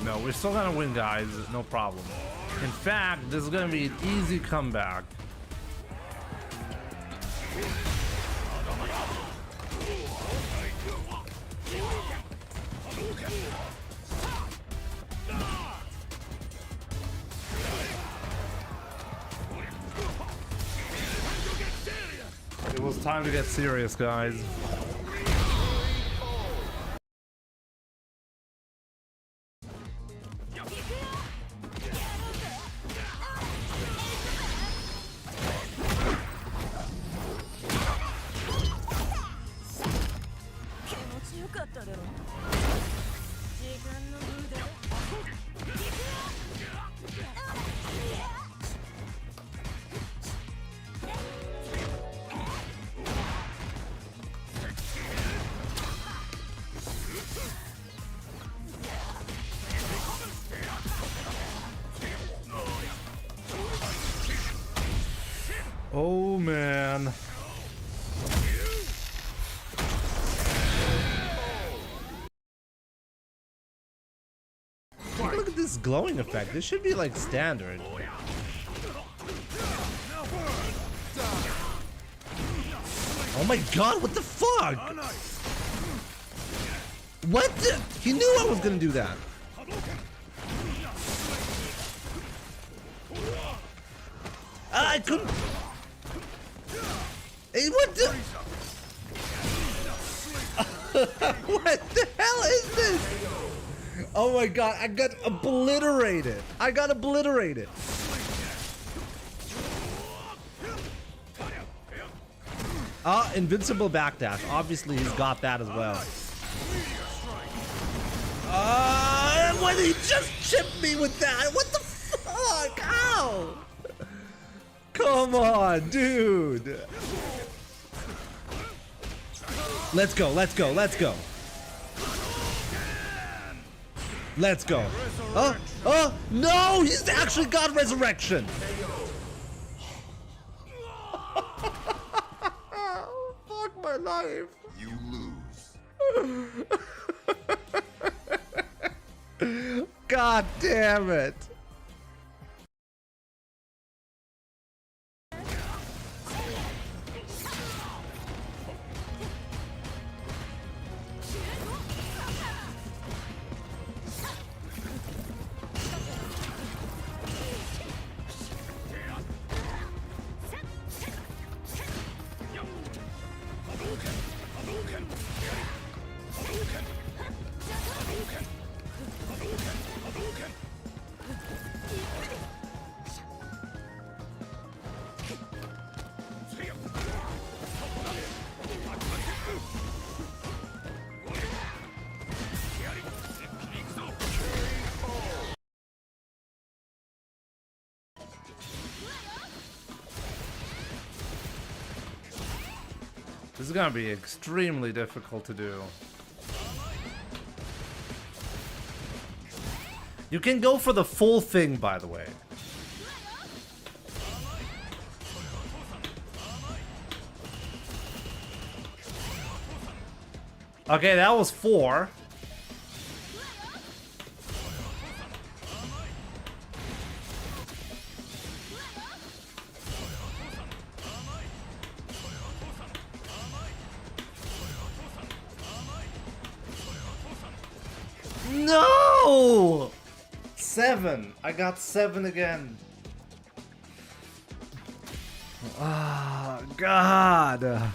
no, we're still gonna win, guys. No problem. In fact, this is gonna be an easy comeback. It was time to get serious, guys. Oh man. Look at this glowing effect. This should be like standard. Oh my god, what the fuck? What the? He knew I was gonna do that. I couldn't. Hey, what the? What the hell is this? Oh my god, I got obliterated. I got obliterated. Invincible backdash. Obviously, he's got that as well. What did he just chip me with that? What the fuck? Ow! Come on, dude. Let's go, let's go, let's go. Let's go. Oh, no, he's actually got resurrection. Fuck my life. You lose. God damn it. This is gonna be extremely difficult to do. You can go for the full thing, by the way. Okay, that was 4. No! 7. I got 7 again. Ah, God.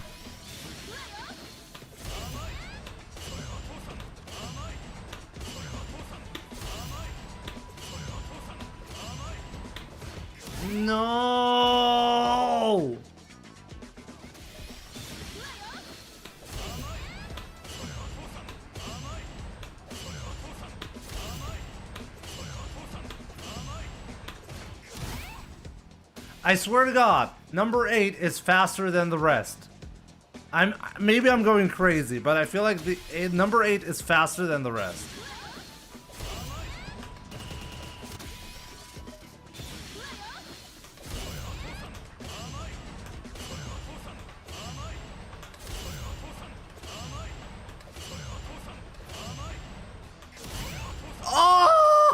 No! I swear to God, number 8 is faster than the rest. Maybe I'm going crazy, but I feel like the number 8 is faster than the rest. Oh!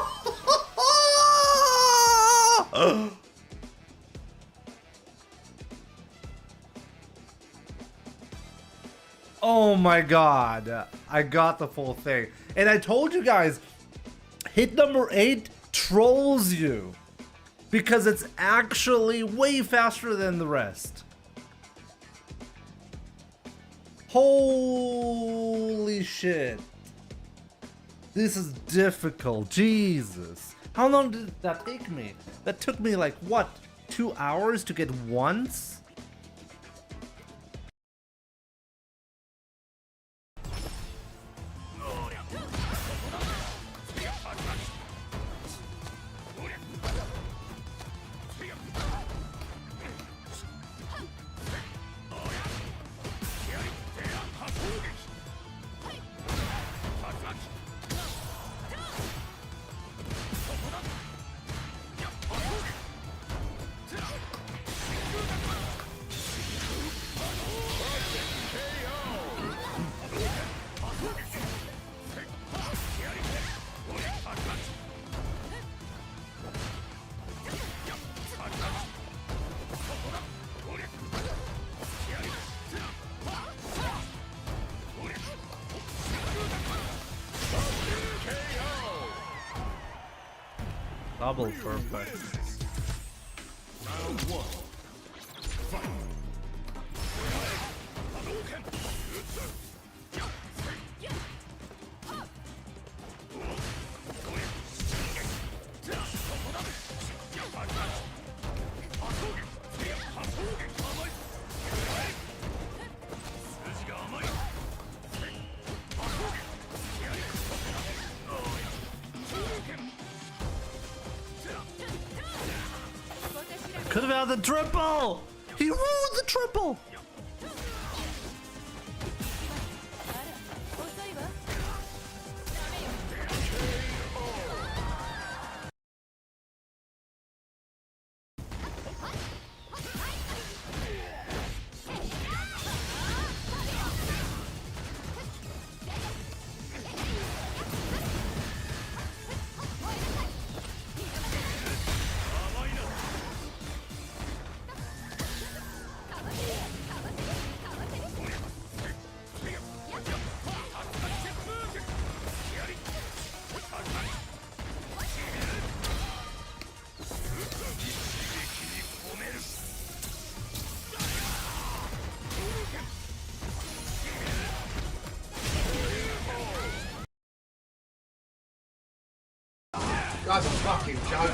my god. I got the full thing. And I told you guys, hit number 8 trolls you. Because it's actually way faster than the rest. Holy shit. This is difficult. Jesus. How long did that take me? That took me like, what, 2 hours to get once? Double perfect. Round 1. Fight. Could have had the triple! He ruled the triple! That's a fucking joke.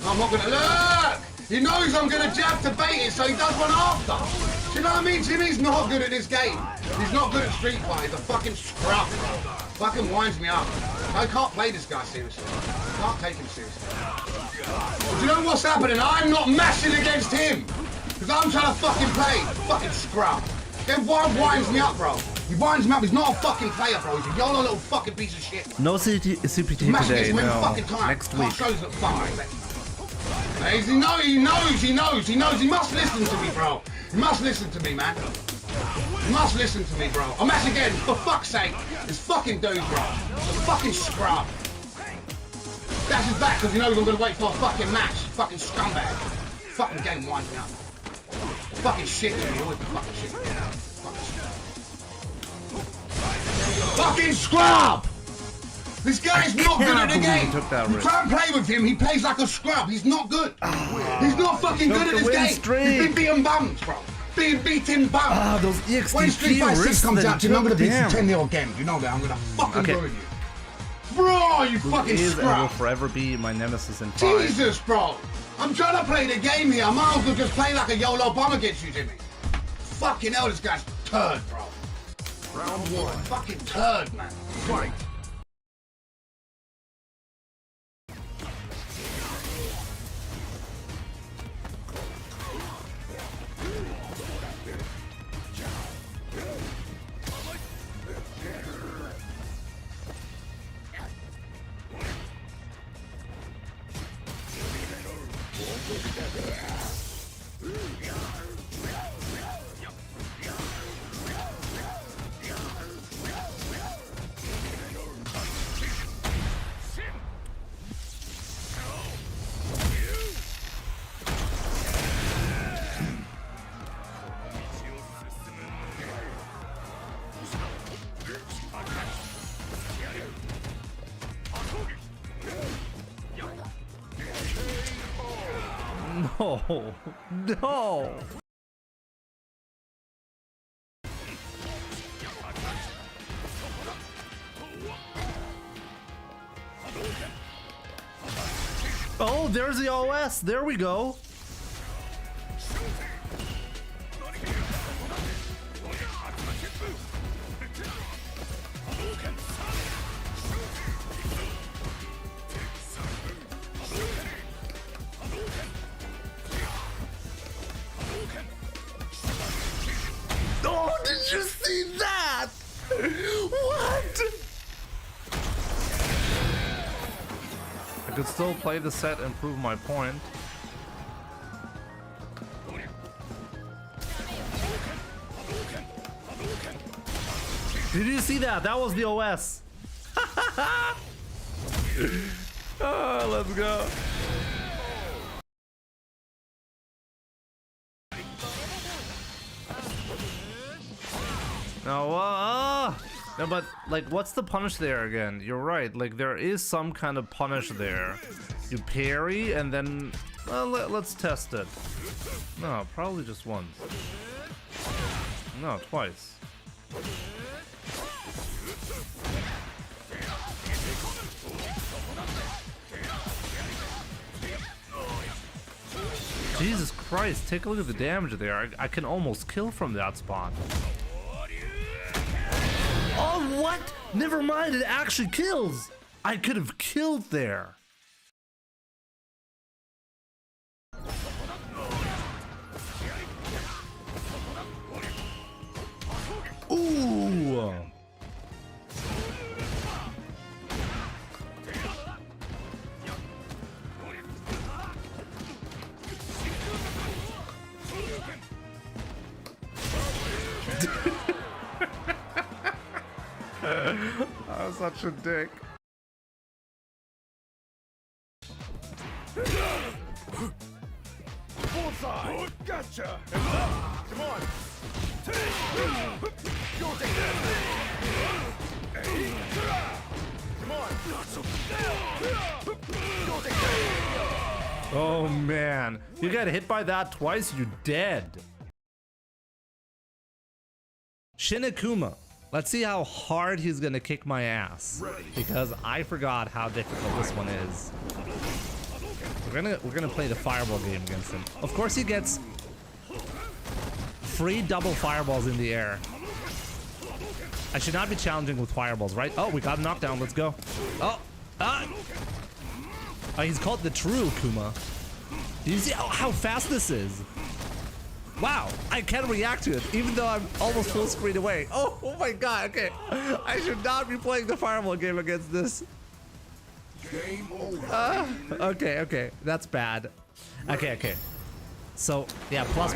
I'm not gonna look! He knows I'm gonna jab to bait it, so he does one after. Do you know what I mean? Jimmy's not good at this game. He's not good at Street Fighter. He's a fucking scrub, bro. Fucking winds me up. I can't play this guy seriously. I can't take him seriously. But you know what's happening? I'm not mashing against him. Because I'm trying to fucking play. Fucking scrub. Then why winds me up, bro? He winds me up. He's not a fucking player, bro. He's a YOLO little fucking piece of shit. No CPT today, no. Next week. Shows that fucking he knows. He must listen to me, bro. He must listen to me, man. He must listen to me, bro. I'm at again, for fuck's sake. This fucking dude, bro. The fucking scrub. That's his back because he knows I'm gonna wait for a fucking match. Fucking scumbag. Fucking game winds me up. Fucking shit to me. Always fucking shit. Fucking scrub! This guy's not good at the game. You try and play with him, he plays like a scrub. He's not good. He's not fucking good at this game. He's been beating bums, bro. Being beaten bums. Ah, those EXT when Street Fighter 6 comes out, I'm gonna beat you 10-0 again. You know that. I'm gonna fucking ruin you. Bro, you fucking scrub. And will forever be my nemesis in 5. Jesus, bro. I'm trying to play the game here. I might as well just play like a YOLO bomb against you, Jimmy. Fucking hell, this guy's turd, bro. Round 1. Fucking turd, man. Fight. No. No. Oh, there's the OS. There we go. Oh, did you see that? What? I could still play the set and prove my point. Did you see that? That was the OS. Oh, let's go. No, no, but like, what's the punish there again? You're right. Like, there is some kind of punish there. You parry and then, well, let's test it. No, probably just once. No, twice. Jesus Christ, take a look at the damage there. I can almost kill from that spot. Oh, what? Never mind, it actually kills. I could have killed there. Ooh. I'm such a dick. Bullseye! Gotcha! Come on! You'll take that! Come on! You'll take that! Oh man, you got hit by that twice, you're dead. Shinakuma. Let's see how hard he's gonna kick my ass, because I forgot how difficult this one is. We're gonna play the fireball game against him. Of course, he gets free double fireballs in the air. I should not be challenging with fireballs, right? Oh, we got a knockdown. Let's go. Oh, he's called the true Kuma. Do you see how fast this is? Wow, I can react to it, even though I'm almost full screen away. Oh my god, okay. I should not be playing the fireball game against this. Game over. Okay, that's bad. Okay. So, yeah, plus,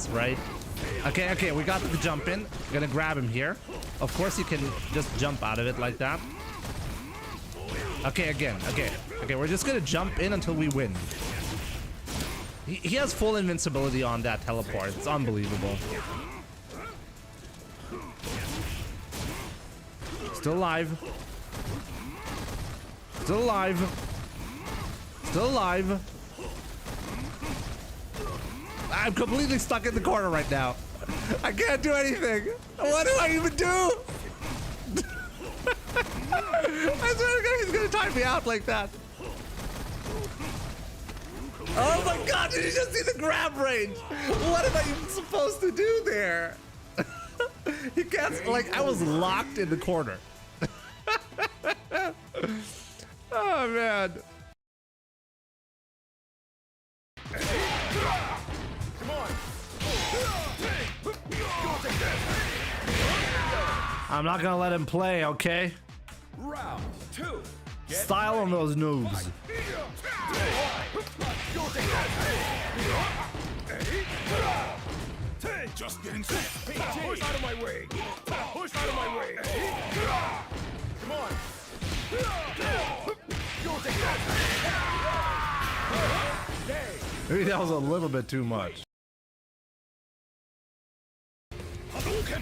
right? Okay, we got the jump in. Gonna grab him here. Of course, you can just jump out of it like that. Okay, again, okay, we're just gonna jump in until we win. He has full invincibility on that teleport. It's unbelievable. Still alive. Still alive. Still alive. I'm completely stuck in the corner right now. I can't do anything. What do I even do? I swear to God, he's gonna time me out like that. Oh my god, did you just see the grab range? What am I even supposed to do there? He can't, like, I was locked in the corner. Oh man. Come on! I'm not gonna let him play, okay? Round 2. Style on those noobs. Just getting set. Push out of my way. Push out of my way. Come on. You'll take that. Maybe that was a little bit too much. Hadouken.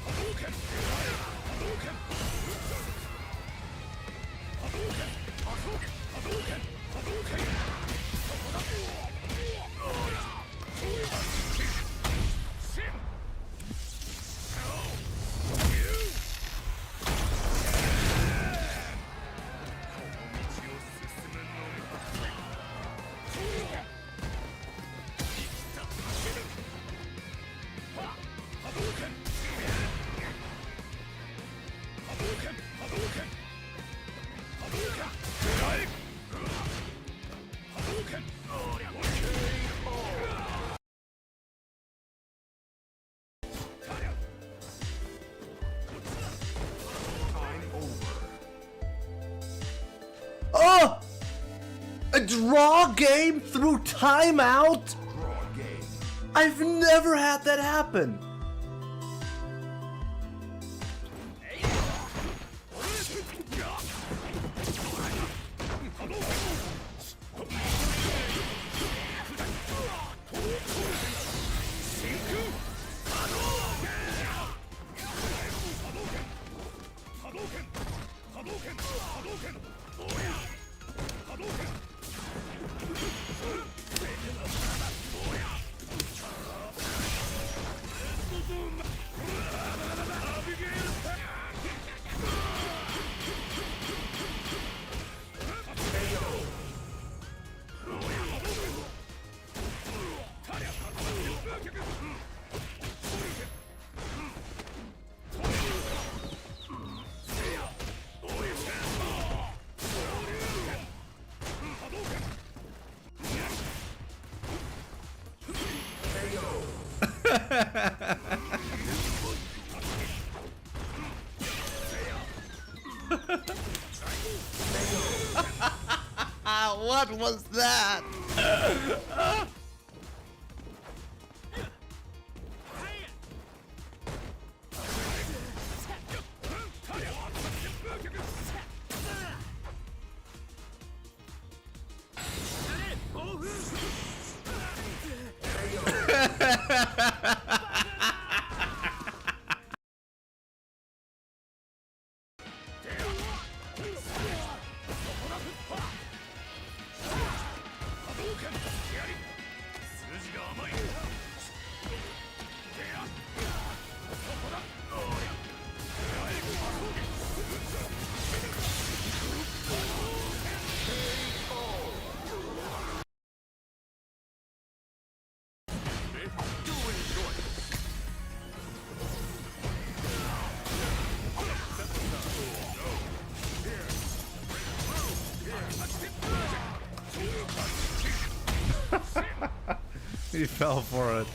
Hadouken. Hadouken. Hadouken. Hadouken. draw game through timeout? I've never had that happen. What was that? He fell for it.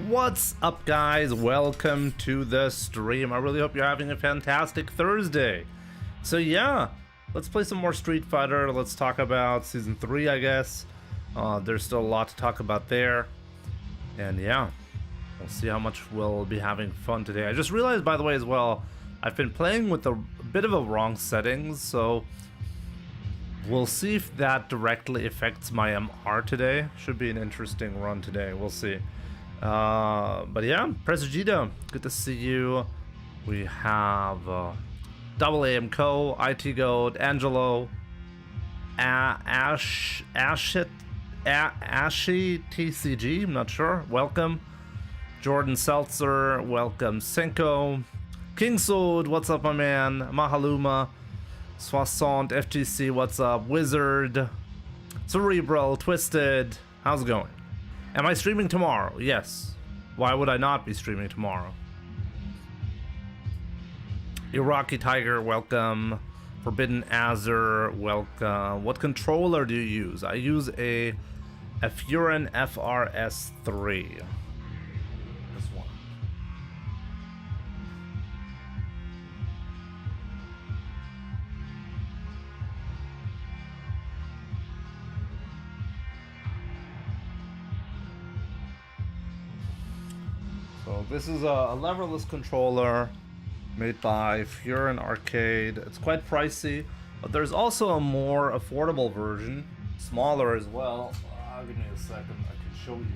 What's up, guys? Welcome to the stream. I really hope you're having a fantastic Thursday. So yeah, let's play some more Street Fighter. Let's talk about Season 3, I guess. There's still a lot to talk about there. And yeah, we'll see how much we'll be having fun today. I just realized, by the way, as well, I've been playing with a bit of a wrong settings, so we'll see if that directly affects my MR today. Should be an interesting run today. We'll see. But yeah, Presagita, good to see you. We have Double AM Co, IT Goat, Angelo, Ashi TCG, I'm not sure. Welcome. Jordan Seltzer, welcome. Senko, King Sword, what's up, my man? Mahaluma, Soissant, FGC, what's up? Wizard, Cerebral, Twisted, how's it going? Am I streaming tomorrow? Yes. Why would I not be streaming tomorrow? Iraqi Tiger, welcome. Forbidden Azure, welcome. What controller do you use? I use a Furin FRS3. This one. So this is a leverless controller made by Furin Arcade. It's quite pricey, but there's also a more affordable version, smaller as well. Give me a second, I can show you.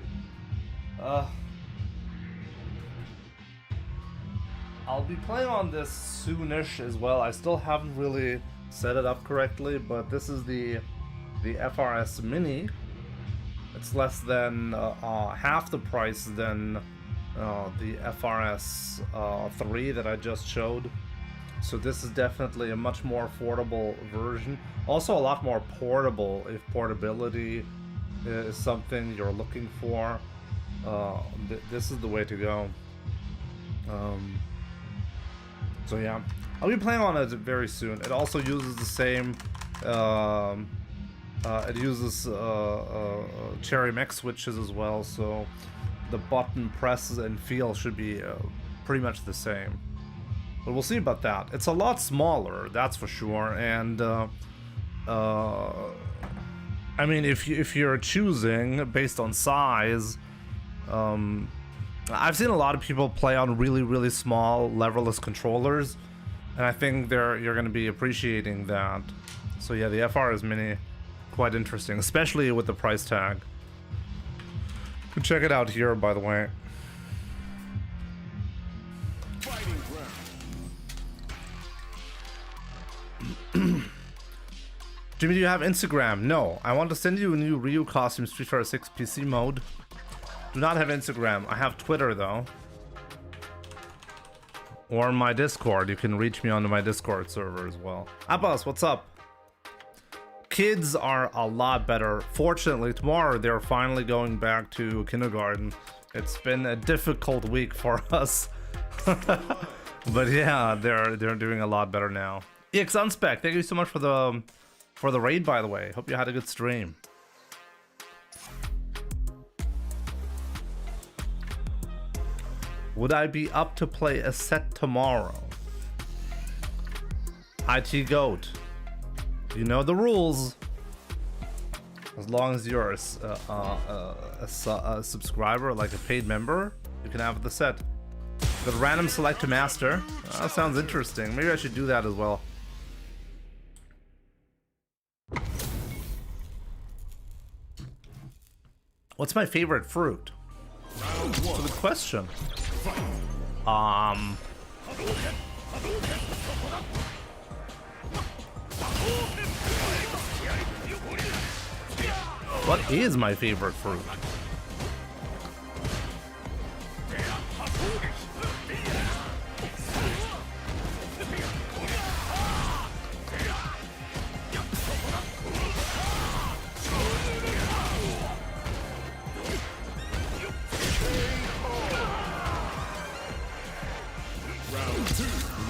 I'll be playing on this soonish as well. I still haven't really set it up correctly, but this is the FRS Mini. It's less than half the price than the FRS 3 that I just showed. So this is definitely a much more affordable version. Also a lot more portable if portability is something you're looking for. This is the way to go. So yeah, I'll be playing on it very soon. It also uses the same it uses Cherry Mech switches as well, so the button presses and feel should be pretty much the same. But we'll see about that. It's a lot smaller, that's for sure. And I mean, if you're choosing based on size, I've seen a lot of people play on really small leverless controllers, and I think you're going to be appreciating that. So yeah, the FRS Mini, quite interesting, especially with the price tag. You can check it out here, by the way. Jimmy, do you have Instagram? No. I want to send you a new Ryu costume, Street Fighter 6 PC mode. Do not have Instagram. I have Twitter though. Or my Discord. You can reach me on my Discord server as well. Abbas, what's up? Kids are a lot better. Fortunately, tomorrow they're finally going back to kindergarten. It's been a difficult week for us. But yeah, they're doing a lot better now. EX Unspec, thank you so much for the raid, by the way. Hope you had a good stream. Would I be up to play a set tomorrow? IT Goat, you know the rules. As long as you're a subscriber, like a paid member, you can have the set. The random select to master. That sounds interesting. Maybe I should do that as well. What's my favorite fruit? That's a good question. What is my favorite fruit?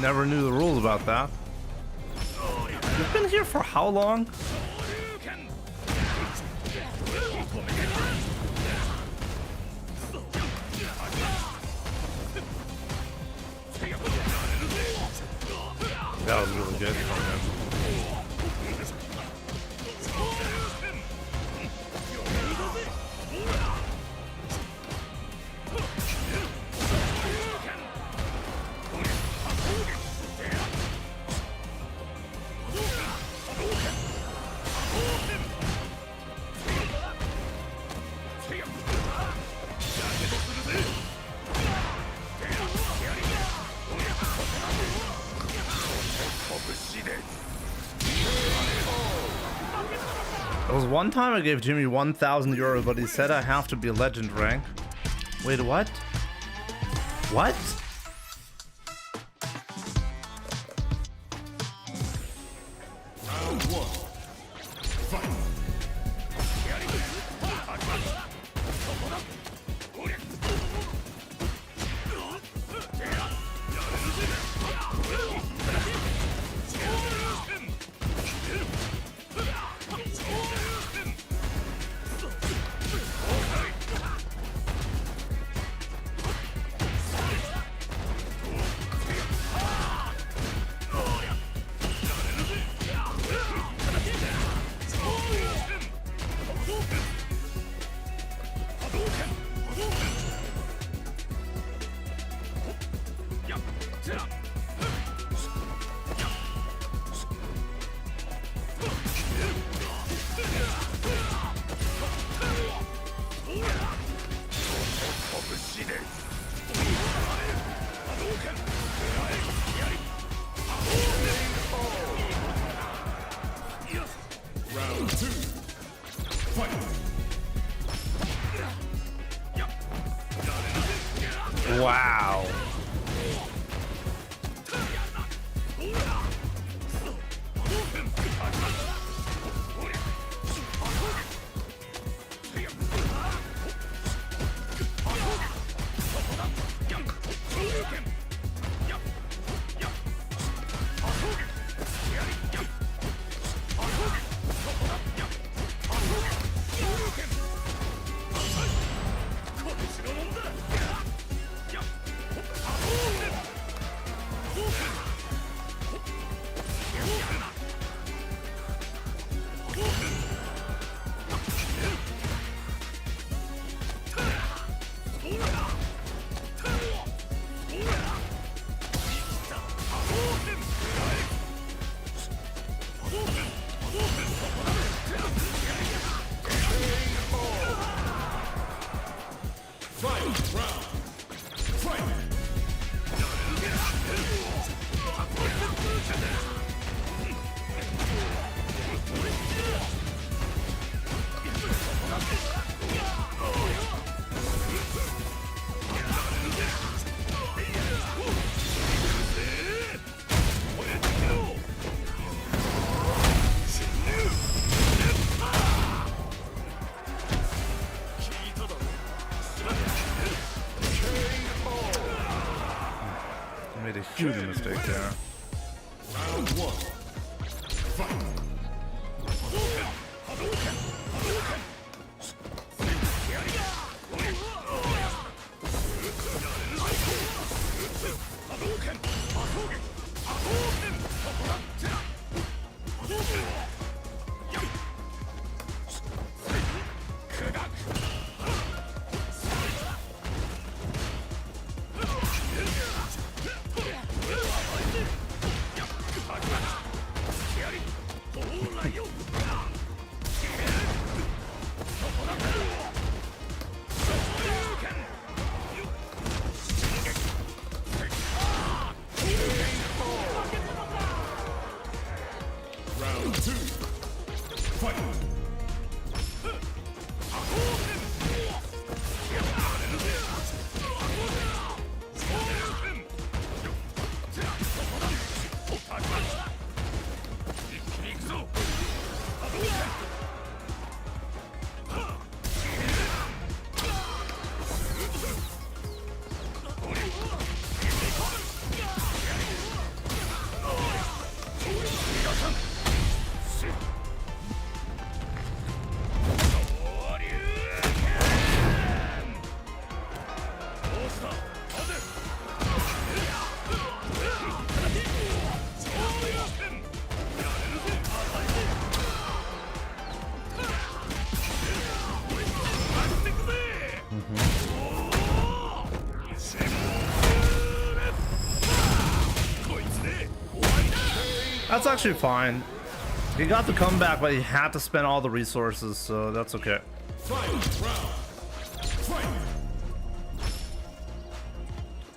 Never knew the rules about that. You've been here for how long? That was really good from him. There was one time I gave Jimmy 1,000 euros, but he said I have to be legend rank. Wait, what? What? Wow. I made a huge mistake there. Round one. Fight. Round two. Fight. That's actually fine. He got the comeback, but he had to spend all the resources, so that's okay.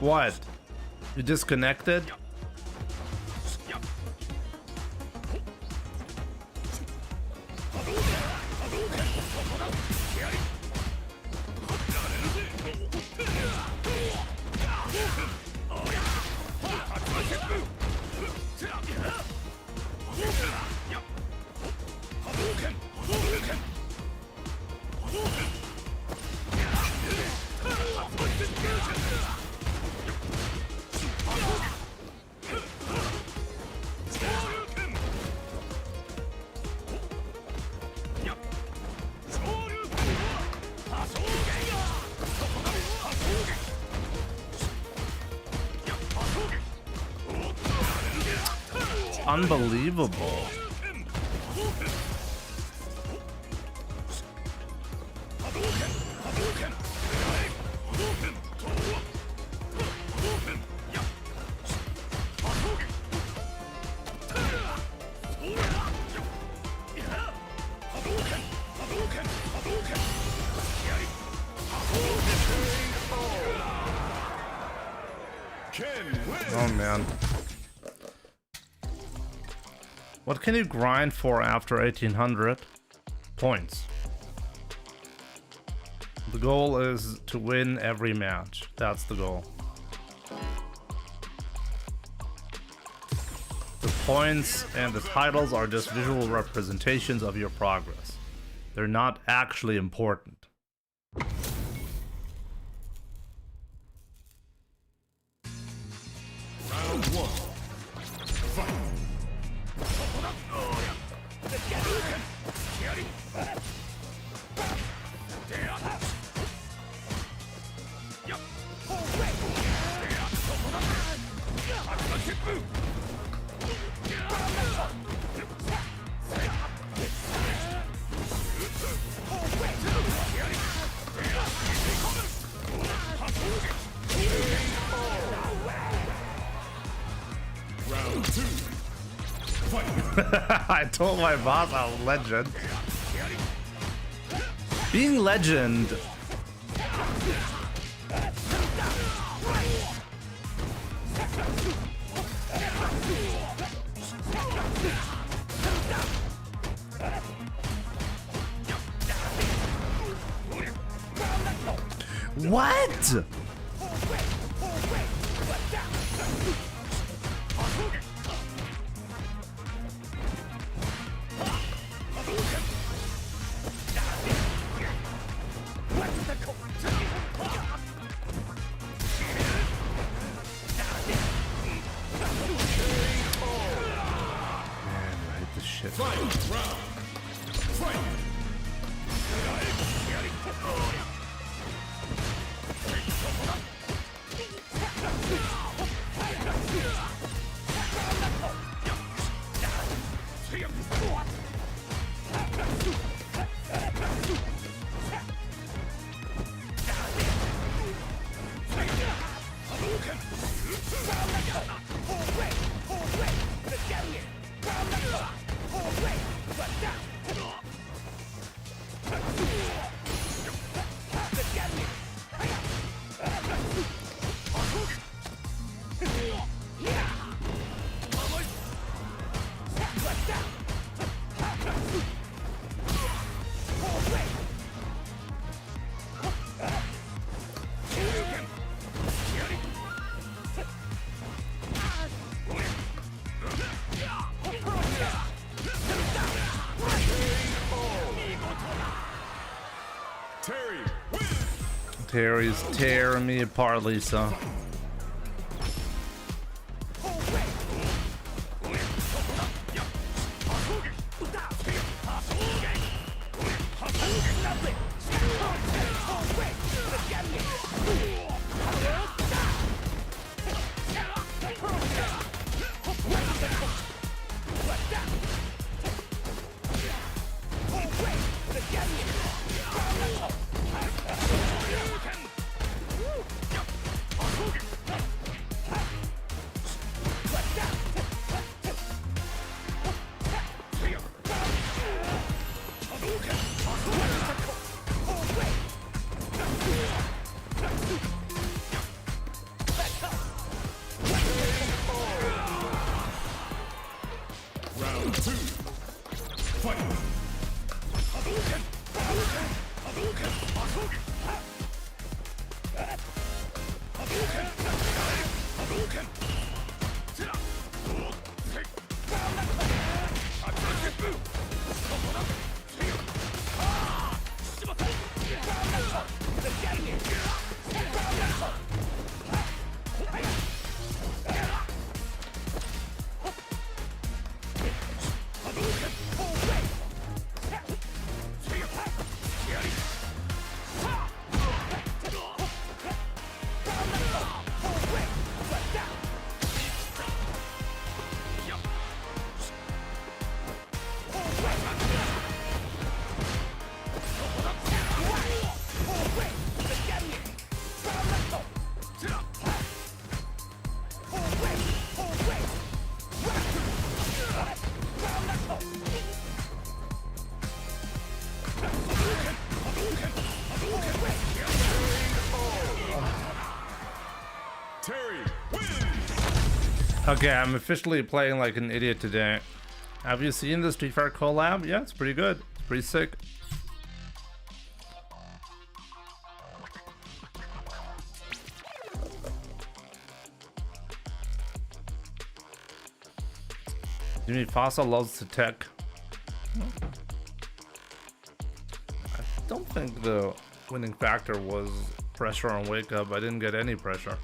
What? You disconnected? Unbelievable. Oh man. What can you grind for after 1800 points? The goal is to win every match. That's the goal. The points and the titles are just visual representations of your progress. They're not actually important. Round one. Fight. Round two. Fight. I told my boss I was legend. Being legend What? Terry's tearing me apart, Lisa. Okay, I'm officially playing like an idiot today. Have you seen the Street Fighter collab? Yeah, it's pretty good. It's pretty sick. Jimmy Fasa loves the tech. I don't think the winning factor was pressure on Wake Up. I didn't get any pressure.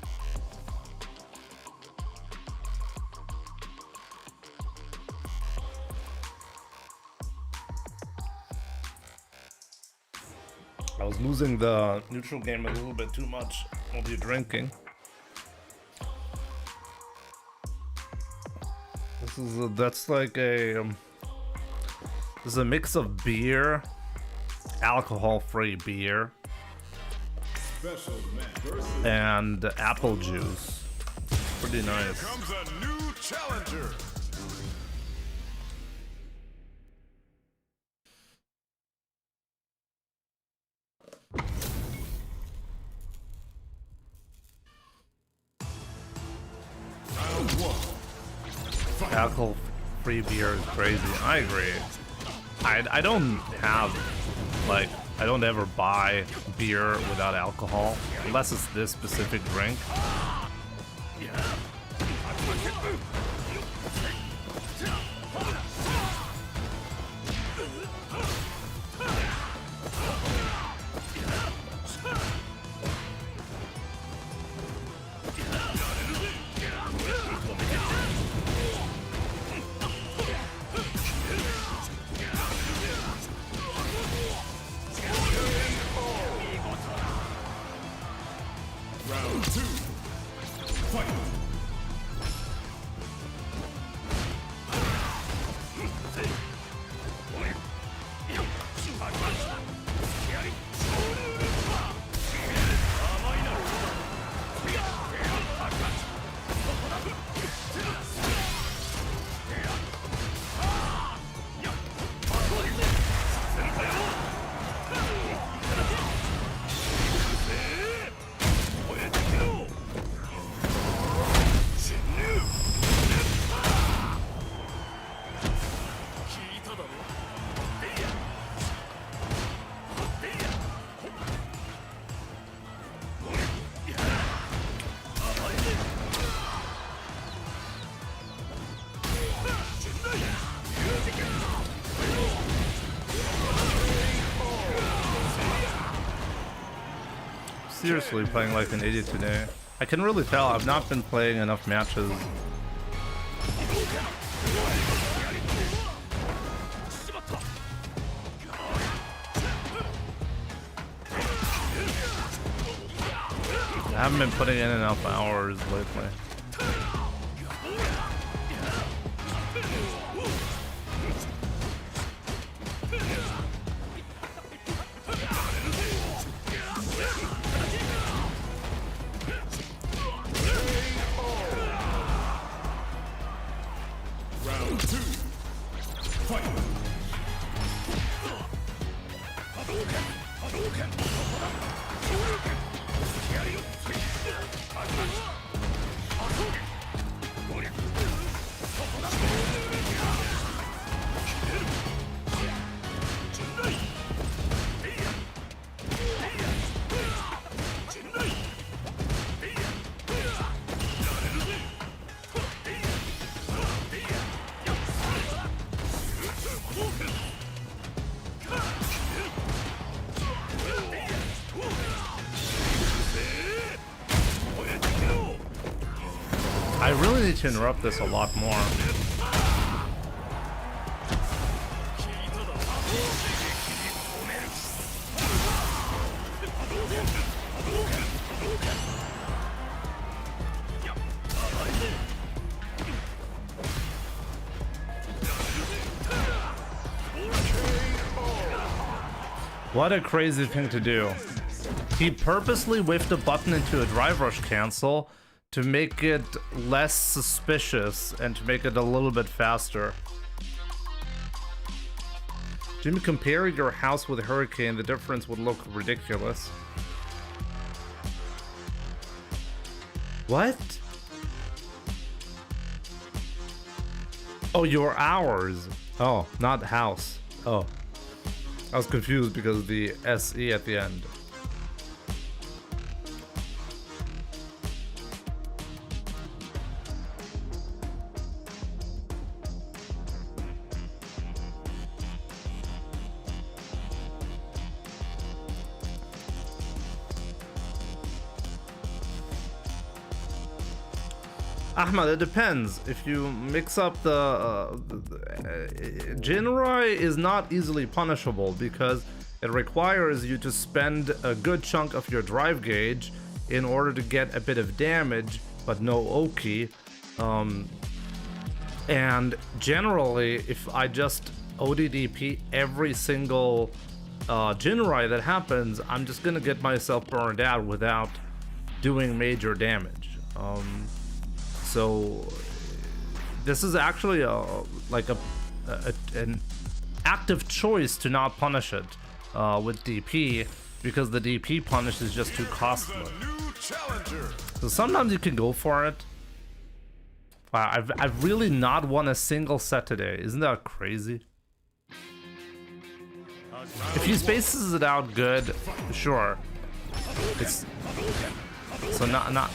I was losing the neutral game a little bit too much while you're drinking. That's like a this is a mix of beer, alcohol-free beer, and apple juice. Pretty nice. Here comes a new challenger. Alcohol-free beer is crazy. I agree. I don't have like I don't ever buy beer without alcohol, unless it's this specific drink. Round 2. Fight. Seriously playing like an idiot today. I can really tell I've not been playing enough matches. I haven't been putting in enough hours lately. Round 2. Fight. I really need to interrupt this a lot more. What a crazy thing to do. He purposely whiffed a button into a drive rush cancel to make it less suspicious and to make it a little bit faster. Jimmy, comparing your house with a Hurricane, the difference would look ridiculous. What? Oh, your hours. Oh, not house. Oh. I was confused because of the SE at the end. Ahmad, it depends. If you mix up Jinroi is not easily punishable because it requires you to spend a good chunk of your drive gauge in order to get a bit of damage, but no Oki. And generally, if I just ODDP every single Jinroi that happens, I'm just gonna get myself burned out without doing major damage. So this is actually an active choice to not punish it with DP, because the DP punish is just too costly. So sometimes you can go for it. Wow, I've really not won a single set today. Isn't that crazy? If he spaces it out good, sure. It's so not.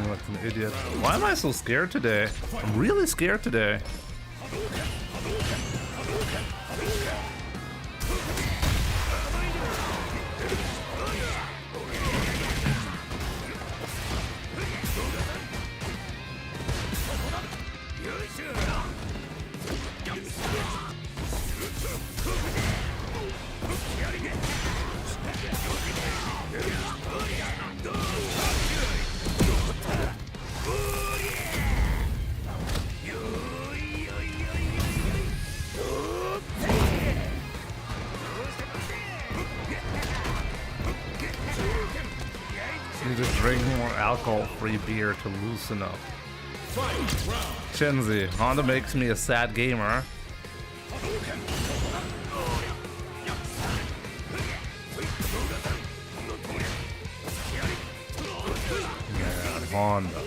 Like an idiot. Why am I so scared today? I'm really scared today. Need to drink more alcohol-free beer to loosen up. Shenzi, Honda makes me a sad gamer. Yeah, Honda.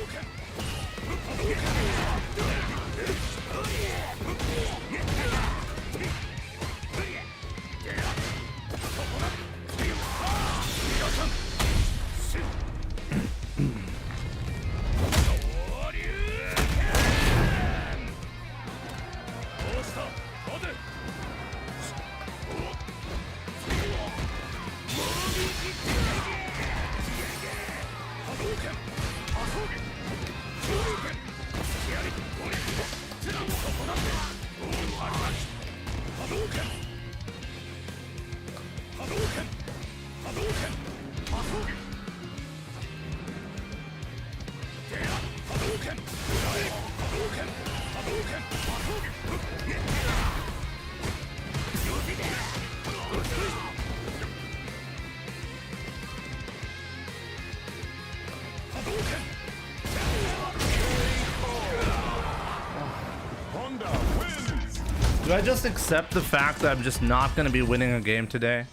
Do I just accept the fact that I'm just not going to be winning a game today?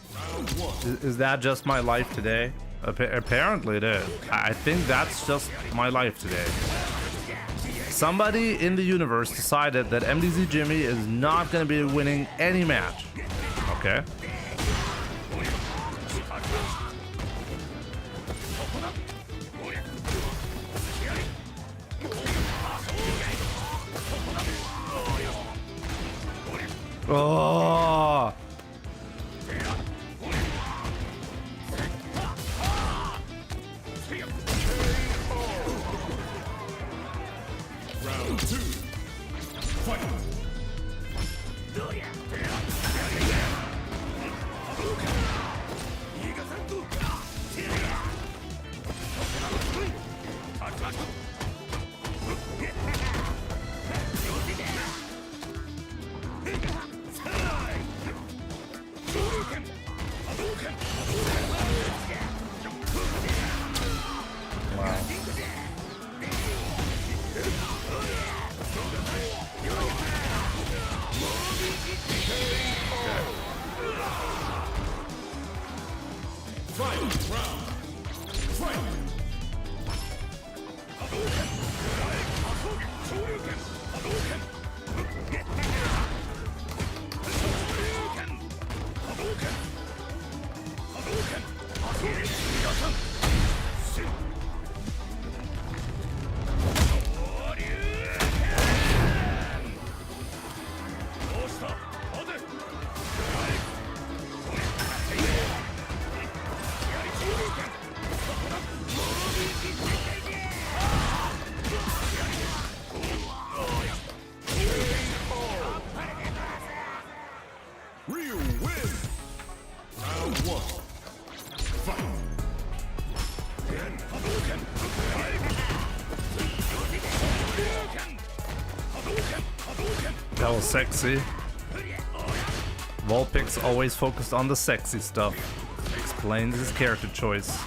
Is that just my life today? Apparently it is. I think that's just my life today. Somebody in the universe decided that MDZ Jimmy is not going to be winning any match. Okay. Oh. Round 2. Fight. That was sexy. Vulpix always focused on the sexy stuff. Explains his character choice.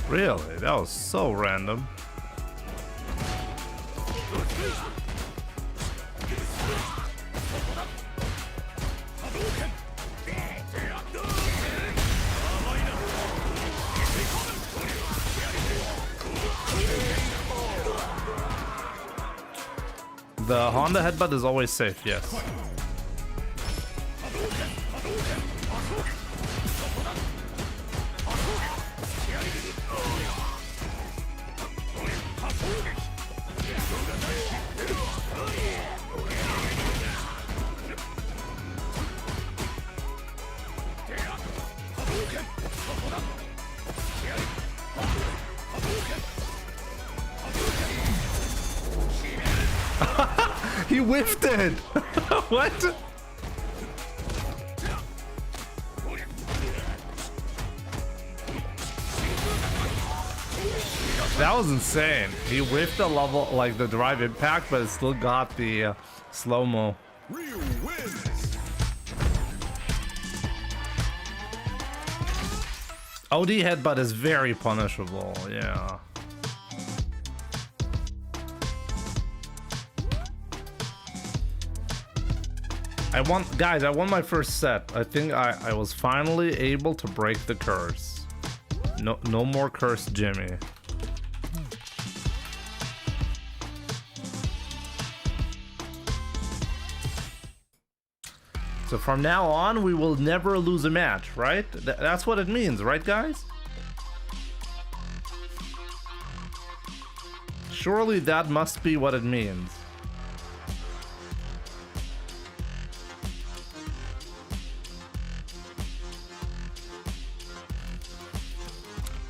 Really? That was so random. The Honda headbutt is always safe, yes. He whiffed it! What? That was insane. He whiffed the level, like the drive impact, but it still got the slow-mo. Ryu wins. OD headbutt is very punishable, yeah. Guys, I won my first set. I think I was finally able to break the curse. No more cursed Jimmy. So from now on, we will never lose a match, right? That's what it means, right, guys? Surely that must be what it means.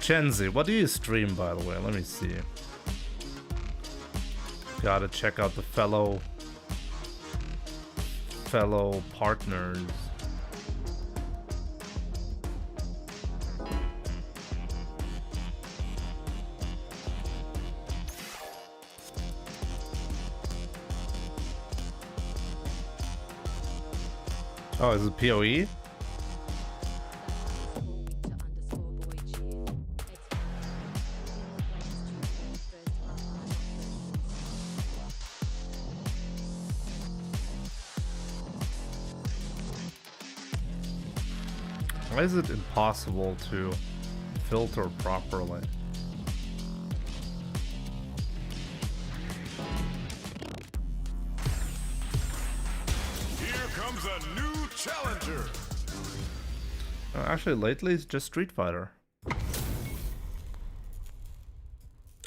Chenzi, what do you stream, by the way? Let me see. Gotta check out the fellow partners. Oh, is it PoE? Why is it impossible to filter properly? Here comes a new challenger. Actually, lately it's just Street Fighter.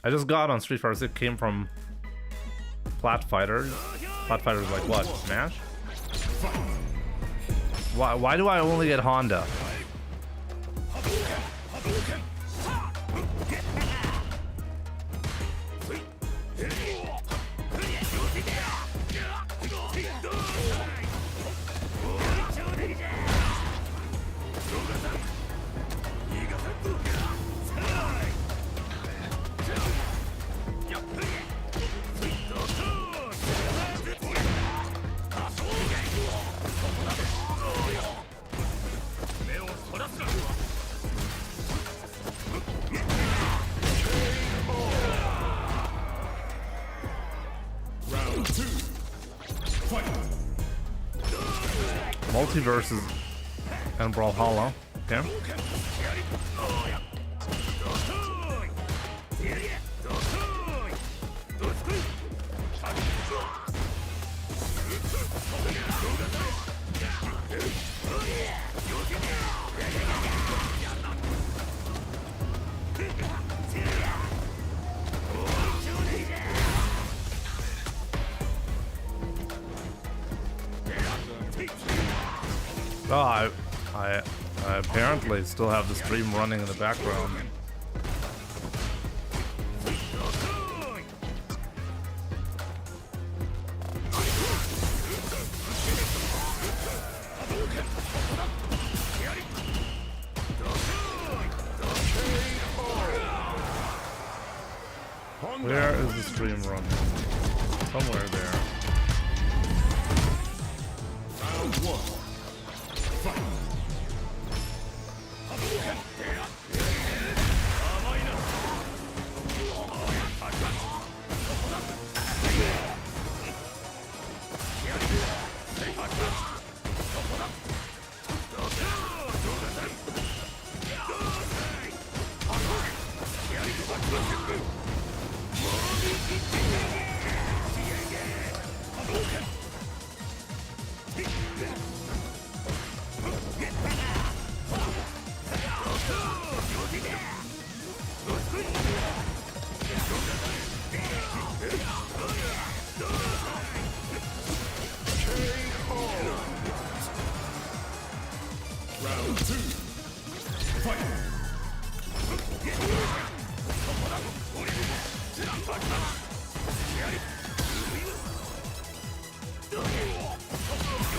I just got on Street Fighter. It came from Plat Fighters. Plat Fighters like what? Smash? Why do I only get Honda? Multiverses and Brawlhalla. Okay. Oh, I apparently still have the stream running in the background. Where is the stream running? Somewhere there. Round 1. Fight. Round 2. Fight.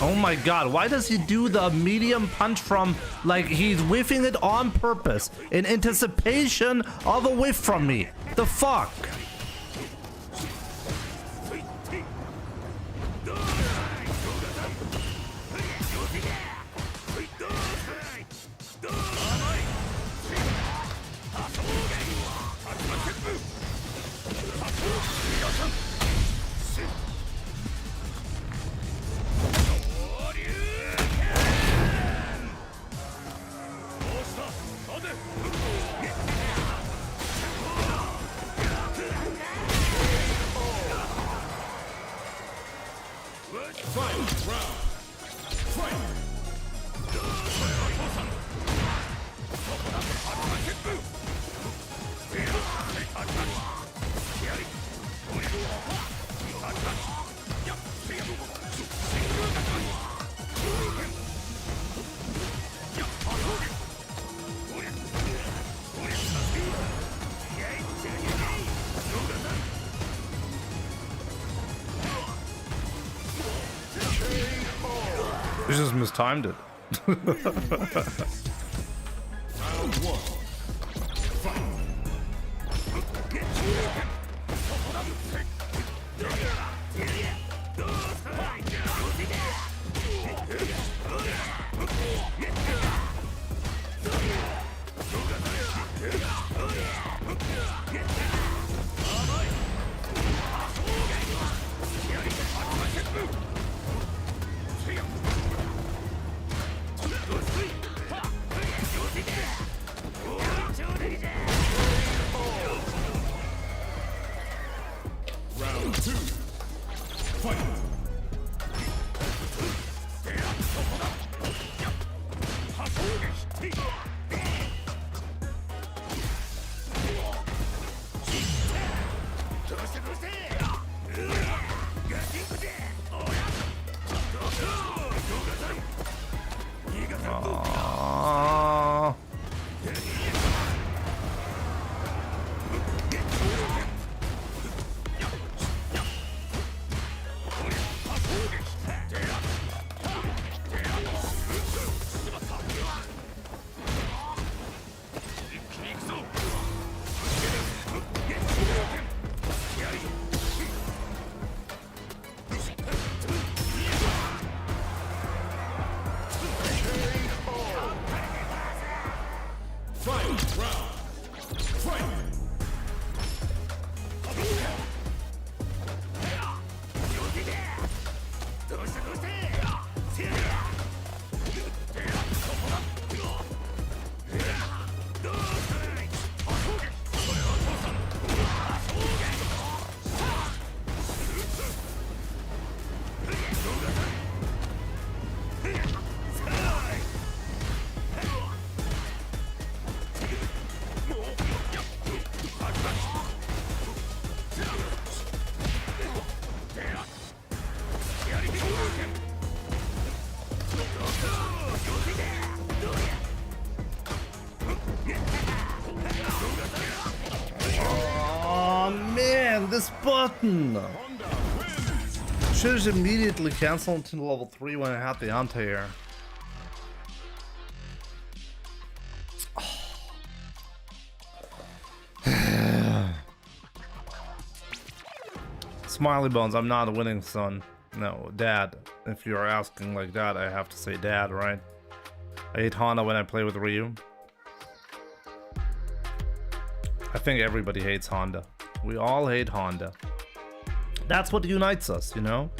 Oh my god, why does he do the medium punch from, like, he's whiffing it on purpose in anticipation of a whiff from me? The fuck? We just mistimed it. Round 1. Fight. Round 2. Fight. Aww. This button should have immediately canceled to level 3 when I had the anti-air. Smiley Bones, I'm not winning, son. No, Dad. If you're asking like that, I have to say Dad, right? I hate Honda when I play with Ryu. I think everybody hates Honda. We all hate Honda. That's what unites us, you know?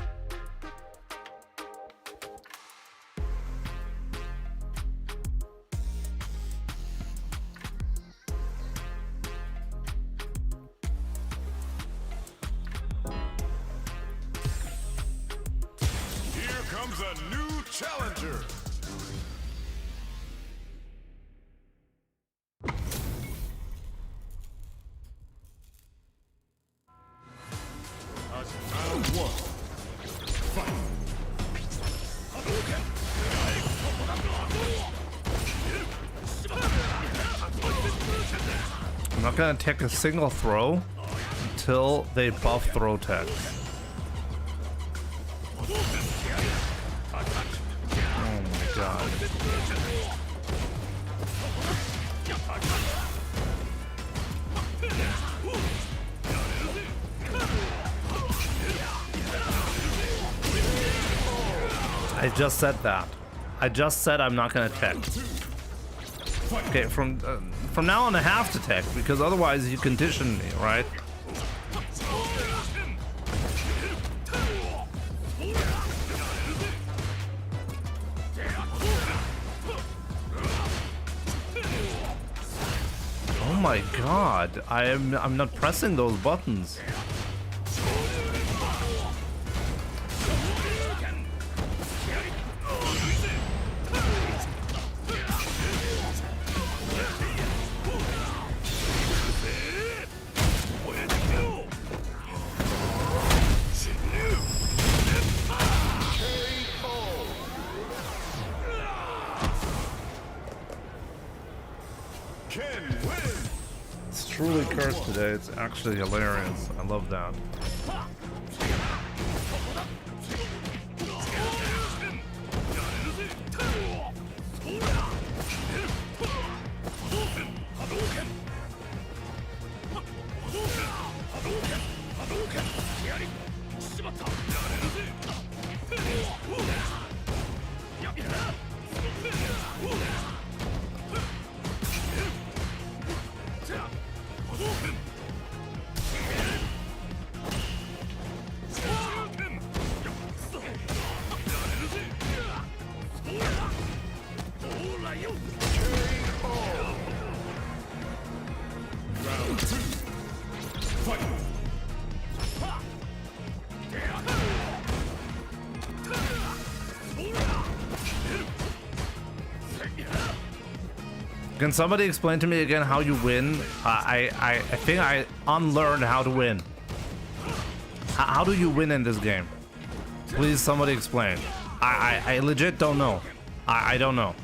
Here comes a new challenger. Round one. Fight. I'm not gonna take a single throw until they buff throw tech. Oh my god. I just said that. I just said I'm not gonna tech. Okay, from now on I have to tech because otherwise you condition me, right? Oh my god, I'm not pressing those buttons. It's truly cursed today. It's actually hilarious. I love that. Round two. Fight. Can somebody explain to me again how you win? I think I unlearned how to win. How do you win in this game? Please, somebody explain. I legit don't know. I don't know.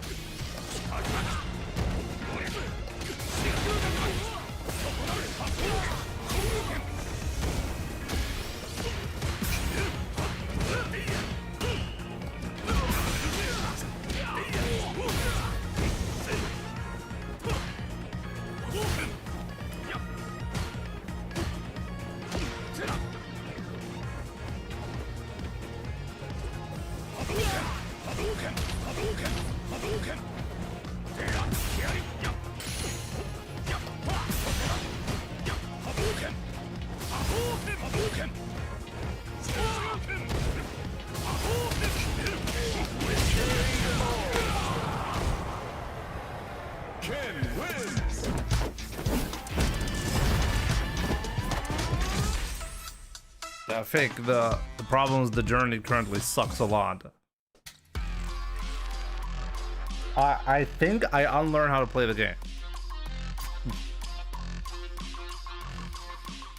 Yeah, fake. The problem is the journey currently sucks a lot. I think I unlearned how to play the game.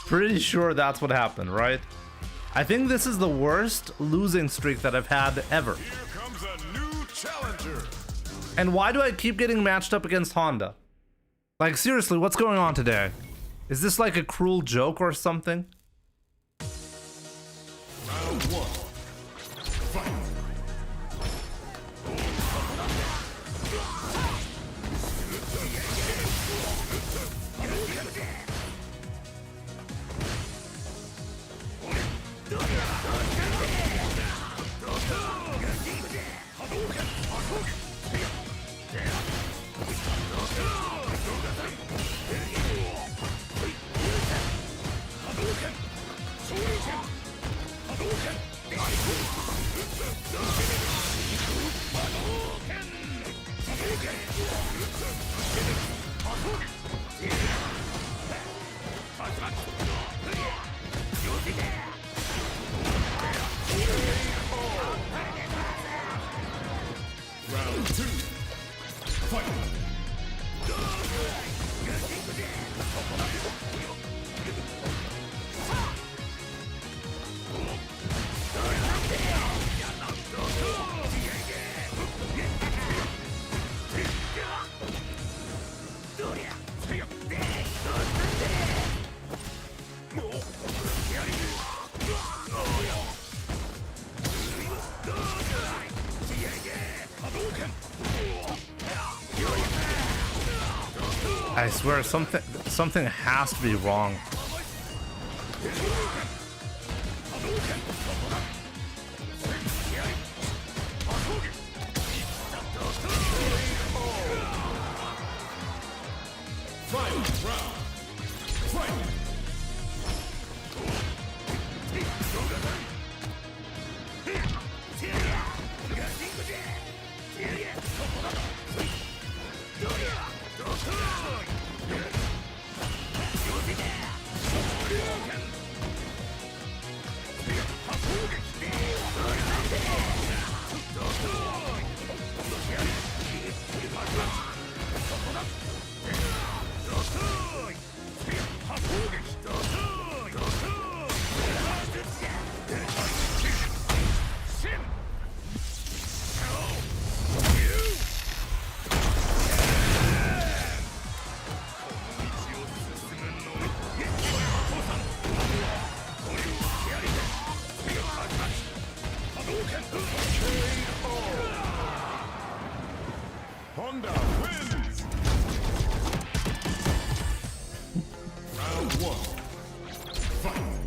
Pretty sure that's what happened, right? I think this is the worst losing streak that I've had ever. Here comes a new challenger. And why do I keep getting matched up against Honda? Like, seriously, what's going on today? Is this like a cruel joke or something? Round one. Fight. Round 2. Fight. I swear something has to be wrong. Final round. Fight. Honda wins! Round 1. Fight!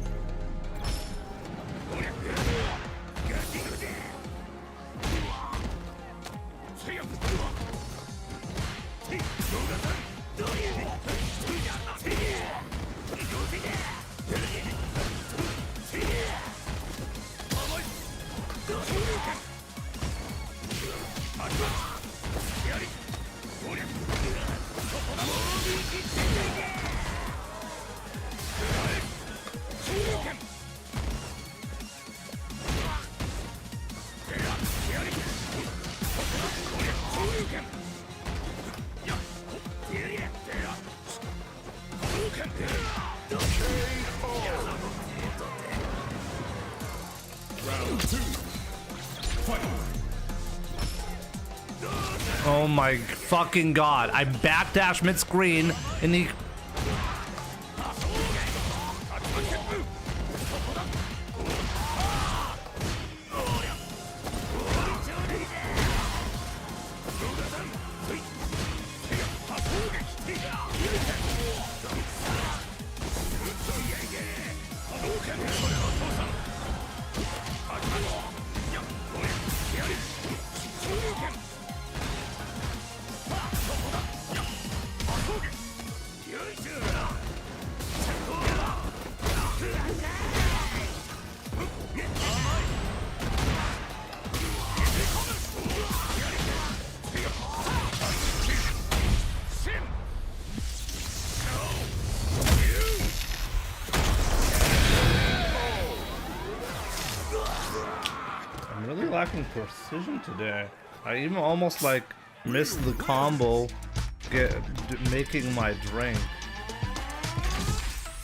Round 2. Fight! Oh my fucking god. I backdash mid-screen and he... I'm really lacking precision today. I even almost like missed the combo making my drink.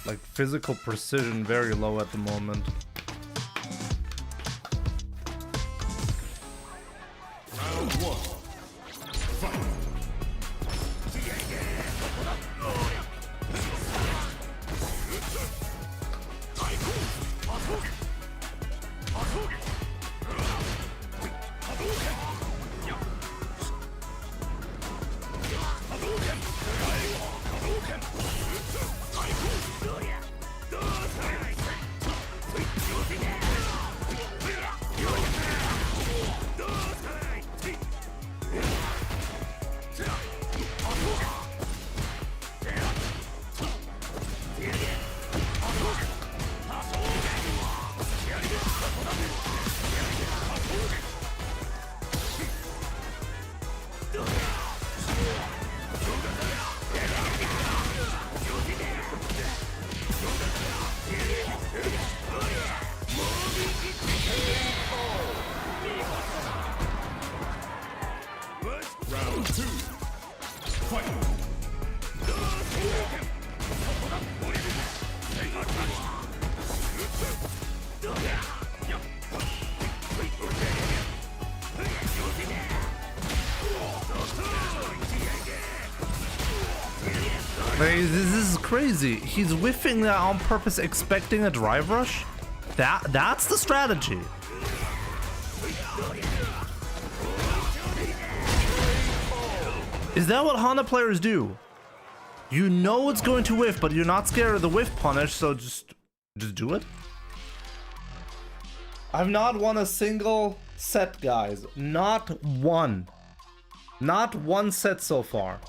Like physical precision very low at the moment. Round 1. Fight! Like, this is crazy. He's whiffing that on purpose, expecting a drive rush. That's the strategy. Is that what Hana players do? You know it's going to whiff, but you're not scared of the whiff punish, so just do it. I've not won a single set, guys. Not one. Not one set so far.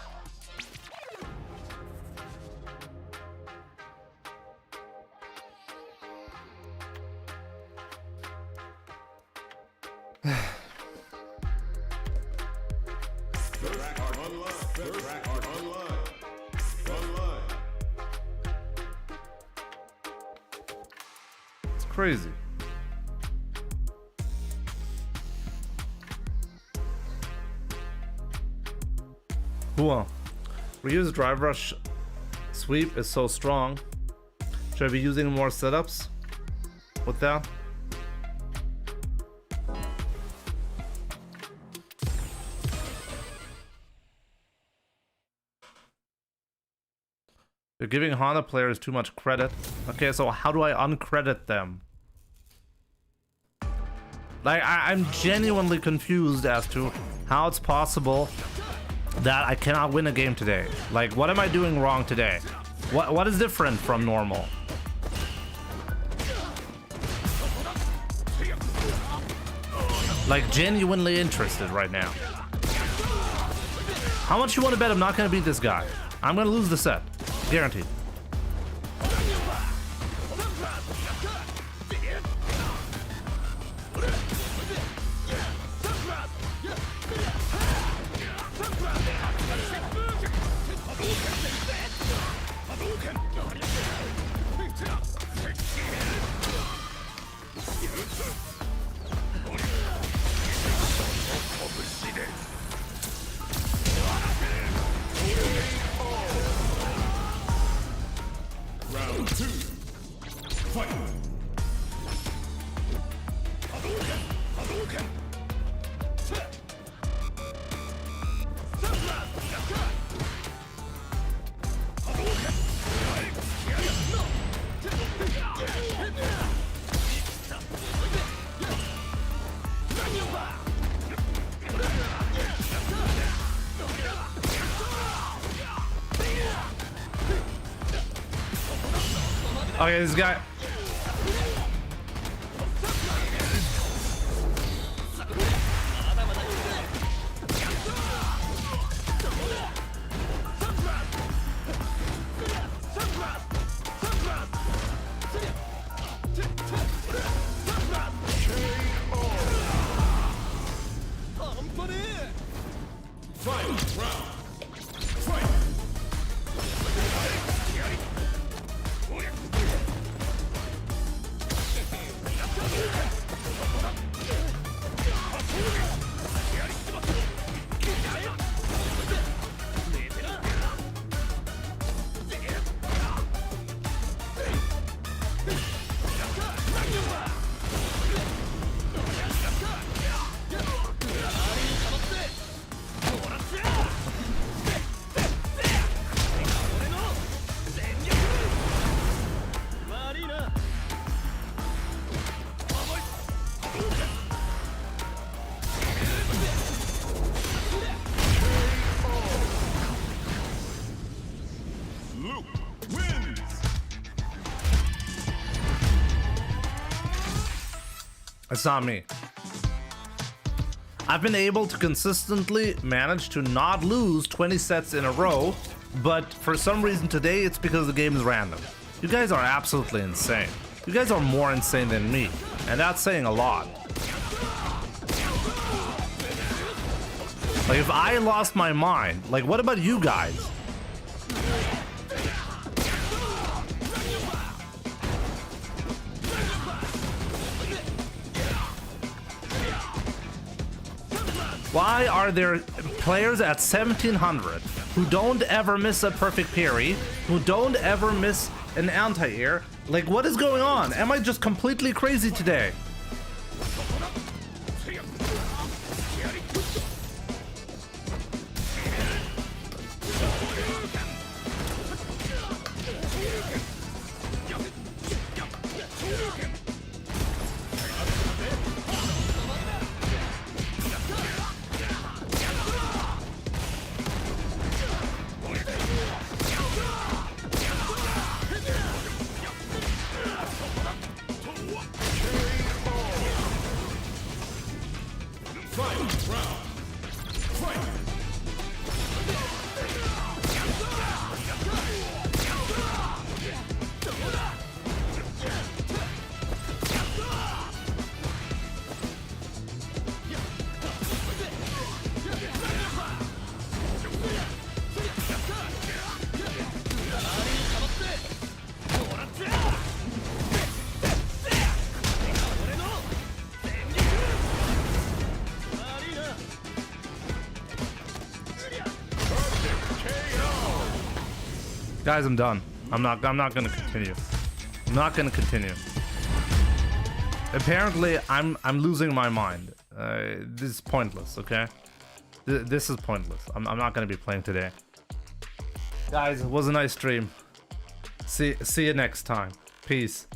It's crazy. Cool. Ryu's drive rush sweep is so strong. Should I be using more setups with that? You're giving Hana players too much credit. Okay, so how do I uncredit them? Like, I'm genuinely confused as to how it's possible that I cannot win a game today. Like, what am I doing wrong today? What is different from normal? Like, genuinely interested right now. How much you want to bet I'm not going to beat this guy? I'm going to lose the set. Guaranteed. Okay, this guy. It's not me. I've been able to consistently manage to not lose 20 sets in a row, but for some reason today it's because the game is random. You guys are absolutely insane. You guys are more insane than me, and that's saying a lot. Like, if I lost my mind, like, what about you guys? Why are there players at 1700 who don't ever miss a perfect parry, who don't ever miss an anti-air? Like, what is going on? Am I just completely crazy today? Final round. Fight. Guys, I'm done. I'm not gonna continue. I'm not gonna continue. Apparently, I'm losing my mind. This is pointless, okay? This is pointless. I'm not gonna be playing today. Guys, it was a nice stream. See you next time. Peace.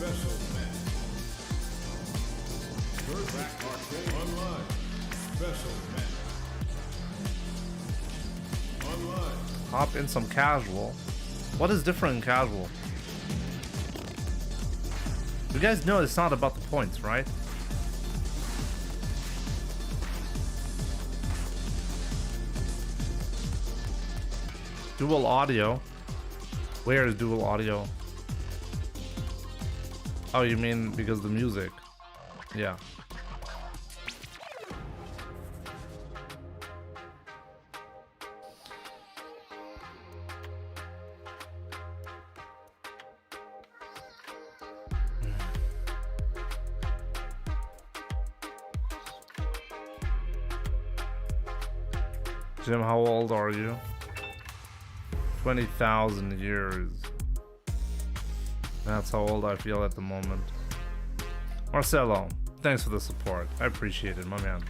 Special match. Third rack arcade online. Special match. Online. Hop in some casual. What is different in casual? You guys know it's not about the points, right? Dual audio. Where is dual audio? Oh, you mean because of the music? Yeah. Jim, how old are you? 20,000 years. That's how old I feel at the moment. Marcelo, thanks for the support. I appreciate it, my man.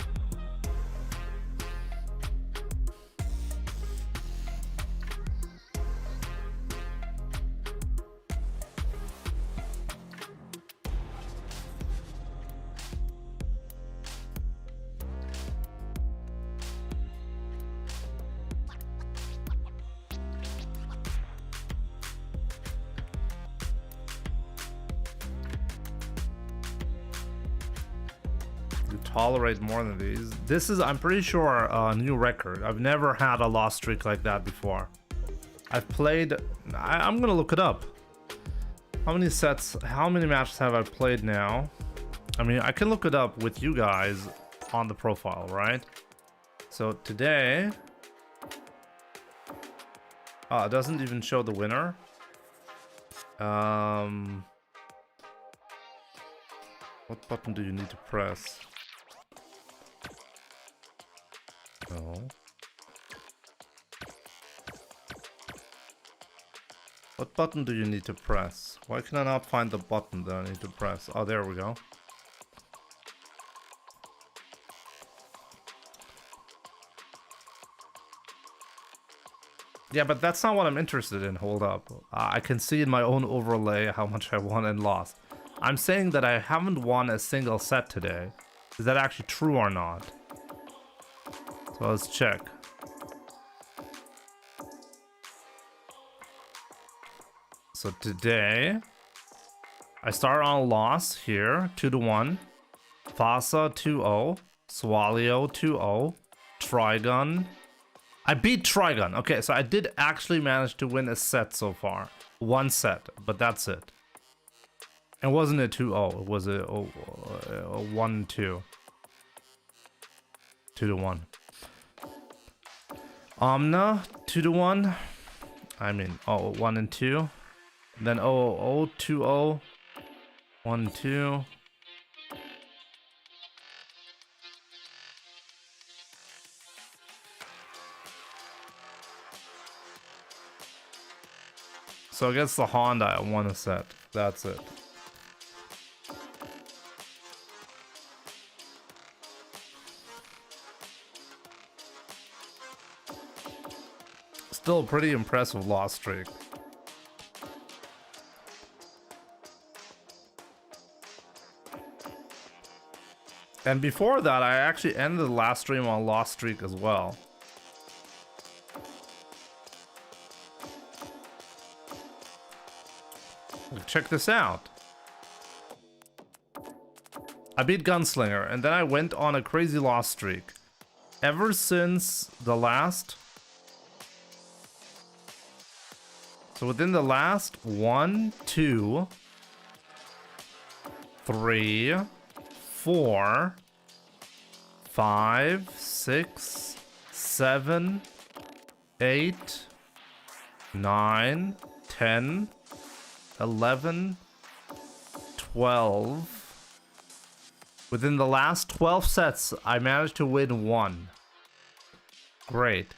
Tolerate more than these. This is, I'm pretty sure, a new record. I've never had a loss streak like that before. I've played, I'm gonna look it up. How many sets, how many matches have I played now? I mean, I can look it up with you guys on the profile, right? So today, it doesn't even show the winner. What button do you need to press? No. What button do you need to press? Why can I not find the button that I need to press? Oh, there we go. Yeah, but that's not what I'm interested in. Hold up. I can see in my own overlay how much I won and lost. I'm saying that I haven't won a single set today. Is that actually true or not? So let's check. So today, I start on a loss here, 2-1. Fasa 2-0. Swalio 2-0. Trigun. I beat Trigun. Okay, so I did actually manage to win a set so far. One set, but that's it. It wasn't a 2-0. It was a 1-2. 2-1. Omna 2-1. I mean, 1 and 2. Then 0-0, 2-0, 1-2. So against the Honda, I won a set. That's it. Still a pretty impressive loss streak. And before that, I actually ended the last stream on loss streak as well. Check this out. I beat Gunslinger, and then I went on a crazy loss streak. Ever since the last... So within the last 1, 2, 3, 4, 5, 6, 7, 8, 9, 10, 11, 12. Within the last 12 sets, I managed to win 1. Great.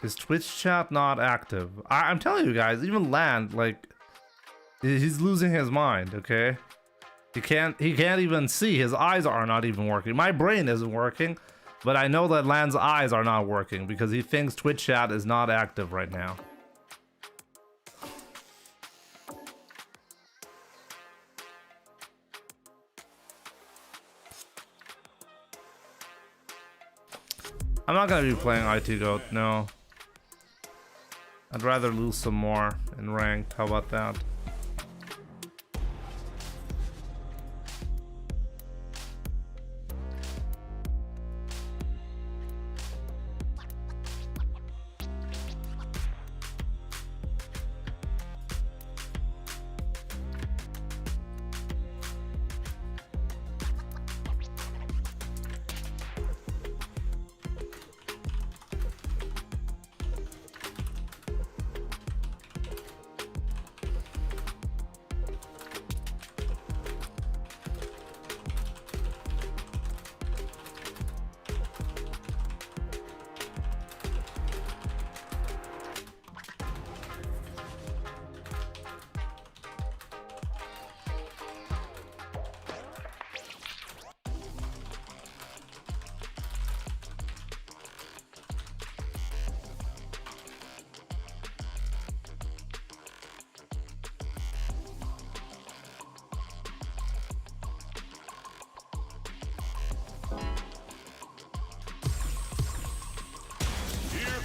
Is Twitch chat not active? I'm telling you guys, even Land, like, he's losing his mind, okay? He can't even see. His eyes are not even working. My brain isn't working, but I know that Land's eyes are not working because he thinks Twitch chat is not active right now. I'm not gonna be playing IT Goat, no. I'd rather lose some more in ranked. How about that?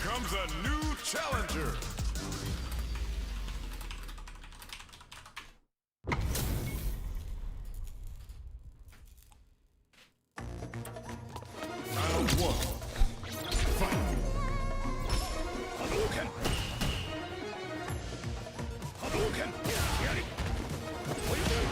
Comes a new challenger. Round 1. Fight. Hadouken. Hadouken. Yari. Hadouken.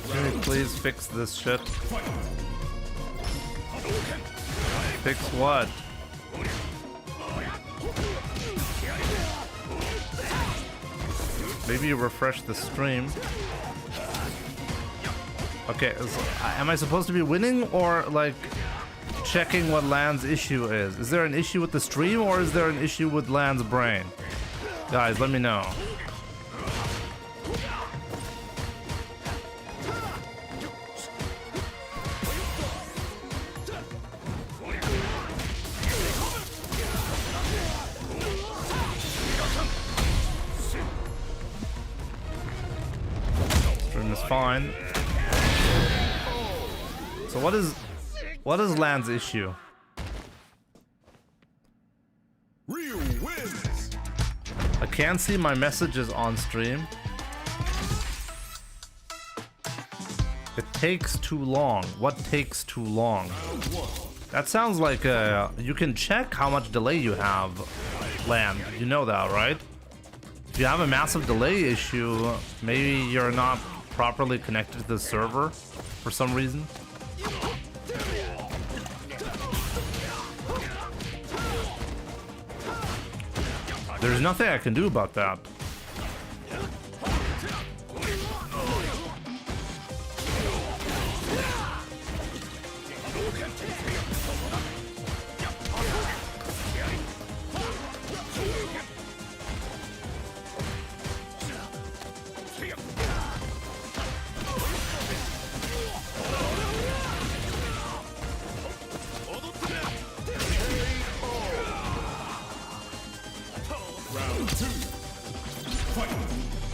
Can you please fix this shit? Fix what? Maybe you refresh the stream. Okay, so, am I supposed to be winning or like checking what Land's issue is? Is there an issue with the stream or is there an issue with Land's brain? Guys, let me know. Stream is fine. So what is Land's issue? Ryu wins. I can't see my messages on stream. It takes too long. What takes too long? That sounds like you can check how much delay you have, Land. You know that, right? If you have a massive delay issue, maybe you're not properly connected to the server for some reason. There's nothing I can do about that.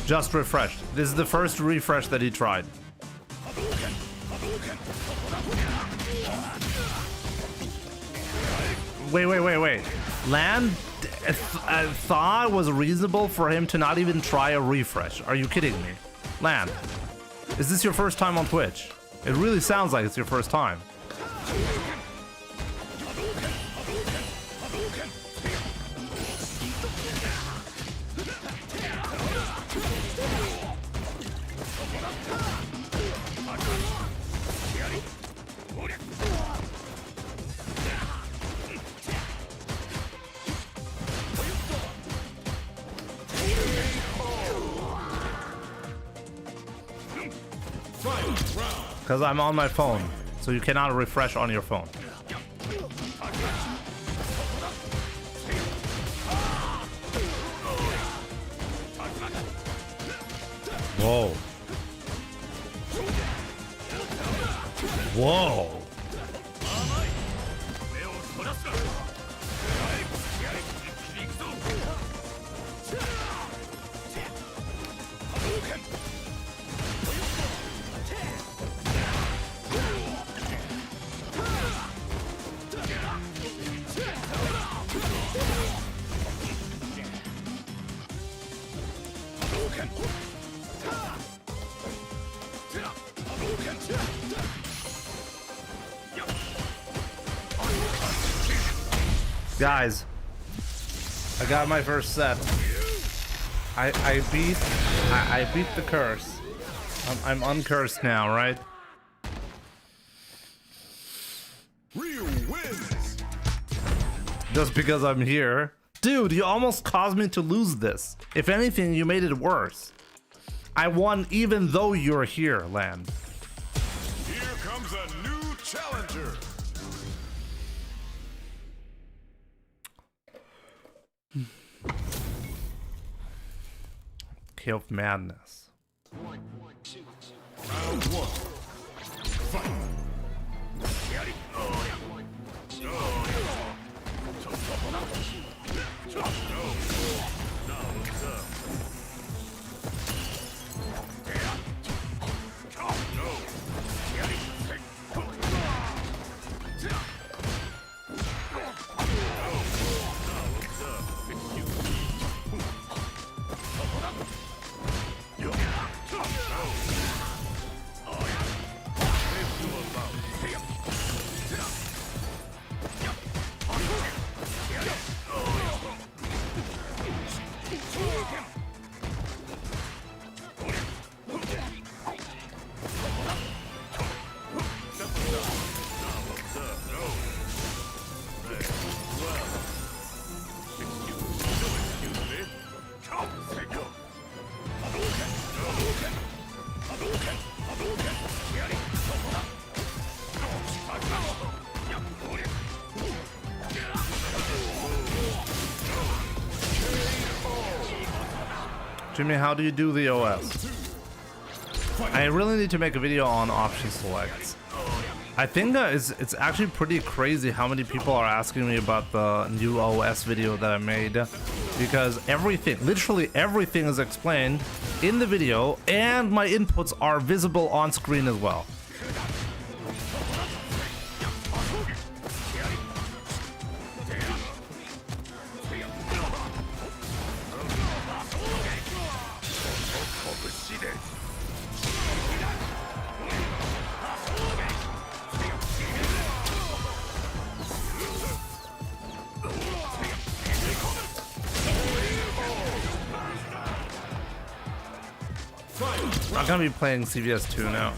Just refreshed. This is the first refresh that he tried. Wait. Land thought it was reasonable for him to not even try a refresh. Are you kidding me? Land, is this your first time on Twitch? It really sounds like it's your first time. Because I'm on my phone, so you cannot refresh on your phone. Whoa. Whoa. Guys, I got my first set. I beat the curse. I'm uncursed now, right? Ryu wins. Just because I'm here. Dude, you almost caused me to lose this. If anything, you made it worse. I won even though you're here, Land. Here comes a new challenger. Kill of madness. Round one. Fight. Jimmy, how do you do the OS? I really need to make a video on option selects. I think it's actually pretty crazy how many people are asking me about the new OS video that I made, because everything, literally everything is explained in the video, and my inputs are visible on screen as well. I'm gonna be playing CVS 2 now.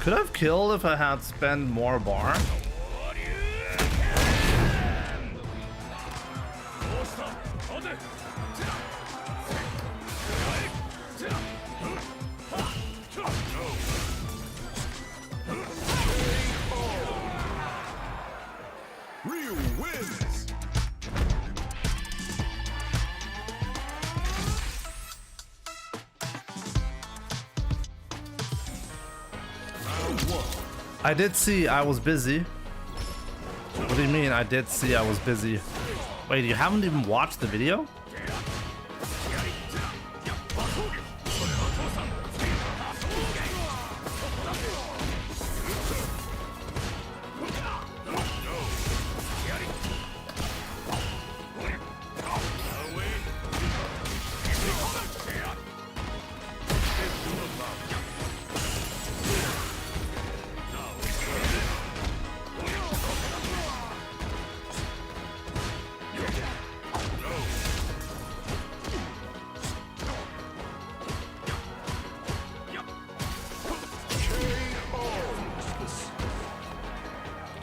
Could have killed if I had spent more bar. Ryu wins. I did see I was busy. What do you mean I did see I was busy? Wait, you haven't even watched the video?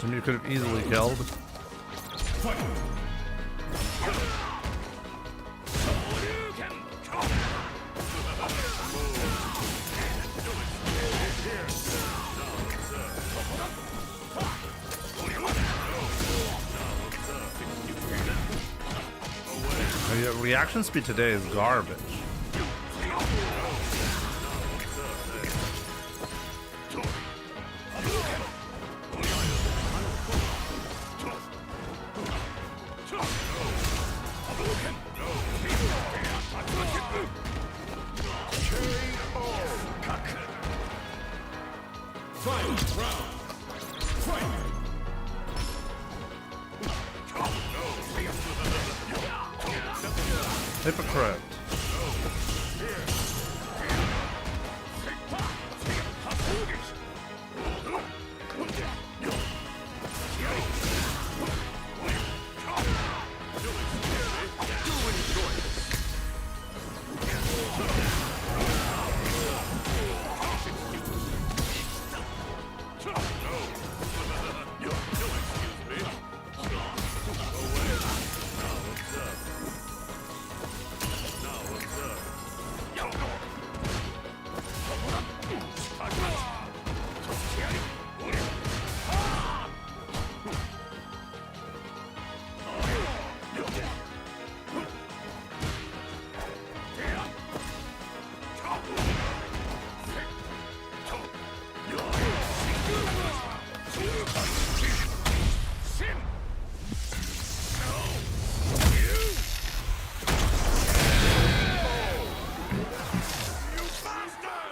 You could have easily killed. Your reaction speed today is garbage. Hypocrite.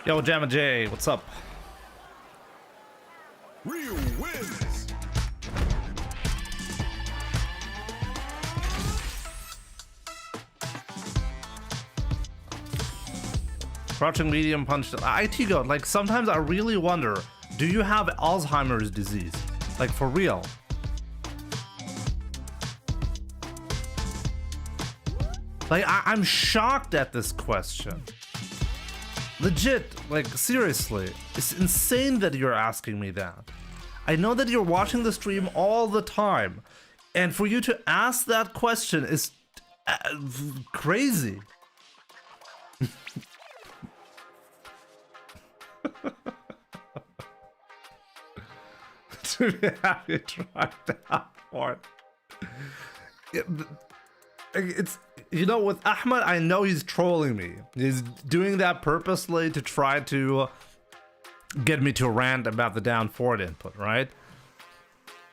Yo, Jamma J, what's up? Ryu wins. Crouching medium punch. IT Goat, like sometimes I really wonder, do you have Alzheimer's disease? Like for real? Like, I'm shocked at this question. Legit, like, seriously. It's insane that you're asking me that. I know that you're watching the stream all the time. And for you to ask that question is crazy. Have you tried that one? It's, you know, with Ahmed, I know he's trolling me. He's doing that purposely to try to get me to rant about the down forward input, right?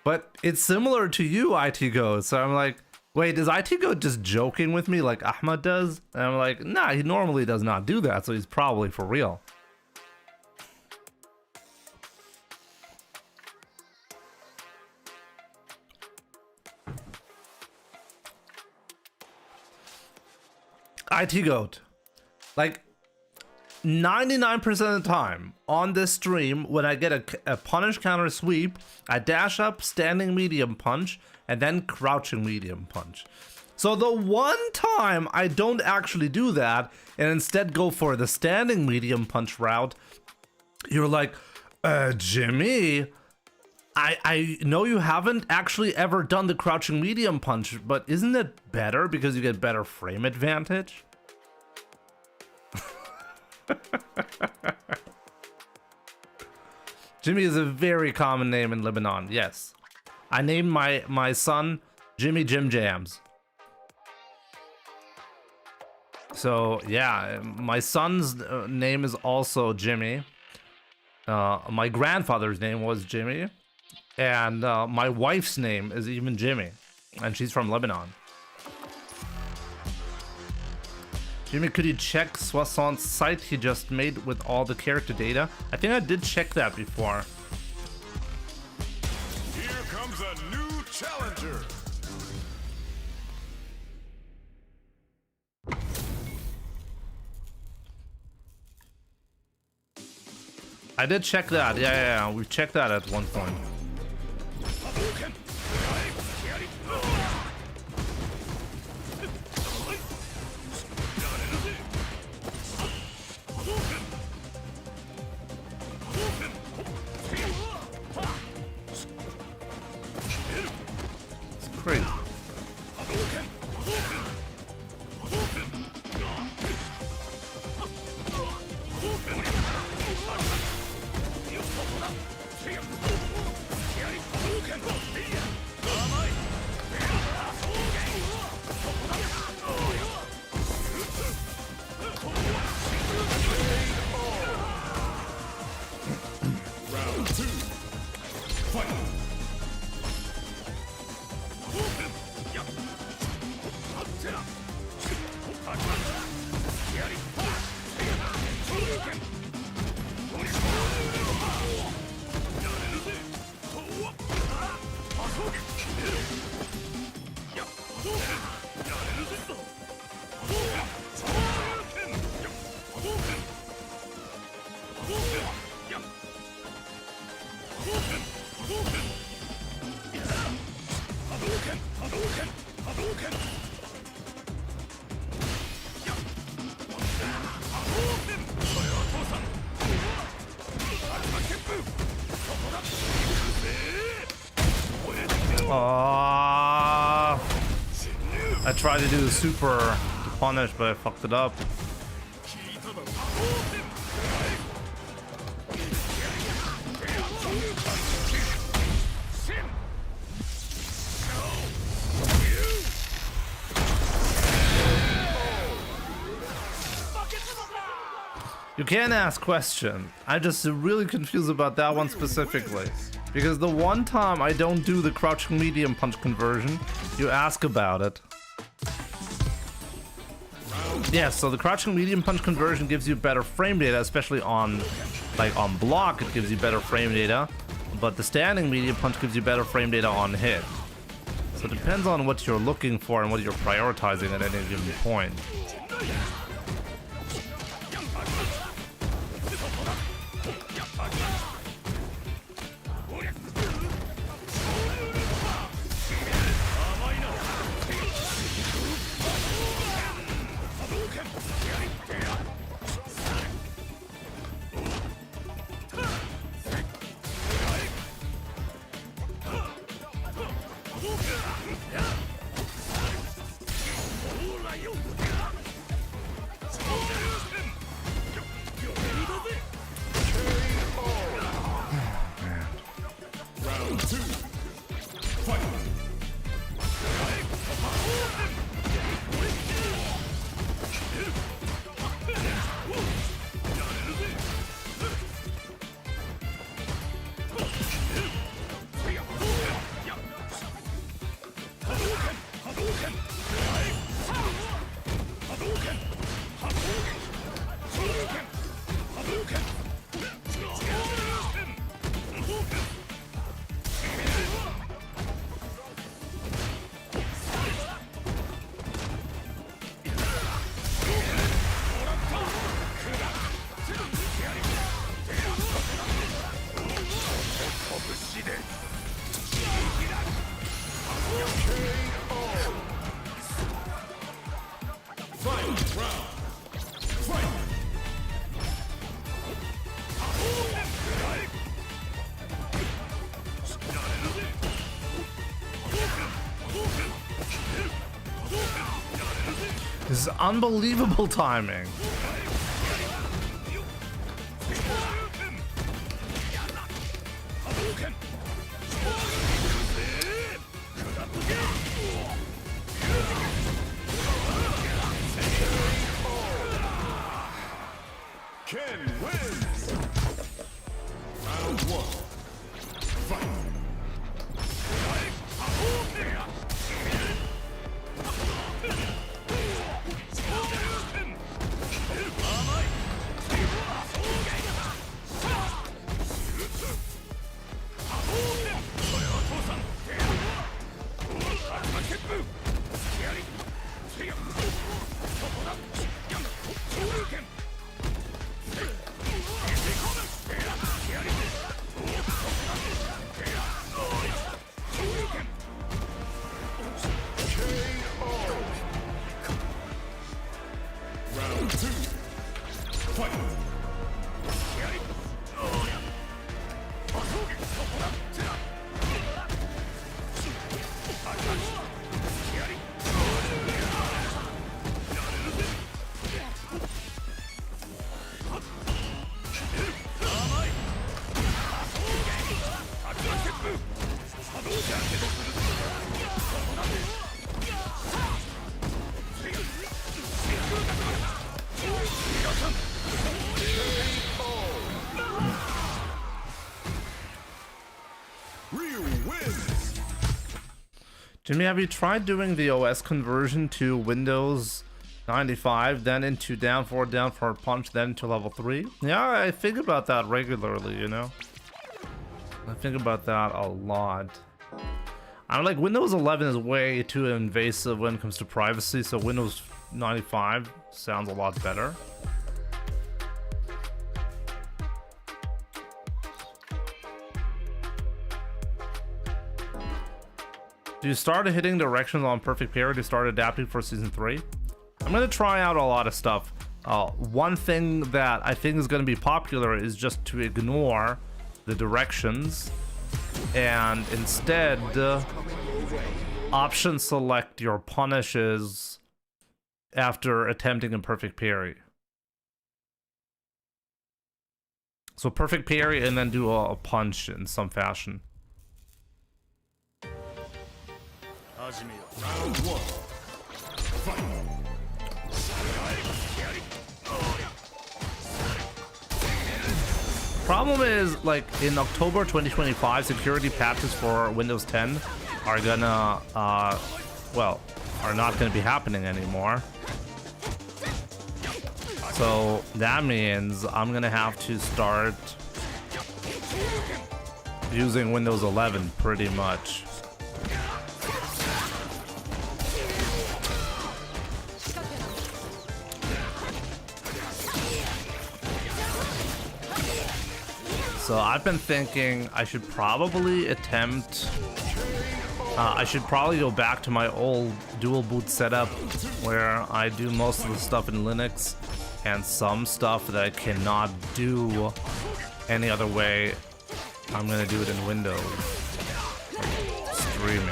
But it's similar to you, ITGO. So I'm like, wait, is ITGO just joking with me like Ahmed does? And I'm like, nah, he normally does not do that, so he's probably for real. IT Goat, like 99% of the time on this stream, when I get a punish counter sweep, I dash up, standing medium punch, and then crouching medium punch. So the one time I don't actually do that and instead go for the standing medium punch route, you're like, Jimmy, I know you haven't actually ever done the crouching medium punch, but isn't it better because you get better frame advantage? Jimmy is a very common name in Lebanon, yes. I named my son Jimmy Jim Jams. So yeah, my son's name is also Jimmy. My grandfather's name was Jimmy. And my wife's name is even Jimmy, and she's from Lebanon. Jimmy, could you check Soisson's site he just made with all the character data? I think I did check that before. Here comes a new challenger. I did check that. Yeah. We checked that at one point. It's crazy. Round 2. Fight. I tried to do the super to punish, but I fucked it up. You can ask questions. I'm just really confused about that one specifically. Because the one time I don't do the crouching medium punch conversion, you ask about it. Yeah, so the crouching medium punch conversion gives you better frame data, especially on block, it gives you better frame data. But the standing medium punch gives you better frame data on hit. So it depends on what you're looking for and what you're prioritizing at any given point. This is unbelievable timing. Ken wins. Round one. Fight. Round two. Fight. Ryu wins. Jimmy, have you tried doing the OS conversion to Windows 95, then into down forward punch, then to level 3? Yeah, I think about that regularly, you know? I think about that a lot. I'm like, Windows 11 is way too invasive when it comes to privacy, so Windows 95 sounds a lot better. Do you start hitting directions on Perfect Parry to start adapting for Season 3? I'm going to try out a lot of stuff. One thing that I think is going to be popular is just to ignore the directions and instead option select your punishes after attempting a Perfect Parry. So Perfect Parry and then do a punch in some fashion. Round one. Fight. Problem is, like, in October 2025, security patches for Windows 10 are gonna, well, are not gonna be happening anymore. So that means I'm gonna have to start using Windows 11 pretty much. So I've been thinking I should probably attempt, I should probably go back to my old dual boot setup where I do most of the stuff in Linux and some stuff that I cannot do any other way. I'm gonna do it in Windows. Streaming.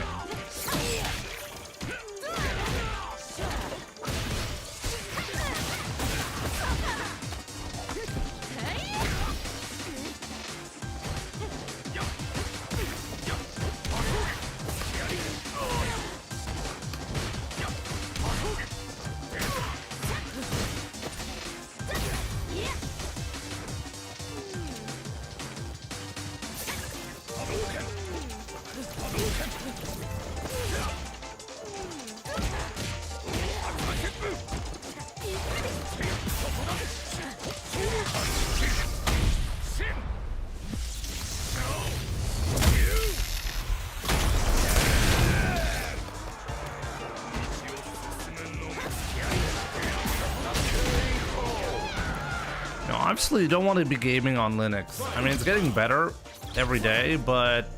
Obviously, you don't want to be gaming on Linux. I mean, it's getting better every day, but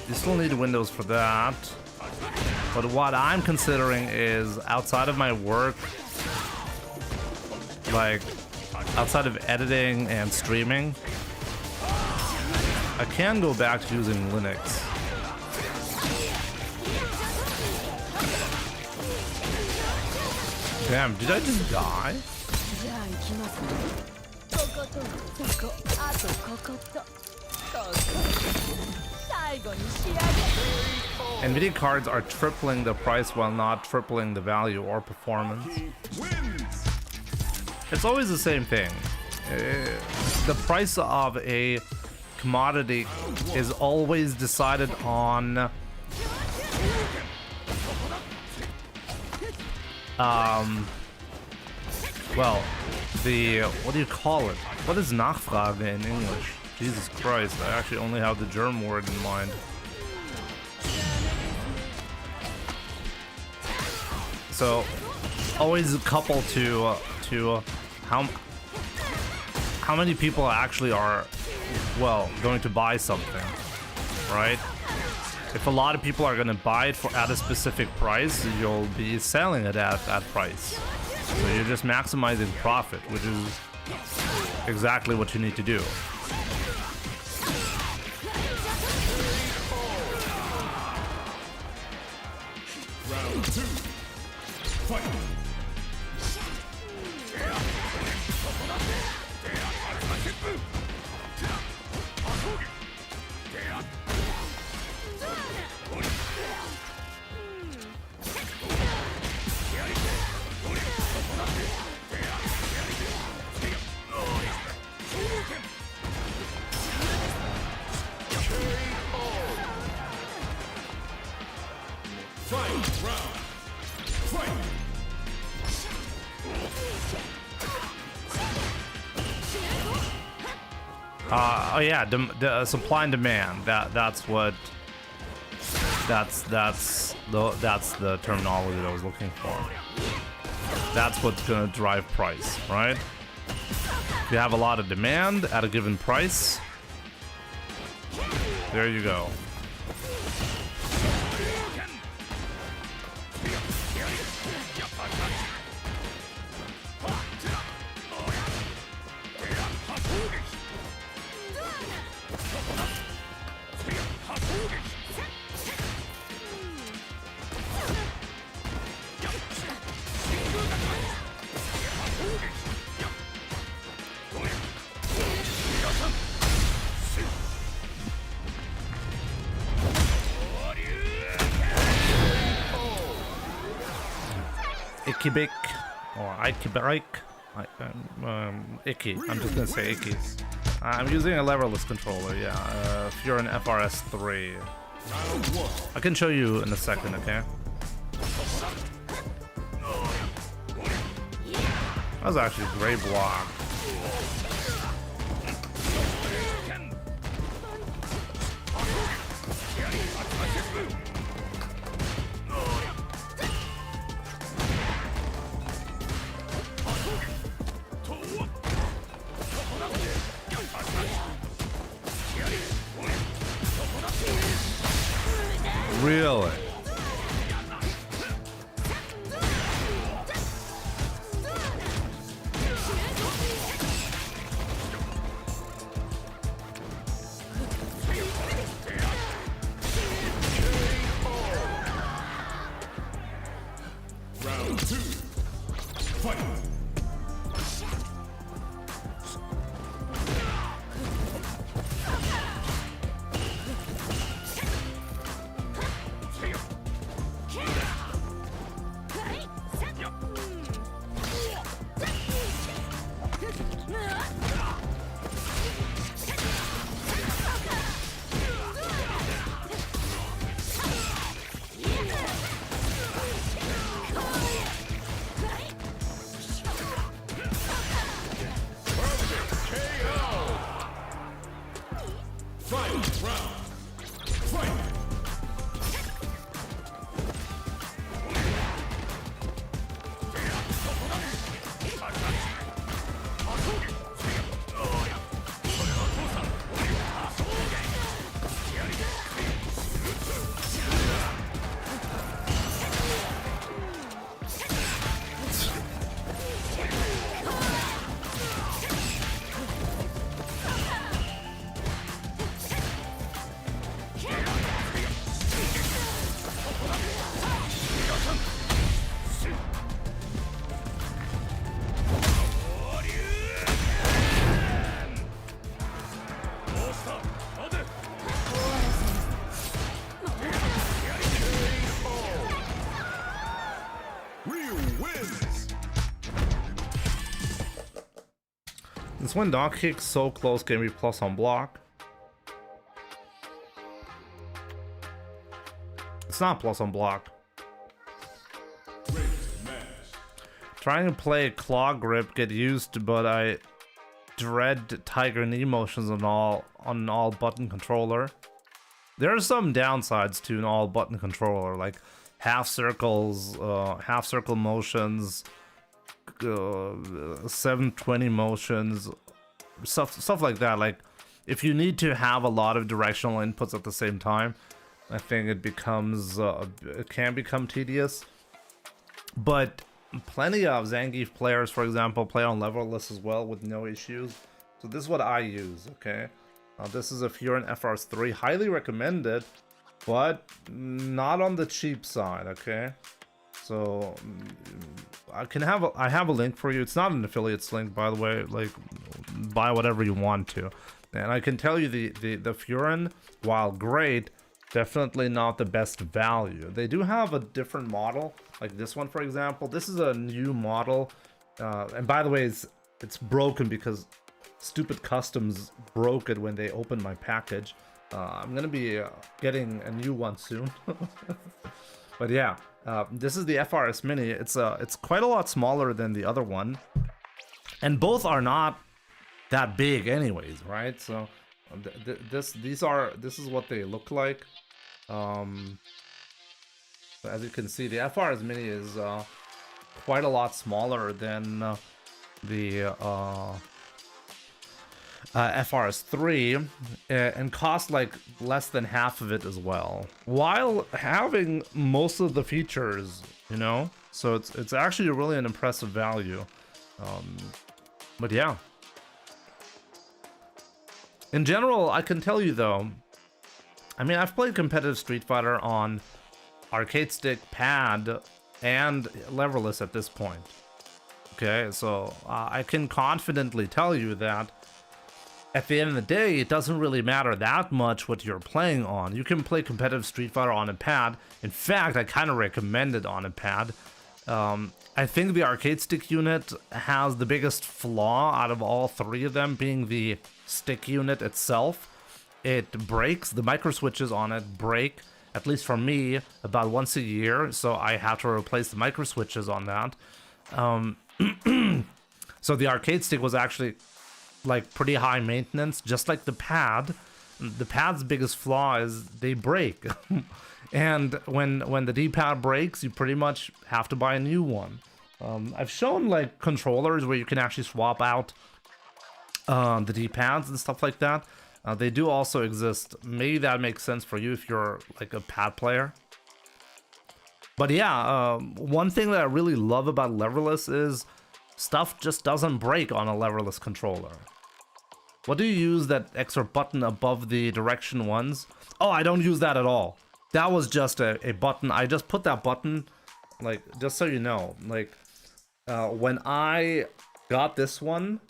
you still need Windows for that. But what I'm considering is, outside of my work, like outside of editing and streaming, I can go back to using Linux. Damn, did I just die? NVIDIA cards are tripling the price while not tripling the value or performance. It's always the same thing. The price of a commodity is always decided on well, the, what do you call it? What is Nachfrage in English? Jesus Christ, I actually only have the German word in mind. So, always coupled to how many people actually are, well, going to buy something, right? If a lot of people are going to buy it at a specific price, you'll be selling it at that price. So you're just maximizing profit, which is exactly what you need to do. Round 2. Fight. Oh yeah, the supply and demand. That's the terminology that I was looking for. That's what's gonna drive price, right? If you have a lot of demand at a given price, there you go. Ikibik or Ikibik. Icky. I'm just gonna say Icky. I'm using a leverless controller, yeah. If you're an FRS 3. I can show you in a second, okay? That was actually a great block. Really? Round 2. Fight. This when dog kick so close can be plus on block. It's not plus on block. Trying to play claw grip, get used, but I dread tiger knee motions on all button controller. There are some downsides to an all button controller, like half circles, half circle motions, 720 motions, stuff like that. Like if you need to have a lot of directional inputs at the same time, I think it becomes it can become tedious. But plenty of Zangief players, for example, play on leverless as well with no issues. So this is what I use, okay? This is a Furin FRS3, highly recommended, but not on the cheap side, okay? So I have a link for you. It's not an affiliates link, by the way. Like, buy whatever you want to. And I can tell you the Furin, while great, definitely not the best value. They do have a different model, like this one, for example. This is a new model, and by the way, it's broken because stupid customs broke it when they opened my package. I'm gonna be getting a new one soon. But yeah, this is the FRS Mini. It's quite a lot smaller than the other one, and both are not that big, anyways, right? So this is what they look like. As you can see, the FRS Mini is quite a lot smaller than the FRS3, and cost like less than half of it as well, while having most of the features, you know. So it's actually really an impressive value. But yeah, in general, I can tell you though, I mean, I've played competitive Street Fighter on arcade stick, pad, and leverless at this point. Okay, so I can confidently tell you that at the end of the day, it doesn't really matter that much what you're playing on. You can play competitive Street Fighter on a pad. In fact, I kind of recommend it on a pad. I think the arcade stick unit has the biggest flaw out of all three of them, being the stick unit itself. It breaks. The micro switches on it break, at least for me, about once a year, so I have to replace the micro switches on that. So the arcade stick was actually like pretty high maintenance, just like the pad. The pad's biggest flaw is they break. And when the D-pad breaks, you pretty much have to buy a new one. I've shown like controllers where you can actually swap out the D-pads and stuff like that. They do also exist. Maybe that makes sense for you if you're like a pad player. But yeah, one thing that I really love about leverless is stuff just doesn't break on a leverless controller. What do you use that extra button above the direction ones? Oh, I don't use that at all. That was just a button. I just put that button, like, just so you know, like, when I got this one,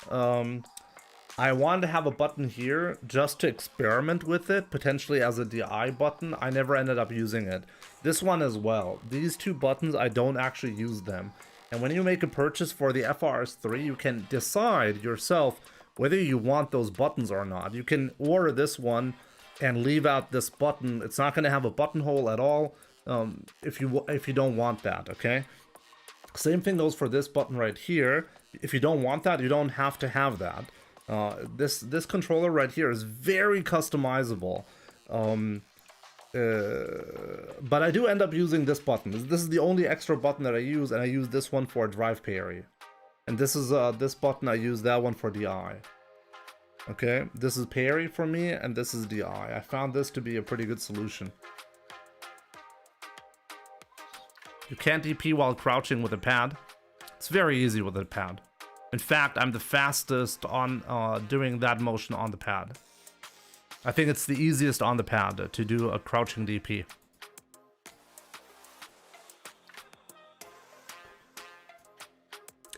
I wanted to have a button here just to experiment with it, potentially as a DI button. I never ended up using it. This one as well. These two buttons, I don't actually use them. And when you make a purchase for the FRS3, you can decide yourself whether you want those buttons or not. You can order this one and leave out this button. It's not going to have a buttonhole at all if you don't want that, okay? Same thing goes for this button right here. If you don't want that, you don't have to have that. This controller right here is very customizable, but I do end up using this button. This is the only extra button that I use, and I use this one for drive parry, and this is this button, I use that one for DI. Okay, this is parry for me, and this is DI. I found this to be a pretty good solution. You can't DP while crouching with a pad. It's very easy with a pad. In fact, I'm the fastest on doing that motion on the pad. I think it's the easiest on the pad to do a crouching DP.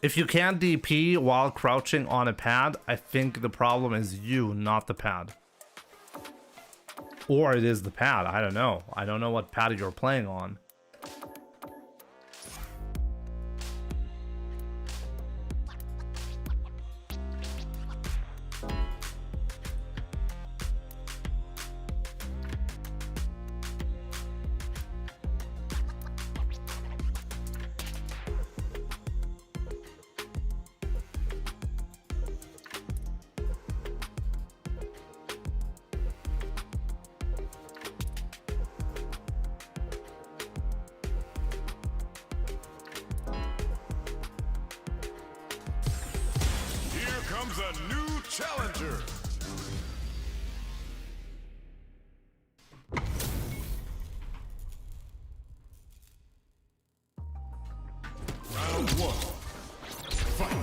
If you can't DP while crouching on a pad, I think the problem is you, not the pad. Or it is the pad, I don't know. I don't know what pad you're playing on. comes a new challenger. Round one. Fight.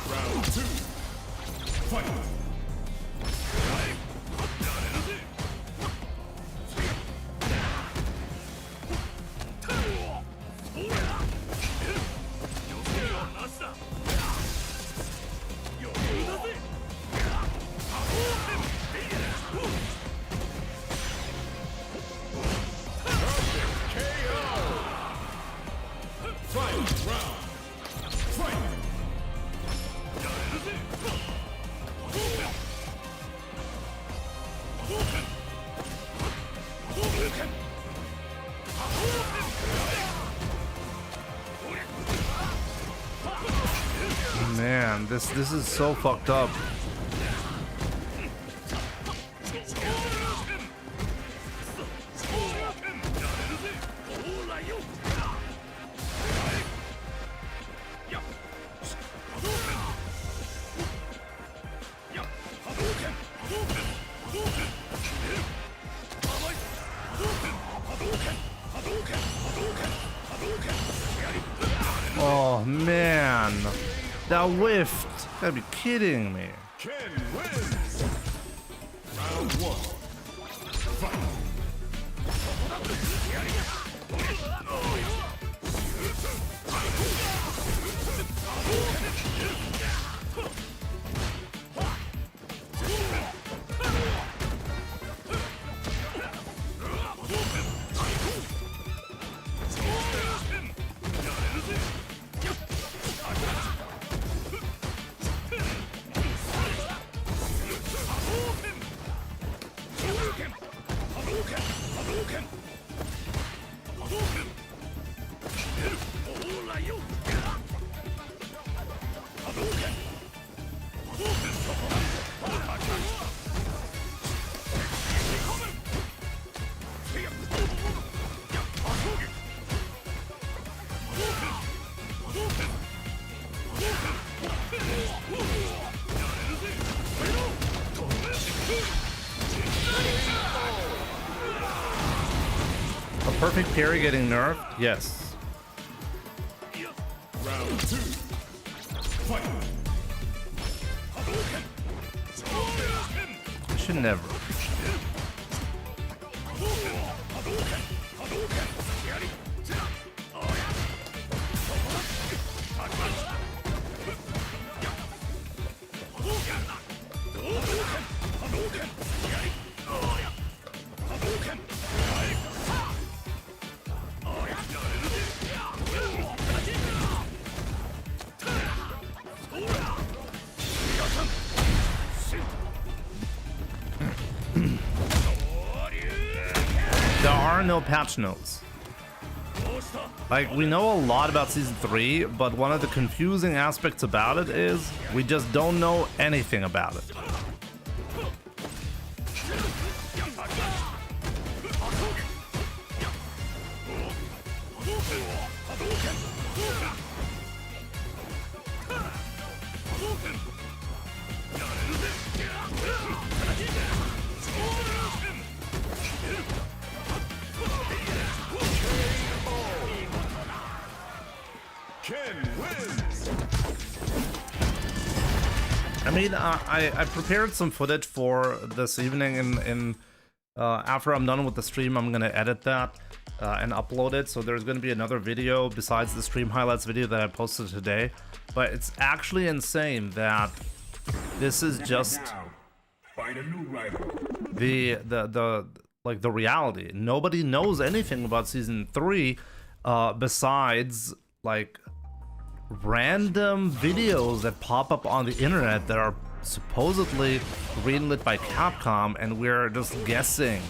Round two. Fight. Man, this is so fucked up. Oh man, that whiffed. Gotta be kidding me. Ken wins. Round one. Fight. A perfect parry getting nerfed? Yes. Round two. Fight. I should never. There are no patch notes. Like, we know a lot about Season 3, but one of the confusing aspects about it is we just don't know anything about it. Ken wins. I mean, I prepared some footage for this evening, and after I'm done with the stream, I'm gonna edit that and upload it. So there's gonna be another video besides the stream highlights video that I posted today. But it's actually insane that this is just Find a new rival. the reality. Nobody knows anything about Season 3 besides like random videos that pop up on the internet that are supposedly greenlit by Capcom, and we're just guessing.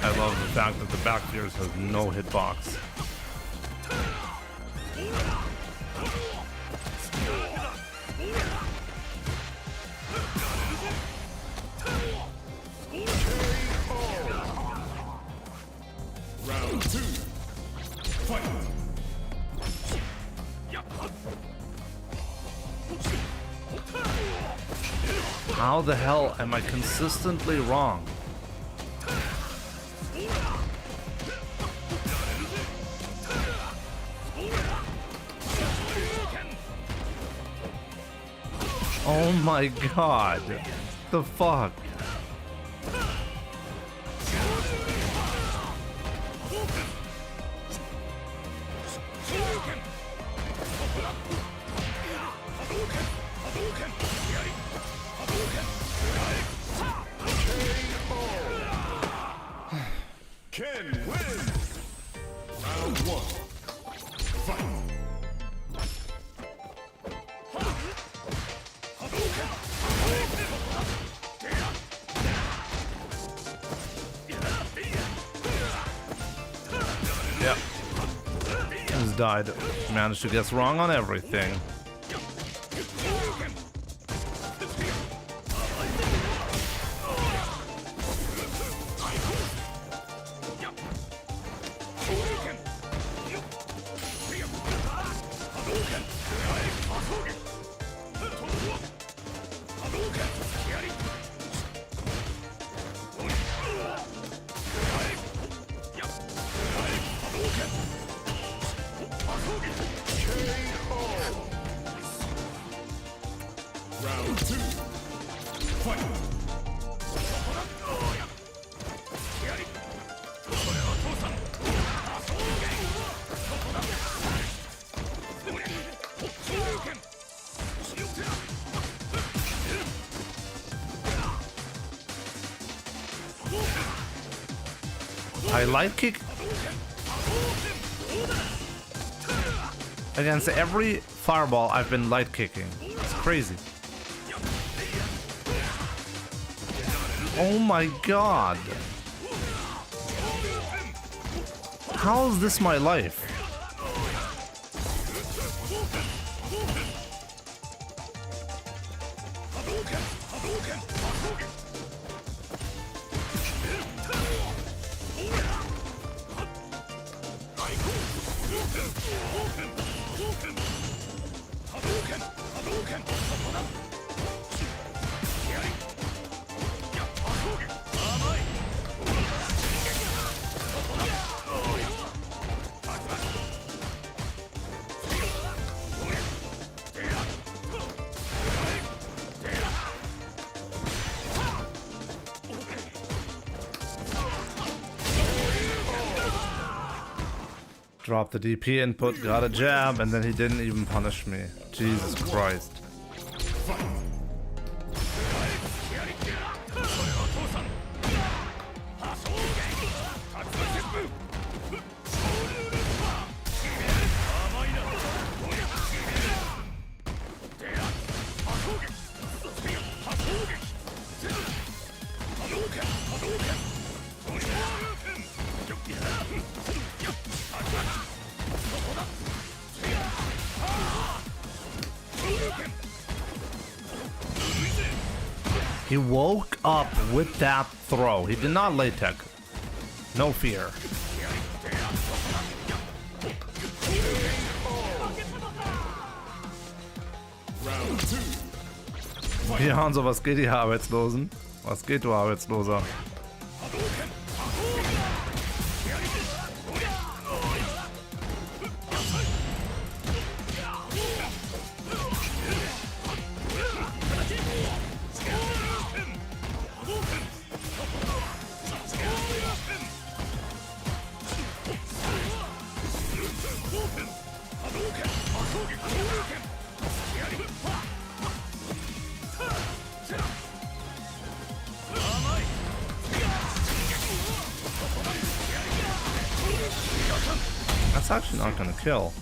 I love the fact that the back fears has no hitbox. Round 2. Fight. How the hell am I consistently wrong? Oh my god. The fuck? Ken wins. Round 1. Fight. Yeah. Just died. Managed to guess wrong on everything. Round 2. Fight. I light kick against every fireball I've been light kicking. It's crazy. Oh my god. How is this my life? Dropped the DP input, got a jab, and then he didn't even punish me. Jesus Christ. He woke up with that throw. He did not lay tech. No fear. Ja, Hanso, was geht, die Arbeitslosen? Was geht, du Arbeitsloser? Hadouken! That's actually not gonna kill.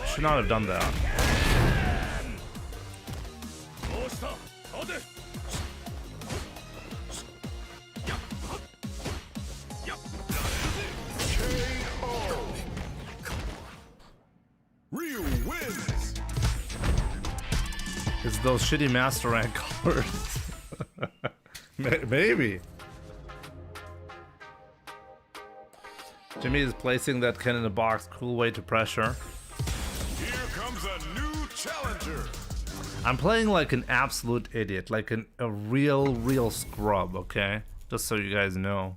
Should not have done that. Ryu wins. It's those shitty master rank cards. Maybe. Jimmy is placing that can in the box. Cool way to pressure. Here comes a new challenger. I'm playing like an absolute idiot, like a real scrub, okay? Just so you guys know.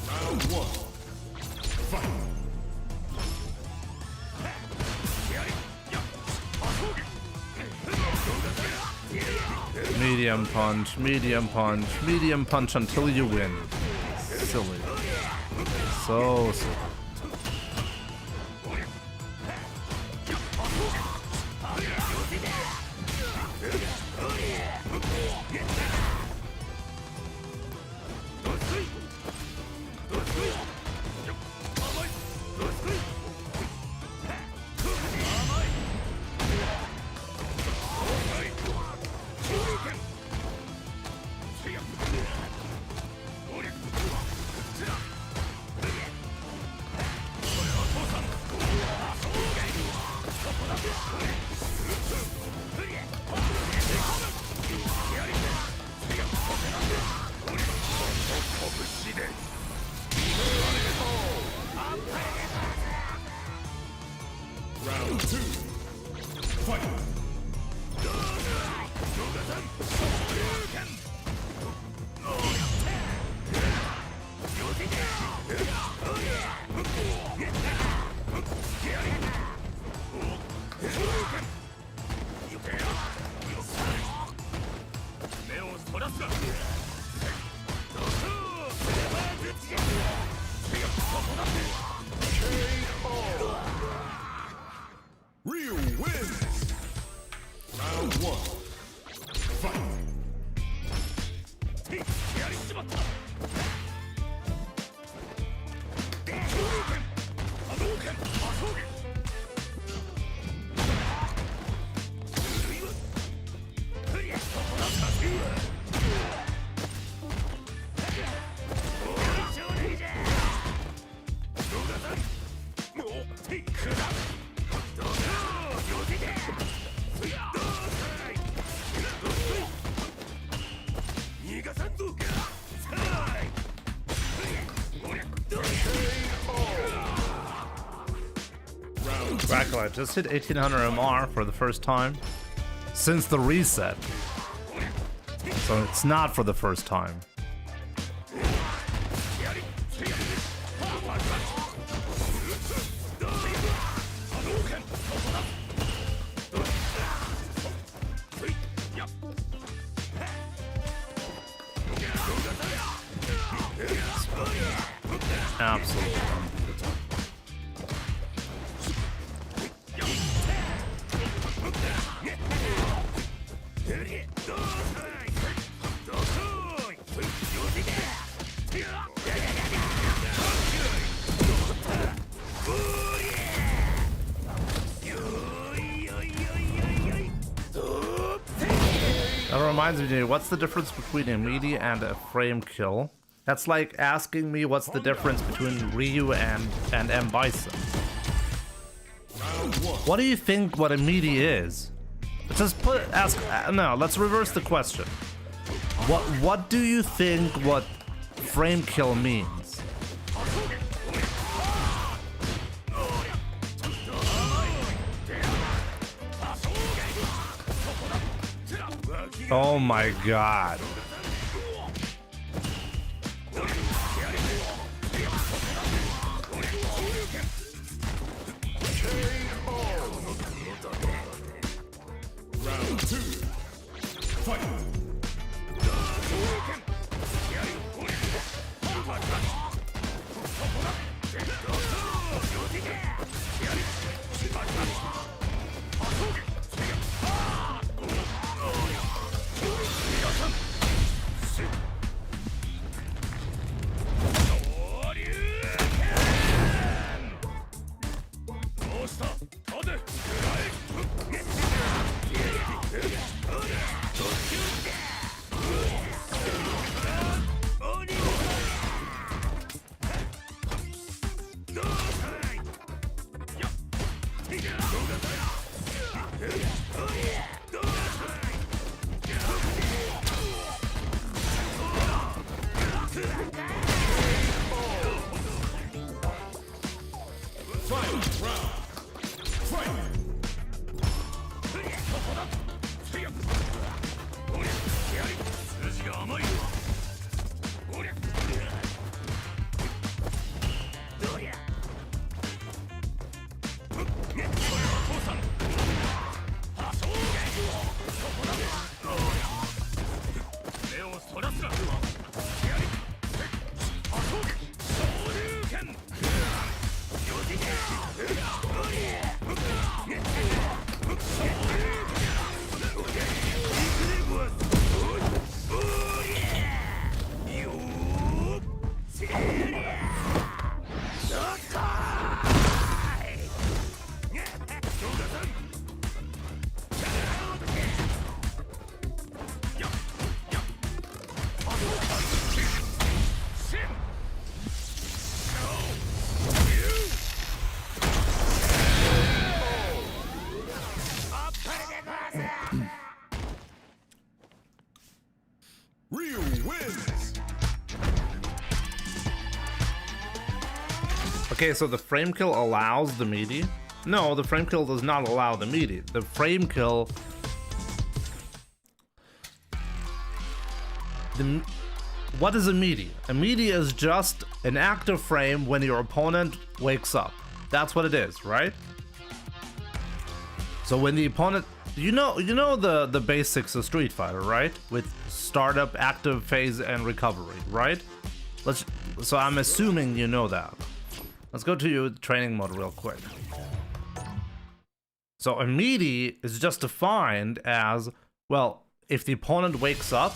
Round one. Fight. Medium punch, medium punch, medium punch until you win. Silly. So silly. Round two. Fight. Ryu wins. Round one. Fight. Dracula just hit 1800 MR for the first time since the reset. So it's not for the first time. Absolutely. That reminds me, what's the difference between a melee and a frame kill? That's like asking me what's the difference between Ryu and M. Bison. What do you think what a melee is? Just let's reverse the question. What do you think what frame kill means? Oh my god. Round two. Fight. Okay, so the frame kill allows the meaty? No, the frame kill does not allow the meaty. The frame kill... What is a meaty? A meaty is just an active frame when your opponent wakes up. That's what it is, right? So when the opponent... You know the basics of Street Fighter, right? With startup, active phase, and recovery, right? So I'm assuming you know that. Let's go to your training mode real quick. So a meaty is just defined as, well, if the opponent wakes up,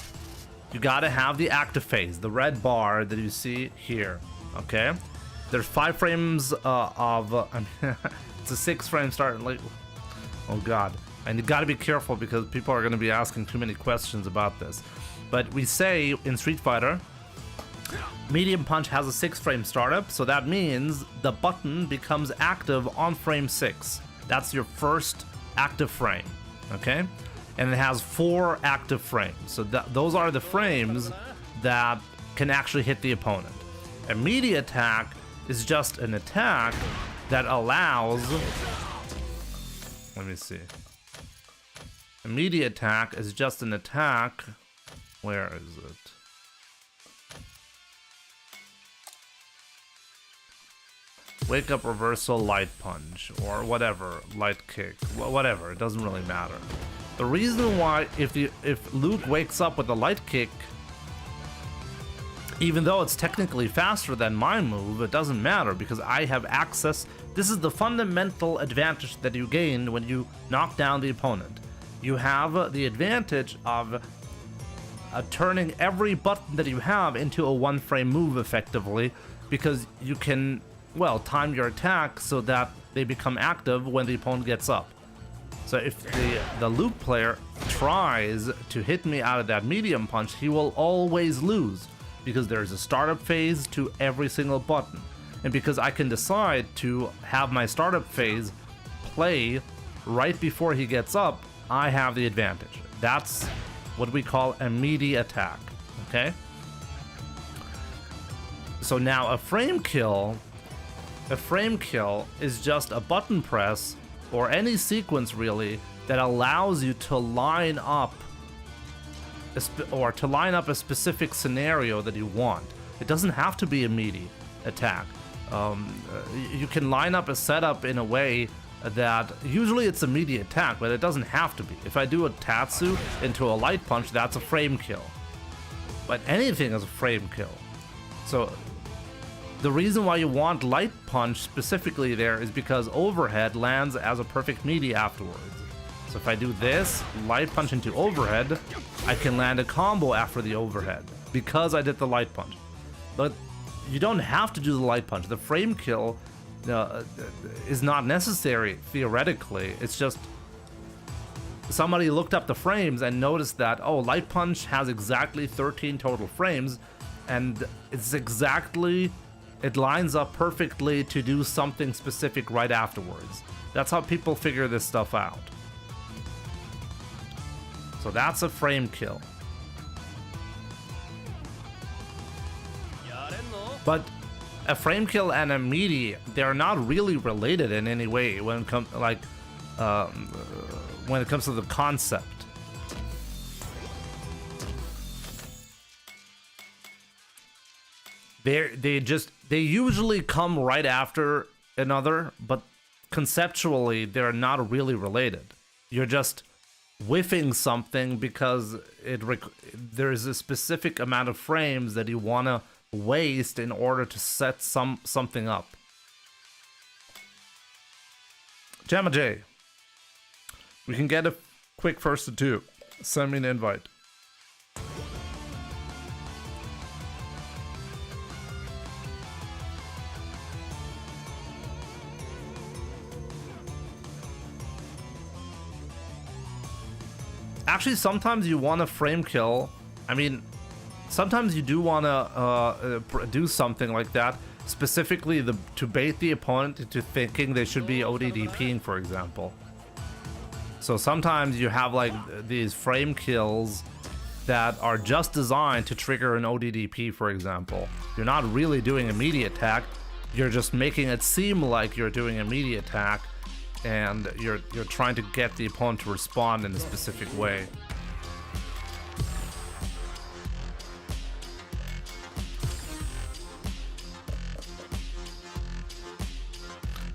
you gotta have the active phase, the red bar that you see here, okay? There's 5 frames it's a 6 frame start, like, oh god. And you gotta be careful because people are gonna be asking too many questions about this. But we say in Street Fighter, medium punch has a 6 frame startup, so that means the button becomes active on frame 6. That's your first active frame, okay? And it has 4 active frames. So those are the frames that can actually hit the opponent. A meaty attack is just an attack that allows... Let me see. A meaty attack is just an attack... Where is it? Wake up reversal, light punch, or whatever, light kick, whatever, it doesn't really matter. The reason why, if Luke wakes up with a light kick, even though it's technically faster than my move, it doesn't matter because I have access. This is the fundamental advantage that you gain when you knock down the opponent. You have the advantage of turning every button that you have into a 1 frame move effectively, because you can, well, time your attack so that they become active when the opponent gets up. So if the Luke player tries to hit me out of that medium punch, he will always lose because there's a startup phase to every single button. And because I can decide to have my startup phase play right before he gets up, I have the advantage. That's what we call a meaty attack, okay? So now a frame kill is just a button press or any sequence really that allows you to line up a specific scenario that you want. It doesn't have to be a meaty attack. You can line up a setup in a way that usually it's a meaty attack, but it doesn't have to be. If I do a Tatsu into a light punch, that's a frame kill. But anything is a frame kill. So the reason why you want light punch specifically there is because overhead lands as a perfect meaty afterwards. So if I do this, light punch into overhead, I can land a combo after the overhead because I did the light punch. But you don't have to do the light punch. The frame kill is not necessary theoretically. It's just somebody looked up the frames and noticed that, oh, light punch has exactly 13 total frames, and it lines up perfectly to do something specific right afterwards. That's how people figure this stuff out. So that's a frame kill. But a frame kill and a meaty, they're not really related in any way when it comes to the concept. They usually come right after another, but conceptually they're not really related. You're just whiffing something because there is a specific amount of frames that you want to waste in order to set something up. Jamma J, we can get a quick first to 2. Send me an invite. Actually, sometimes you want a frame kill. I mean, sometimes you do want to do something like that, specifically to bait the opponent into thinking they should be ODDPing, for example. So sometimes you have like these frame kills that are just designed to trigger an ODDP, for example. You're not really doing a meaty attack, You're just making it seem like you're doing a melee attack, and you're trying to get the opponent to respond in a specific way.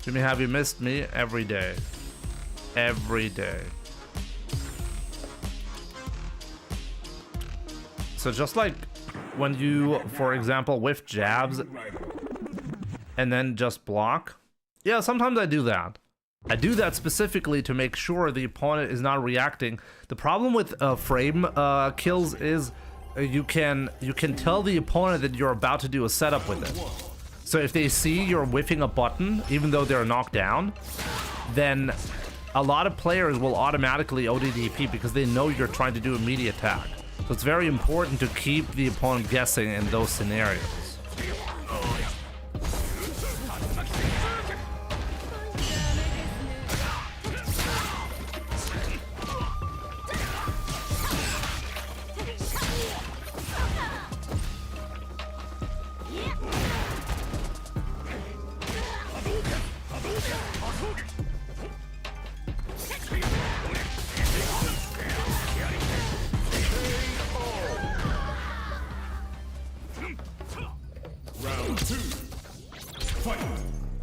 Jimmy, have you missed me? Every day. Every day. So just like when you, for example, whiff jabs and then just block. Yeah, sometimes I do that. I do that specifically to make sure the opponent is not reacting. The problem with frame kills is you can tell the opponent that you're about to do a setup with it. So if they see you're whiffing a button, even though they're knocked down, then a lot of players will automatically ODDP because they know you're trying to do a melee attack. So it's very important to keep the opponent guessing in those scenarios.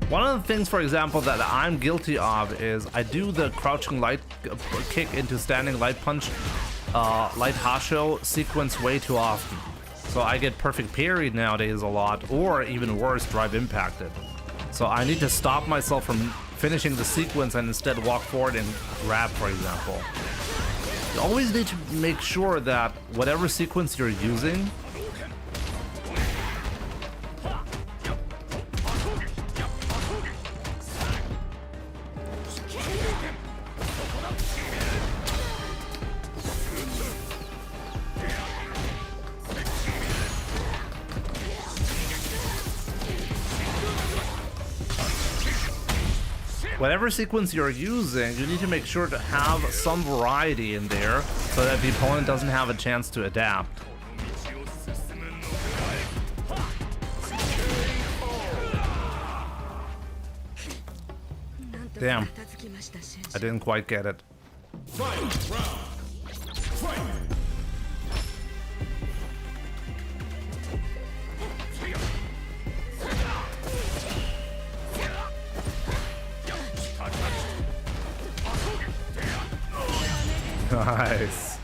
One of the things, for example, that I'm guilty of is I do the crouching light kick into standing light punch, light Hasho sequence way too often. So I get perfect parried nowadays a lot, or even worse, drive impacted. So I need to stop myself from finishing the sequence and instead walk forward and grab, for example. You always need to make sure that whatever sequence you're using, whatever sequence you're using, you need to make sure to have some variety in there so that the opponent doesn't have a chance to adapt. Damn. I didn't quite get it. Nice.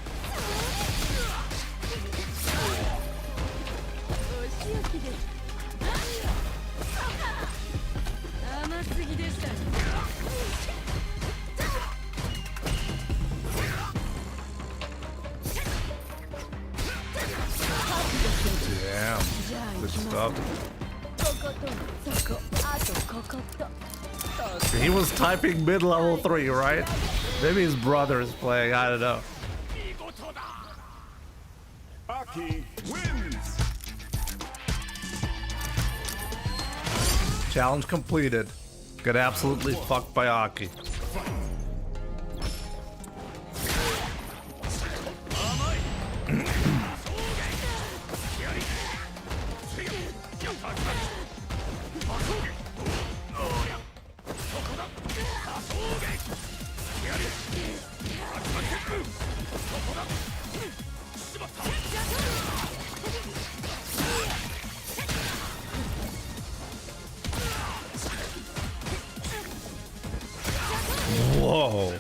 Damn. Good stuff. He was typing mid-level 3, right? Maybe his brother is playing, I don't know. Aki wins. Challenge completed. Got absolutely fucked by Aki. Whoa.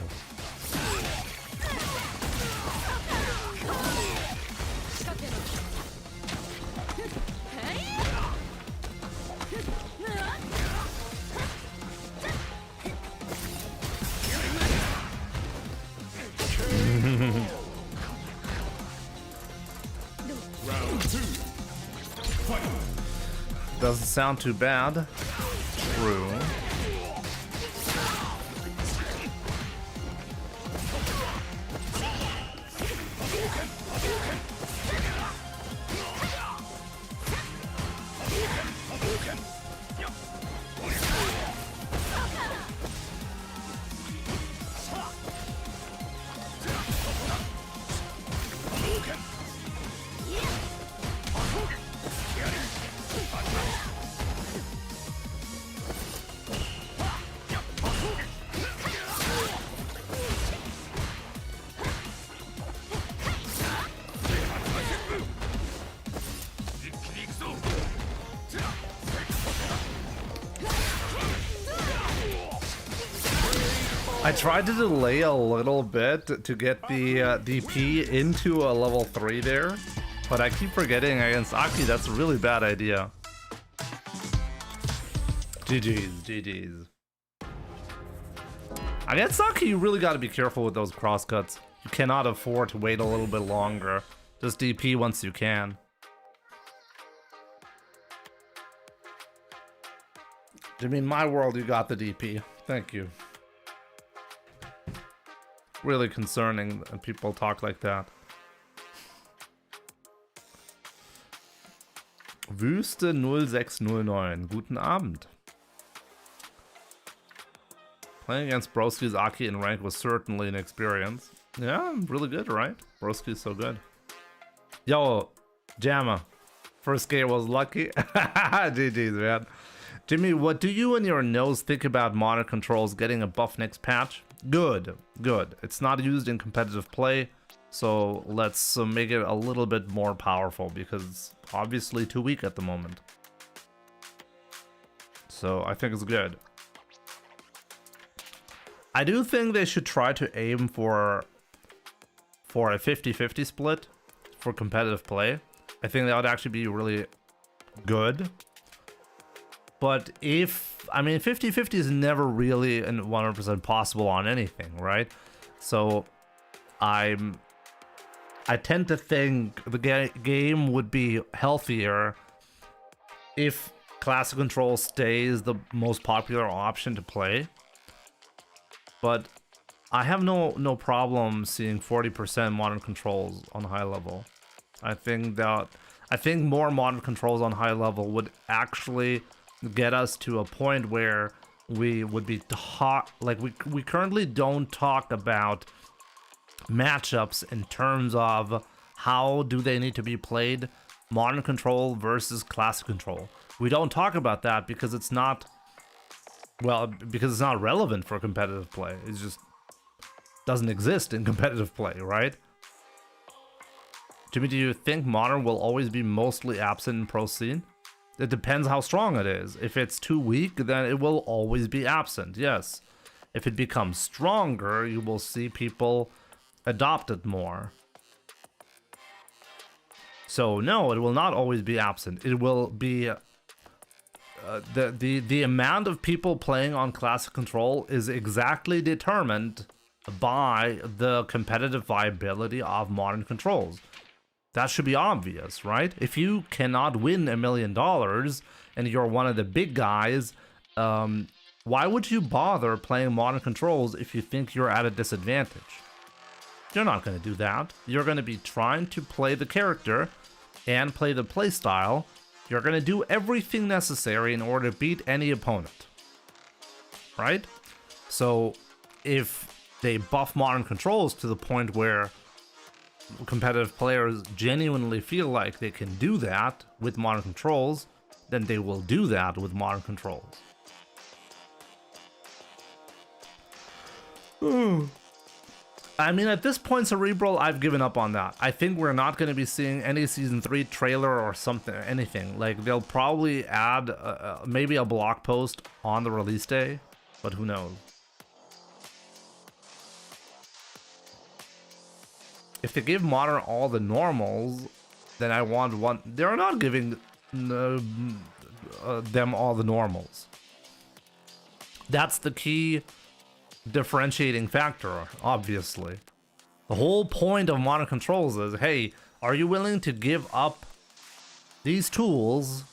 Doesn't sound too bad. True. I tried to delay a little bit to get the DP into a level 3 there, but I keep forgetting against Aki. That's a really bad idea. GG's, GG's. Against Aki, you really got to be careful with those crosscuts. You cannot afford to wait a little bit longer. Just DP once you can. Jimmy, in my world, you got the DP. Thank you. Really concerning that people talk like that. Wüste 0609. Guten Abend. Playing against Broski's Aki in rank was certainly an experience. Yeah, really good, right? Broski's so good. Yo, Jamma. First game was lucky. GG's, man. Jimmy, what do you and your nose think about modern controls getting a buff next patch? Good, good. It's not used in competitive play, so let's make it a little bit more powerful because it's obviously too weak at the moment. So I think it's good. I do think they should try to aim for a 50-50 split for competitive play. I think that would actually be really good. But I mean, 50-50 is never really 100% possible on anything, right? So I tend to think the game would be healthier if classic control stays the most popular option to play. But I have no problem seeing 40% modern controls on high level. I think more modern controls on high level would actually get us to a point where we would be like we currently don't talk about matchups in terms of how do they need to be played, modern control versus classic control. We don't talk about that because it's not, well, because it's not relevant for competitive play. It just doesn't exist in competitive play, right? Jimmy, do you think modern will always be mostly absent in pro scene? It depends how strong it is. If it's too weak, then it will always be absent, yes. If it becomes stronger, you will see people adopt it more. So no, it will not always be absent. It will be the amount of people playing on classic control is exactly determined by the competitive viability of modern controls. That should be obvious, right? If you cannot win $1 million and you're one of the big guys, why would you bother playing modern controls if you think you're at a disadvantage? You're not going to do that. You're going to be trying to play the character and play the playstyle. You're going to do everything necessary in order to beat any opponent, right? So if they buff modern controls to the point where competitive players genuinely feel like they can do that with modern controls, then they will do that with modern controls. I mean, at this point, Cerebral, I've given up on that. I think we're not going to be seeing any Season 3 trailer or something, anything. Like, they'll probably add maybe a blog post on the release day, but who knows? If they give modern all the normals, then I want one. They're not giving them all the normals. That's the key differentiating factor, obviously. The whole point of modern controls is, hey, are you willing to give up these tools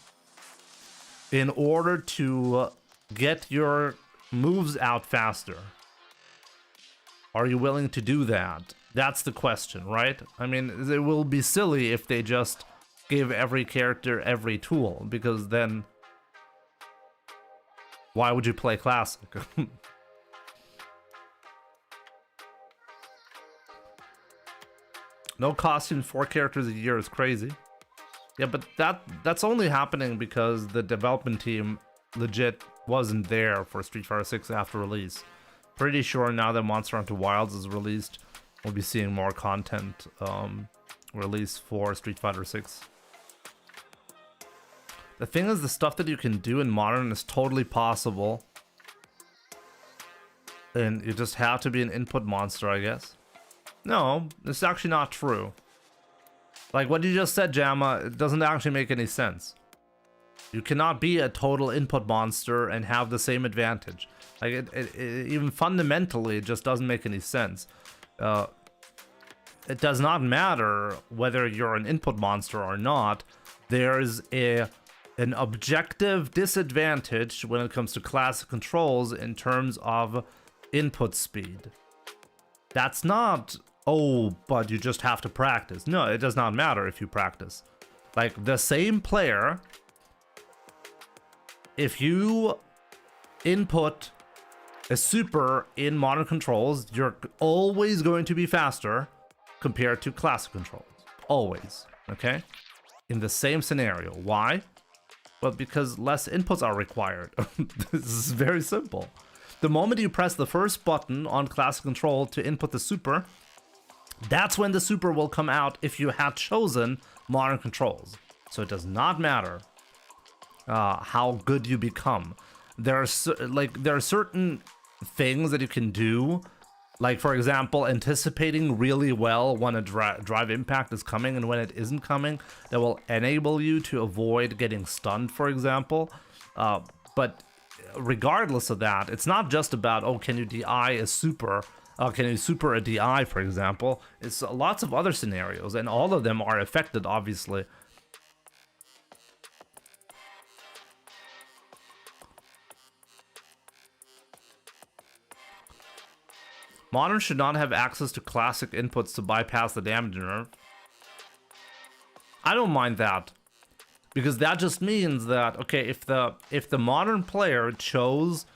in order to get your moves out faster? Are you willing to do that? That's the question, right? I mean, it will be silly if they just give every character every tool, because then why would you play Classic? No costume, 4 characters a year is crazy. Yeah, but that's only happening because the development team legit wasn't there for Street Fighter 6 after release. Pretty sure now that Monster Hunter Wilds is released, we'll be seeing more content released for Street Fighter 6. The thing is, the stuff that you can do in Modern is totally possible and you just have to be an input monster, I guess. No, it's actually not true. Like what you just said, Jamma, it doesn't actually make any sense. You cannot be a total input monster and have the same advantage. Like it even fundamentally, it just doesn't make any sense. It does not matter whether you're an input monster or not. There's an objective disadvantage when it comes to classic controls in terms of input speed. That's not, oh, but you just have to practice. No, it does not matter if you practice. Like the same player, if you input a super in modern controls, you're always going to be faster compared to classic controls. Always, okay? In the same scenario. Why? Well, because less inputs are required. This is very simple. The moment you press the first button on classic control to input the super, that's when the super will come out if you had chosen modern controls. So it does not matter how good you become. There are certain things that you can do, like for example anticipating really well when a drive impact is coming and when it isn't coming, that will enable you to avoid getting stunned, for example. But regardless of that, it's not just about, oh, can you DI a super, can you super a DI, for example. It's lots of other scenarios, and all of them are affected, obviously. Modern should not have access to classic inputs to bypass the damage nerve. I don't mind that, because that just means that, okay, if the modern player chose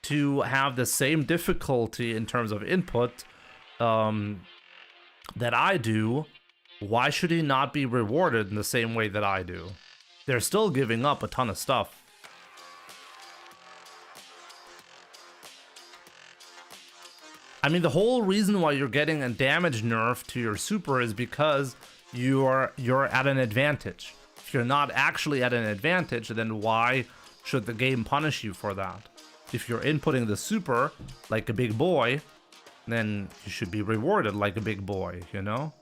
to have the same difficulty in terms of input that I do, why should he not be rewarded in the same way that I do? They're still giving up a ton of stuff. I mean, the whole reason why you're getting a damage nerf to your super is because you're at an advantage. If you're not actually at an advantage, then why should the game punish you for that? If you're inputting the super like a big boy, then you should be rewarded like a big boy, you know?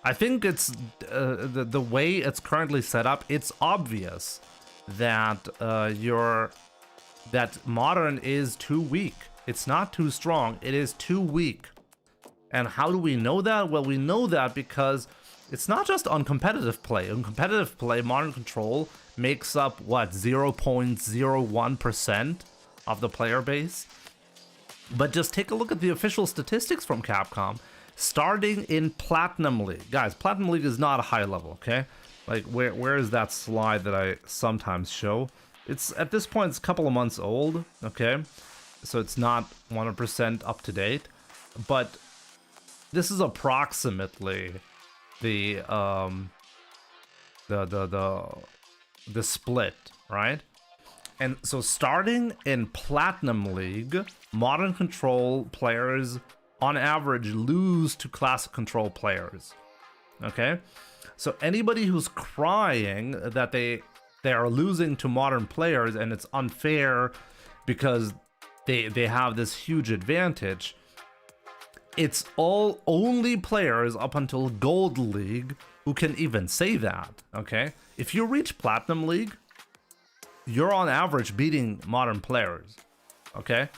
I think it's the way it's currently set up, it's obvious that that modern is too weak. It's not too strong, it is too weak. And how do we know that? Well, we know that because it's not just on competitive play. On competitive play, modern control makes up, what, 0.01% of the player base? But just take a look at the official statistics from Capcom. Starting in Platinum League. Guys, Platinum League is not a high level, okay? Like, where is that slide that I sometimes show? It's, at this point, it's a couple of months old, okay? So it's not 100% up to date. But this is approximately the split, right? And so starting in Platinum League, modern control players on average lose to classic control players. Okay? So anybody who's crying that they are losing to modern players and it's unfair because they have this huge advantage, it's all only players up until Gold League who can even say that, okay? If you reach Platinum League, you're on average beating modern players, okay?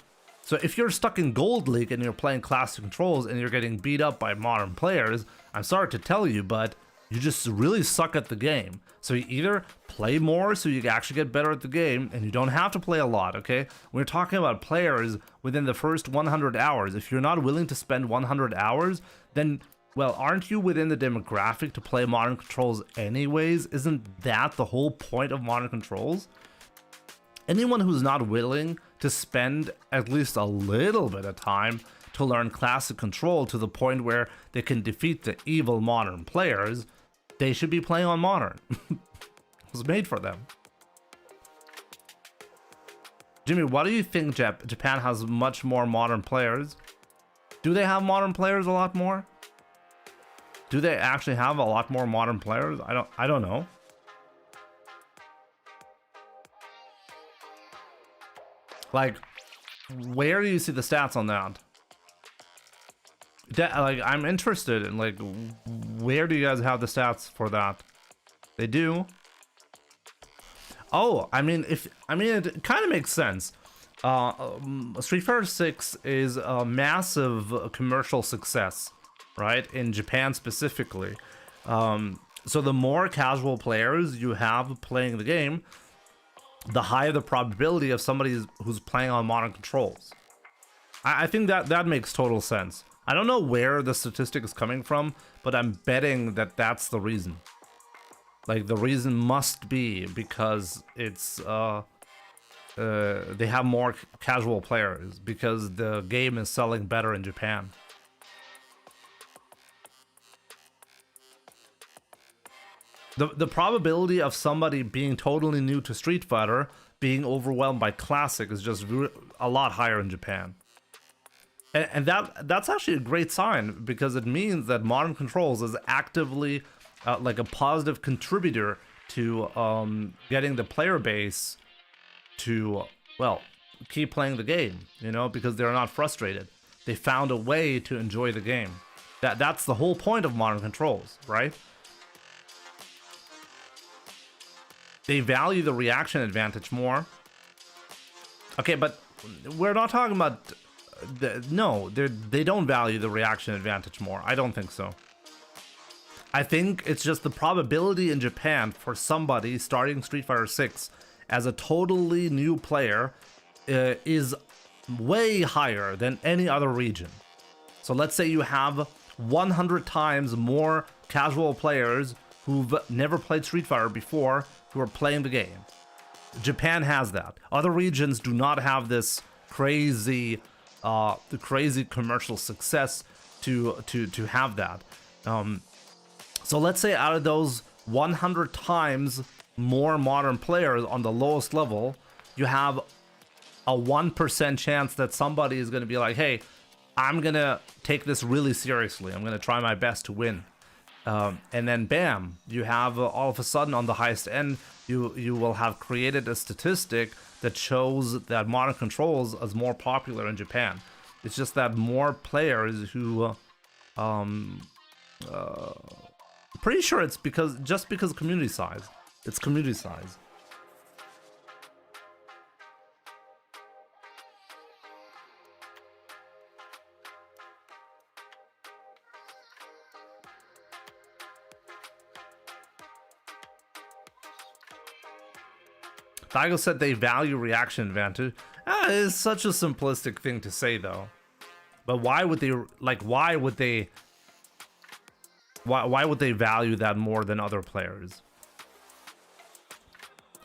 So if you're stuck in Gold League and you're playing classic controls and you're getting beat up by modern players, I'm sorry to tell you, but you just really suck at the game. So you either play more so you actually get better at the game, and you don't have to play a lot, okay? We're talking about players within the first 100 hours. If you're not willing to spend 100 hours, then, well, aren't you within the demographic to play modern controls anyways? Isn't that the whole point of modern controls? Anyone who's not willing to spend at least a little bit of time to learn classic control to the point where they can defeat the evil modern players, they should be playing on modern. It was made for them. Jimmy, why do you think Japan has much more modern players? Do they have modern players a lot more? Do they actually have a lot more modern players? I don't know. Like, where do you see the stats on that? Like, I'm interested in, like, where do you guys have the stats for that? They do. Oh, I mean, it kind of makes sense. Street Fighter 6 is a massive commercial success, right? In Japan specifically. So the more casual players you have playing the game, the higher the probability of somebody who's playing on modern controls. I think that makes total sense. I don't know where the statistic is coming from, but I'm betting that that's the reason. Like, the reason must be because it's they have more casual players, because the game is selling better in Japan. The probability of somebody being totally new to Street Fighter being overwhelmed by Classic is just a lot higher in Japan. And that's actually a great sign, because it means that modern controls is actively like a positive contributor to getting the player base to, well, keep playing the game, you know, because they're not frustrated. They found a way to enjoy the game. That's the whole point of modern controls, right? They value the reaction advantage more. Okay, but we're not talking about... No, they don't value the reaction advantage more. I don't think so. I think it's just the probability in Japan for somebody starting Street Fighter 6 as a totally new player is way higher than any other region. So let's say you have 100 times more casual players who've never played Street Fighter before who are playing the game. Japan has that. Other regions do not have this crazy commercial success to have that. So let's say out of those 100 times more modern players on the lowest level, you have a 1% chance that somebody is going to be like, hey, I'm going to take this really seriously. I'm going to try my best to win. And then bam, you have all of a sudden on the highest end, you will have created a statistic that shows that modern controls is more popular in Japan. It's just that more players who, pretty sure it's because community size. It's community size. Daigo said they value reaction advantage. It's such a simplistic thing to say, though. But why would they, like, why would they value that more than other players?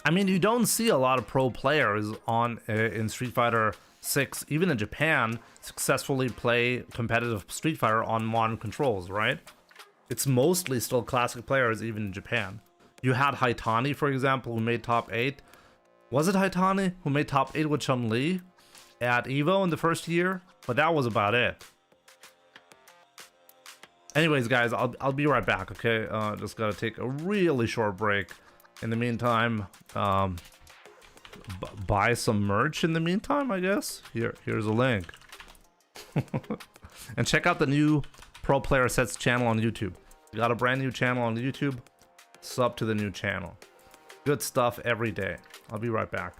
I mean, you don't see a lot of pro players on in Street Fighter 6, even in Japan, successfully play competitive Street Fighter on modern controls, right? It's mostly still classic players, even in Japan. You had Haitani, for example, who made top 8. Was it Haitani who made top 8 with Chun-Li at EVO in the first year? But that was about it. Anyways, guys, I'll be right back, okay? Just gotta take a really short break. In the meantime, buy some merch in the meantime, I guess. Here's a link. And check out the new Pro Player Sets channel on YouTube. We got a brand new channel on YouTube. Sub to the new channel. Good stuff every day. I'll be right back.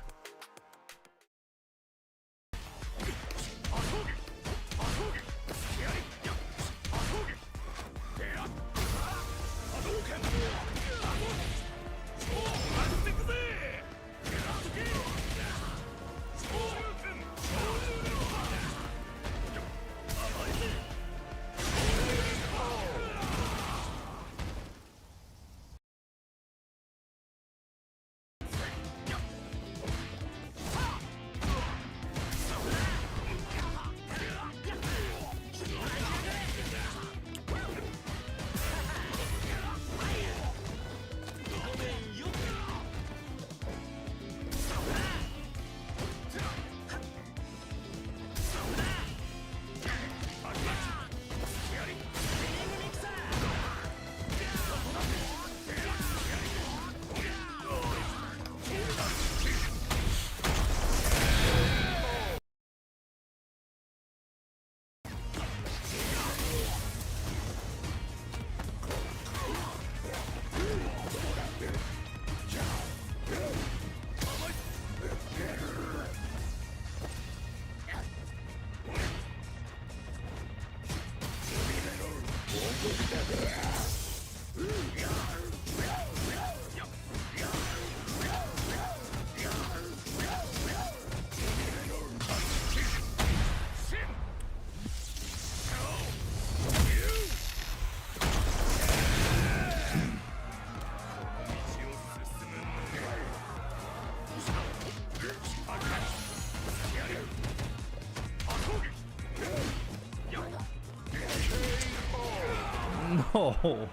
No!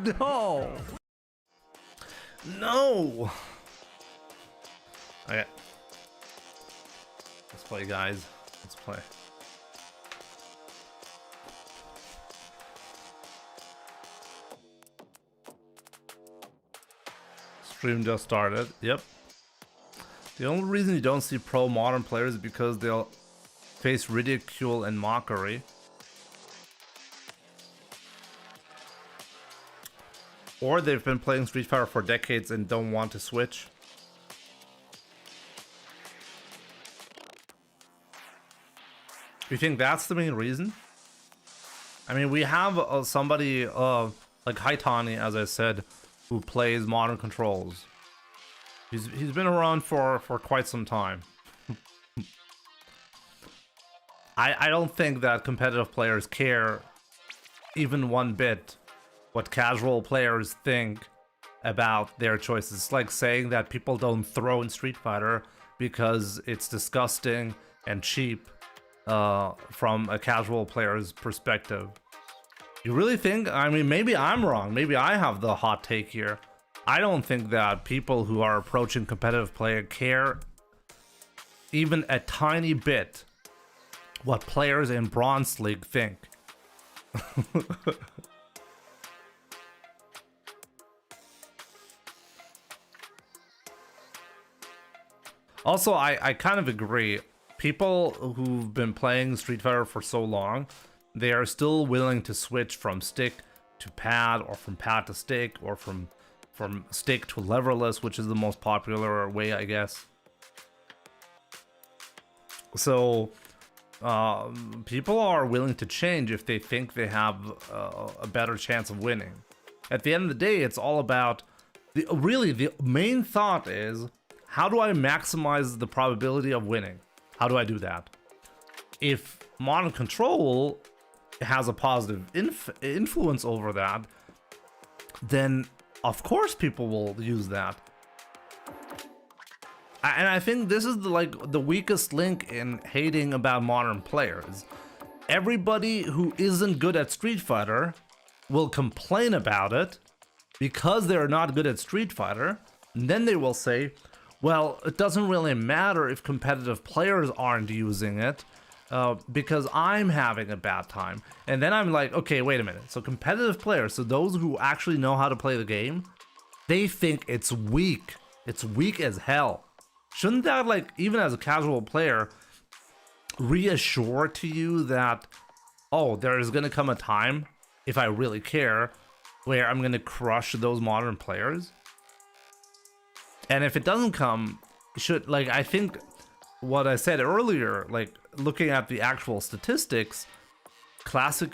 No! No! Okay. Let's play, guys. Let's play. Stream just started. Yep. The only reason you don't see pro modern players is because they'll face ridicule and mockery. Or they've been playing Street Fighter for decades and don't want to switch. You think that's the main reason? I mean, we have somebody like Haitani, as I said, who plays modern controls. He's been around for quite some time. I don't think that competitive players care even one bit what casual players think about their choices. It's like saying that people don't throw in Street Fighter because it's disgusting and cheap from a casual player's perspective. You really think? I mean, maybe I'm wrong. Maybe I have the hot take here. I don't think that people who are approaching competitive play care even a tiny bit what players in Bronze League think. Also, I kind of agree. People who've been playing Street Fighter for so long, they are still willing to switch from stick to pad, or from pad to stick, or from stick to leverless, which is the most popular way, I guess. So people are willing to change if they think they have a better chance of winning. At the end of the day, it's all about really the main thought is, how do I maximize the probability of winning? How do I do that? If modern control has a positive influence over that, then of course people will use that. And I think this is the weakest link in hating about modern players. Everybody who isn't good at Street Fighter will complain about it because they're not good at Street Fighter, and then they will say, well, it doesn't really matter if competitive players aren't using it because I'm having a bad time. And then I'm like, okay, wait a minute. So competitive players, so those who actually know how to play the game, they think it's weak. It's weak as hell. Shouldn't that, like, even as a casual player, reassure to you that, oh, there is going to come a time, if I really care, where I'm going to crush those modern players? And if it doesn't come, should, like, I think what I said earlier, like, looking at the actual statistics, classic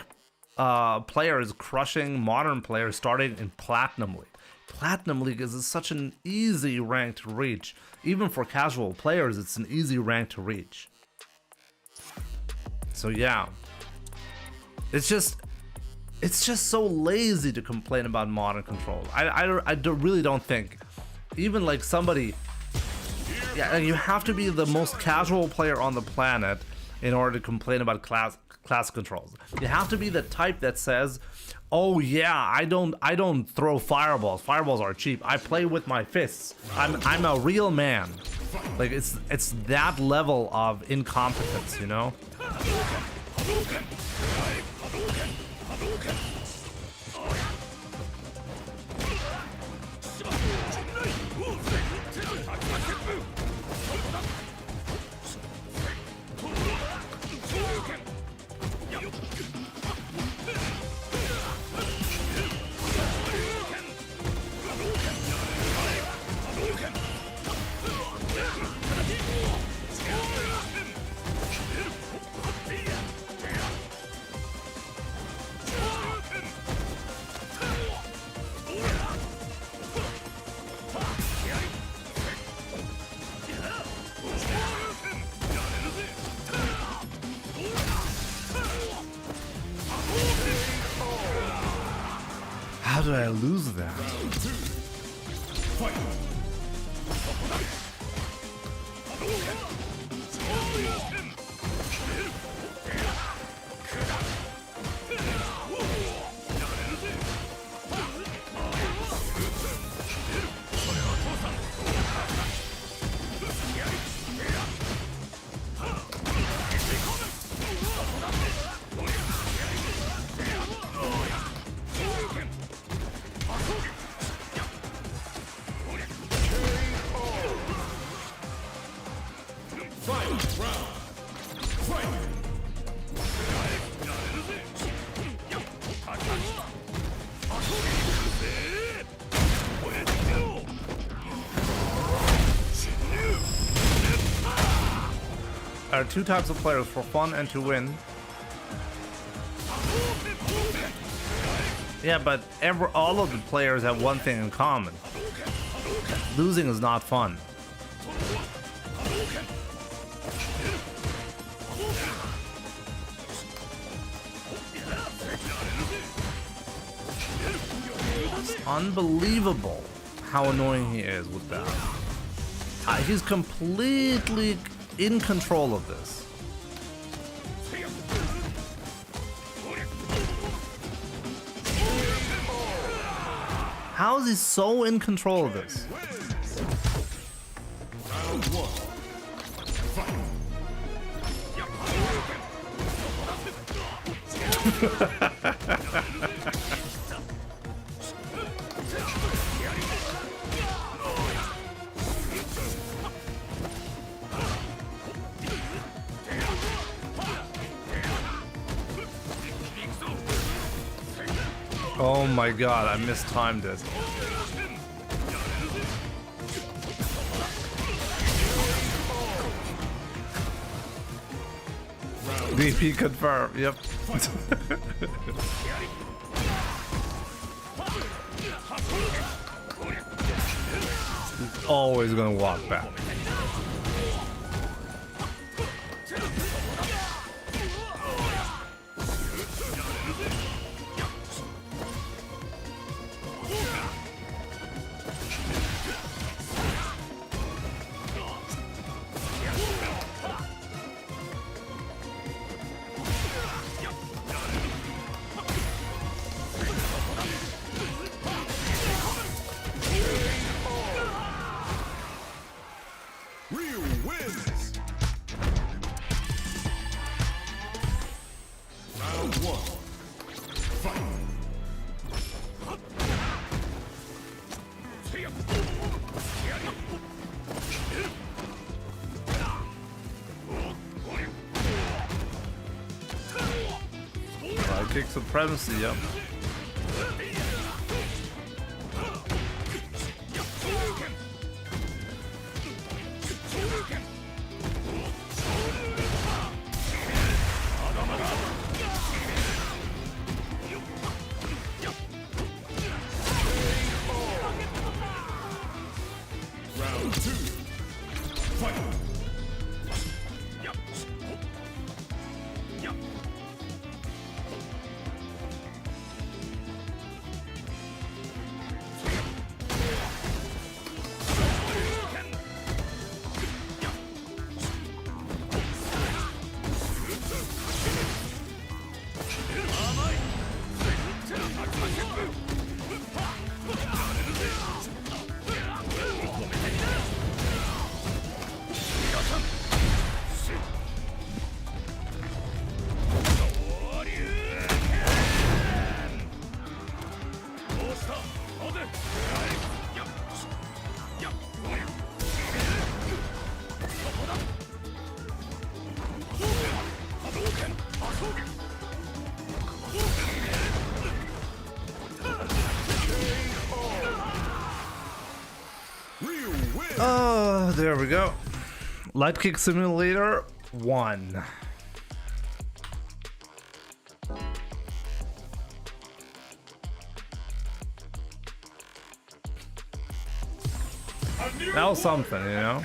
players crushing modern players starting in Platinum League. Platinum League is such an easy rank to reach. Even for casual players, it's an easy rank to reach. So yeah, it's just so lazy to complain about modern control. I really don't think, even like somebody, yeah, you have to be the most casual player on the planet in order to complain about class controls. You have to be the type that says, oh yeah, I don't throw fireballs. Fireballs are cheap. I play with my fists. I'm a real man. Like, it's that level of incompetence, you know? How did I lose that? are two types of players: for fun and to win. Yeah, but all of the players have one thing in common: losing is not fun. It's unbelievable how annoying he is with that. He's completely in control of this. How is he so in control of this? Oh my god, I mistimed it. VP confirm, yep. He's always gonna walk back. Kick supremacy, yep. Oh, there we go. Light Kick Simulator 1. That was something, you know?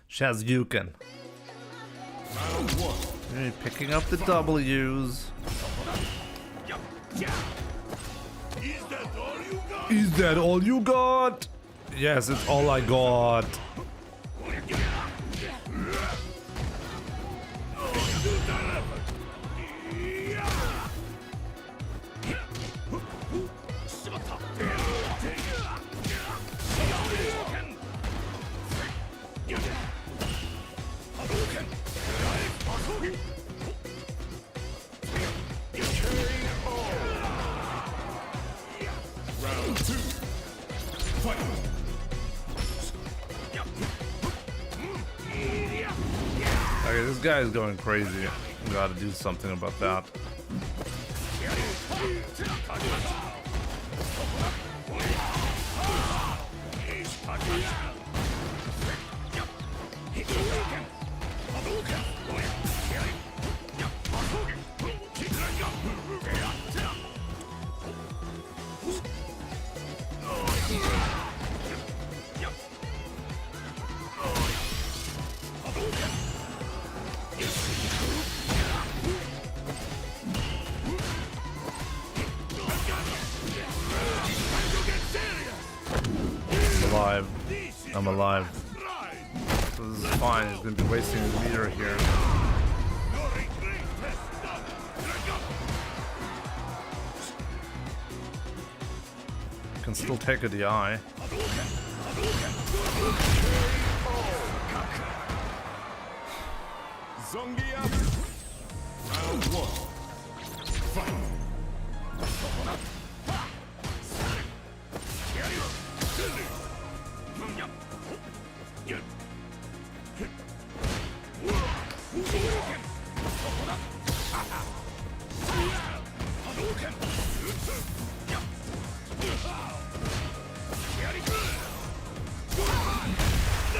Shazyuken. Really picking up the W's. Is that all you got? Yes, it's all I got. Okay, this guy is going crazy. We gotta do something about that. Alive. I'm alive. So this is fine. He's gonna be wasting his meter here. Can still take a DI. Zombie up. Round 1. Fight.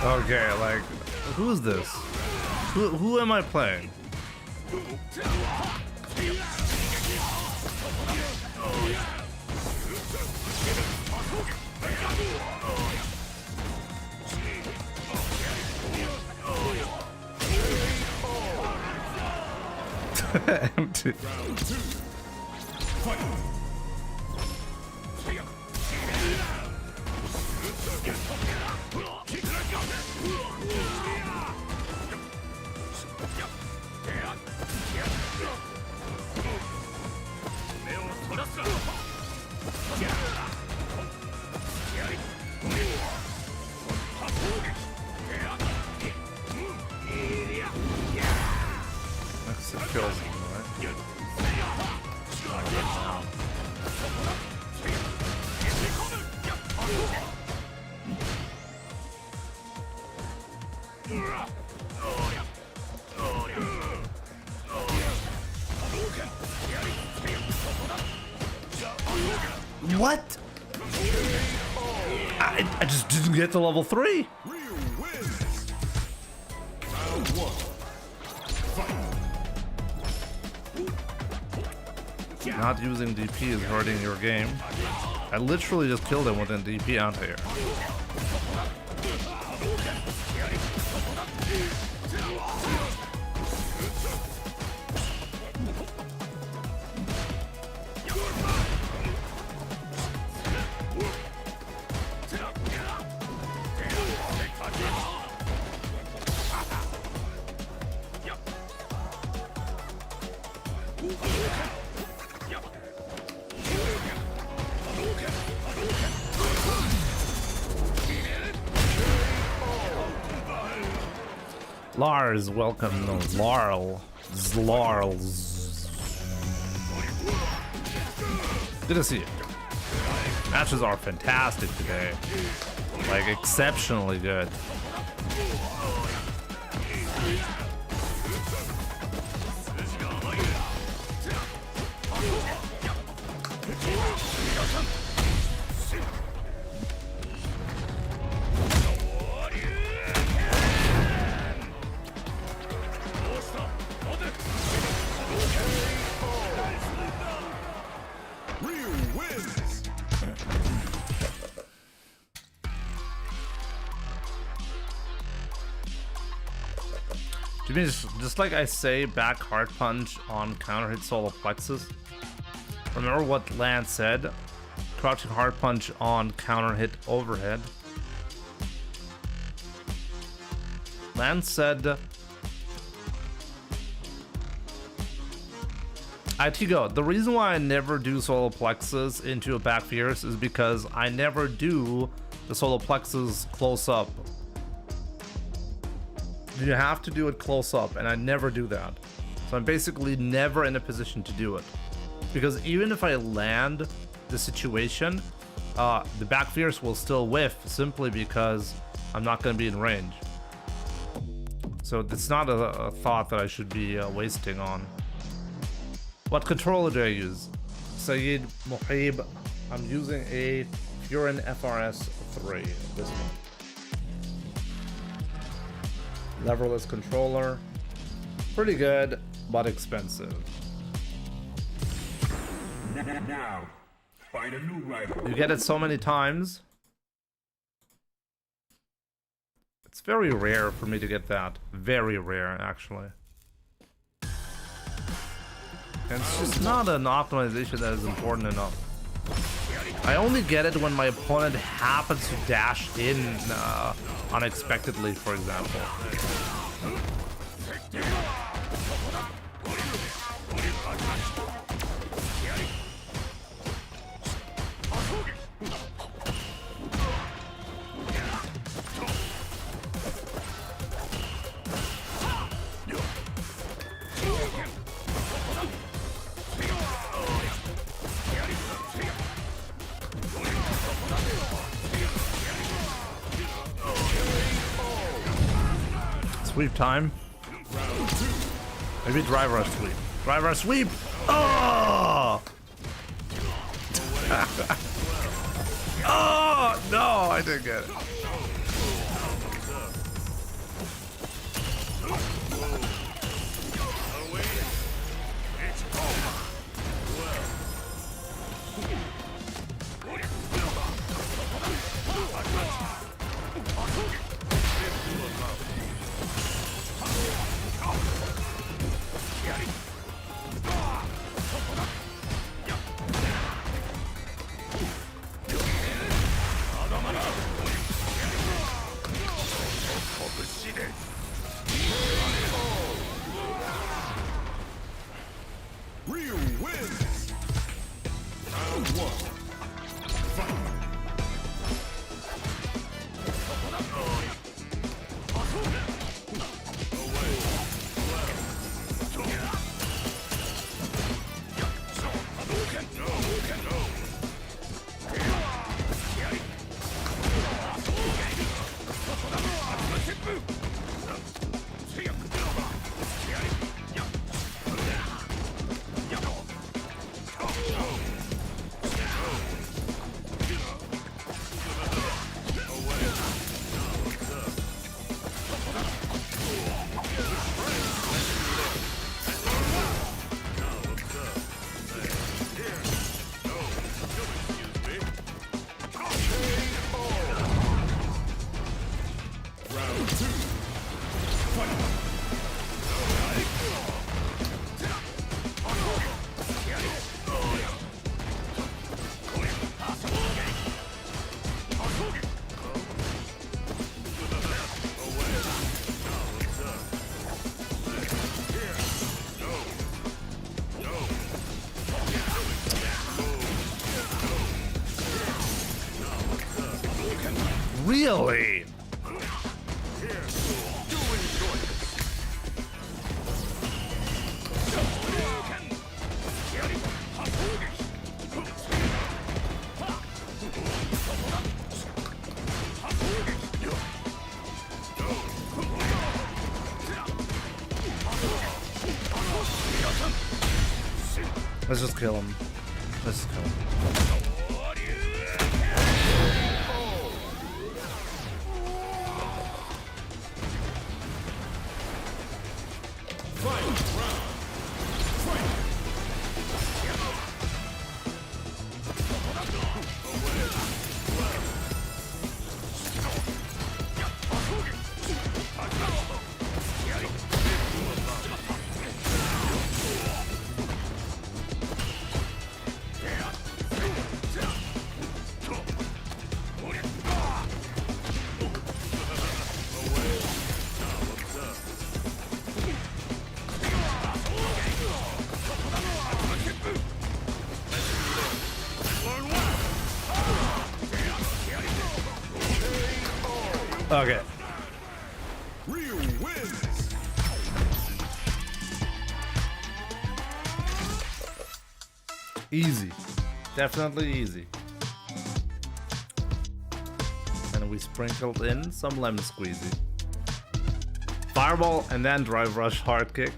Okay, like, who is this? Who am I playing? Empty. Round 2. Fight. That's it kills him, right? What? I just didn't get to level 3. Ryu wins. Round 1. Fight. Not using DP is hurting your game. I literally just killed him with an DP anti-air. Lars, welcome. No, Larl. Zlarls. Good to see you. Matches are fantastic today. Like, exceptionally good. Ryu wins. Do you mean just like I say, back hard punch on counter hit solar plexus? Remember what Lance said? Crouching hard punch on counter hit overhead. Lance said, Itigo, the reason why I never do solar plexus into a back fierce is because I never do the solar plexus close up. You have to do it close up, and I never do that. So I'm basically never in a position to do it. Because even if I land the situation, the back fierce will still whiff simply because I'm not going to be in range. So it's not a thought that I should be wasting on. What controller do I use? Saeed Mohib. I'm using a You're in FRS 3, this one. Leverless controller. Pretty good, but expensive. Now, find a new rival. You get it so many times. It's very rare for me to get that. Very rare, actually. And it's just not an optimization that is important enough. I only get it when my opponent happens to dash in unexpectedly, for example. Sweep time. Maybe driver sweep. Driver sweep! Oh! Oh! No, I didn't get it. Ryu wins. Round 1. Fight. Really? Let's just kill him. Let's just kill him. Okay. Ryu wins. Easy. Definitely easy. And we sprinkled in some lemon squeezy. Fireball and then drive rush hard kick.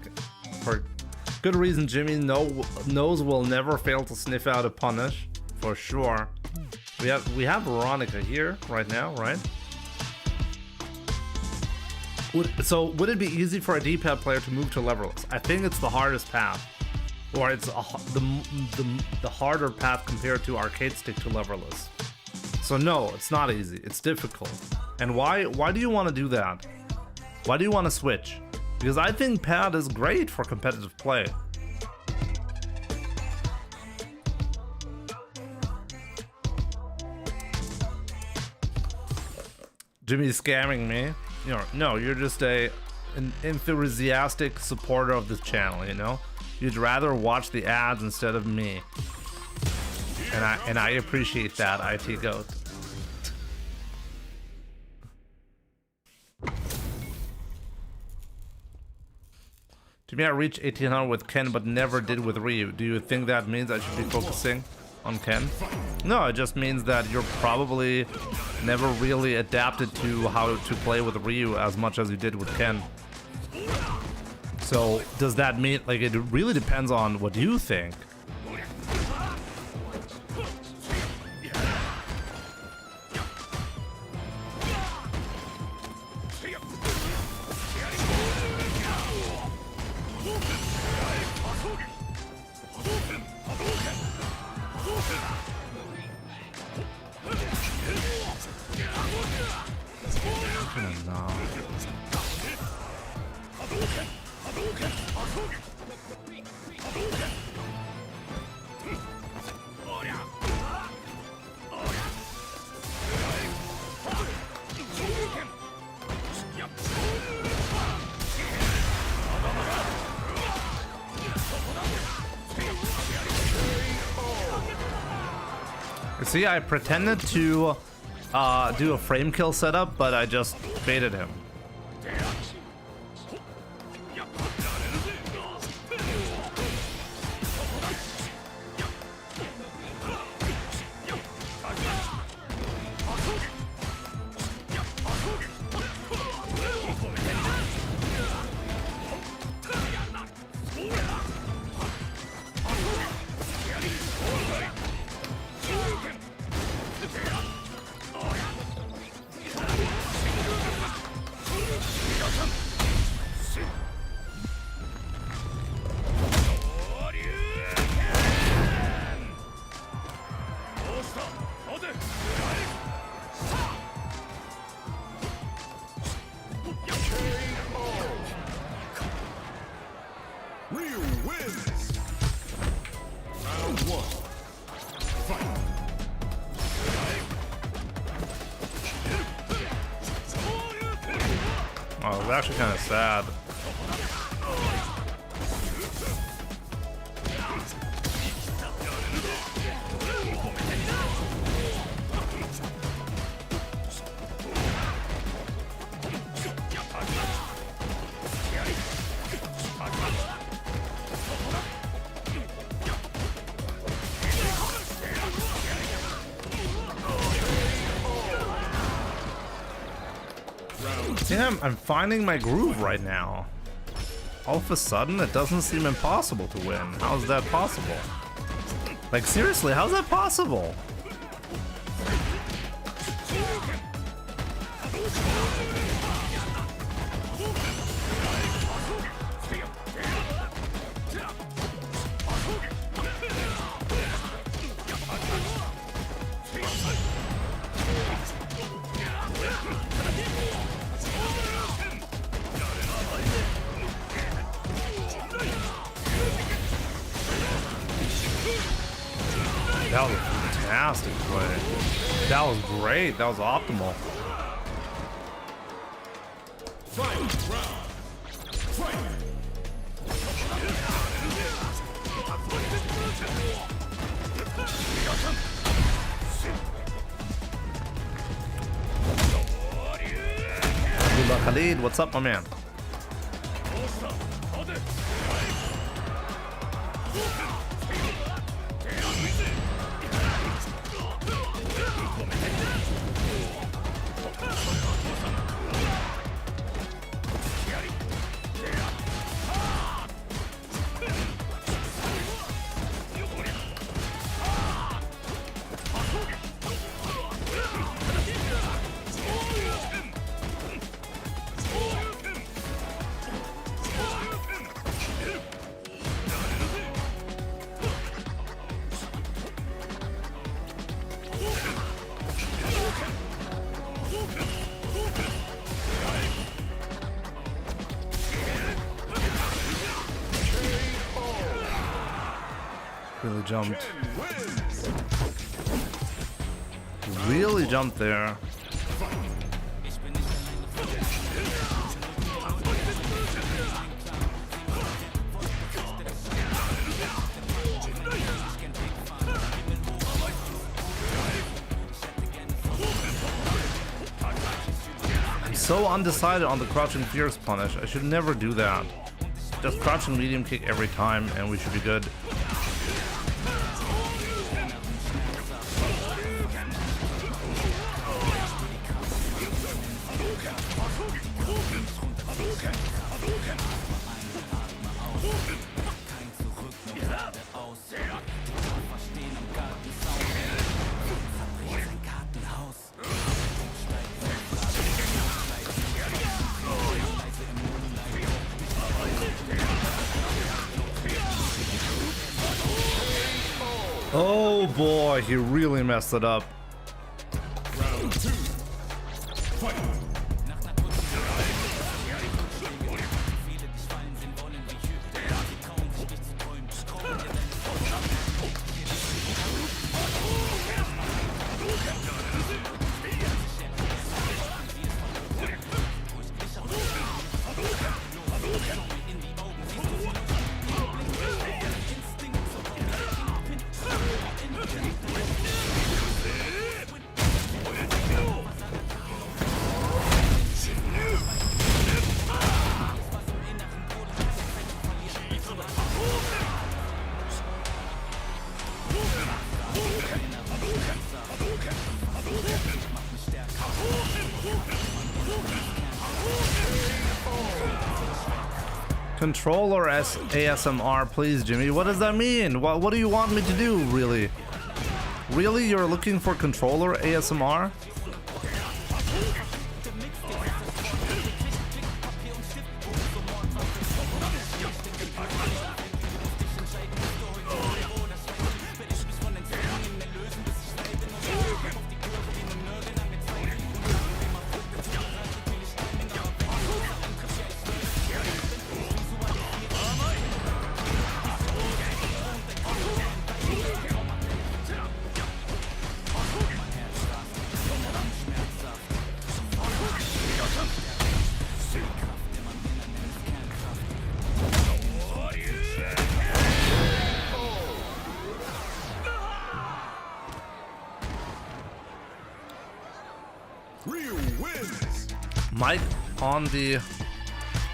For good reason, Jimmy knows we'll never fail to sniff out a punish. For sure. We have Veronica here right now, right? So would it be easy for a D-pad player to move to leverless? I think it's the hardest path, or it's the harder path compared to arcade stick to leverless. So no, it's not easy. It's difficult. And why do you want to do that? Why do you want to switch? Because I think pad is great for competitive play. Jimmy's scamming me. No, you're just an enthusiastic supporter of this channel, you know? You'd rather watch the ads instead of me. And I appreciate that, IT Goat. To me, I reached 1800 with Ken, but never did with Ryu. Do you think that means I should be focusing on Ken? No, it just means that you're probably never really adapted to how to play with Ryu as much as you did with Ken. So does that mean, like, it really depends on what you think. See, I pretended to do a frame kill setup, but I just baited him. Oh, it's actually kind of sad. Damn, I'm finding my groove right now. All of a sudden, it doesn't seem impossible to win. How is that possible? Like, seriously, how's that possible? That was a fantastic play. That was great. That was optimal. Khalid, what's up, my man? Really jumped. Ken wins. Really jumped there. I'm so undecided on the crouching fierce punish. I should never do that. Just crouching medium kick every time and we should be good. Oh boy, he really messed it up. Round 2. Fight. Controller as ASMR, please, Jimmy. What does that mean? What do you want me to do, really? Really? You're looking for controller ASMR? Ryu wins. Mike on the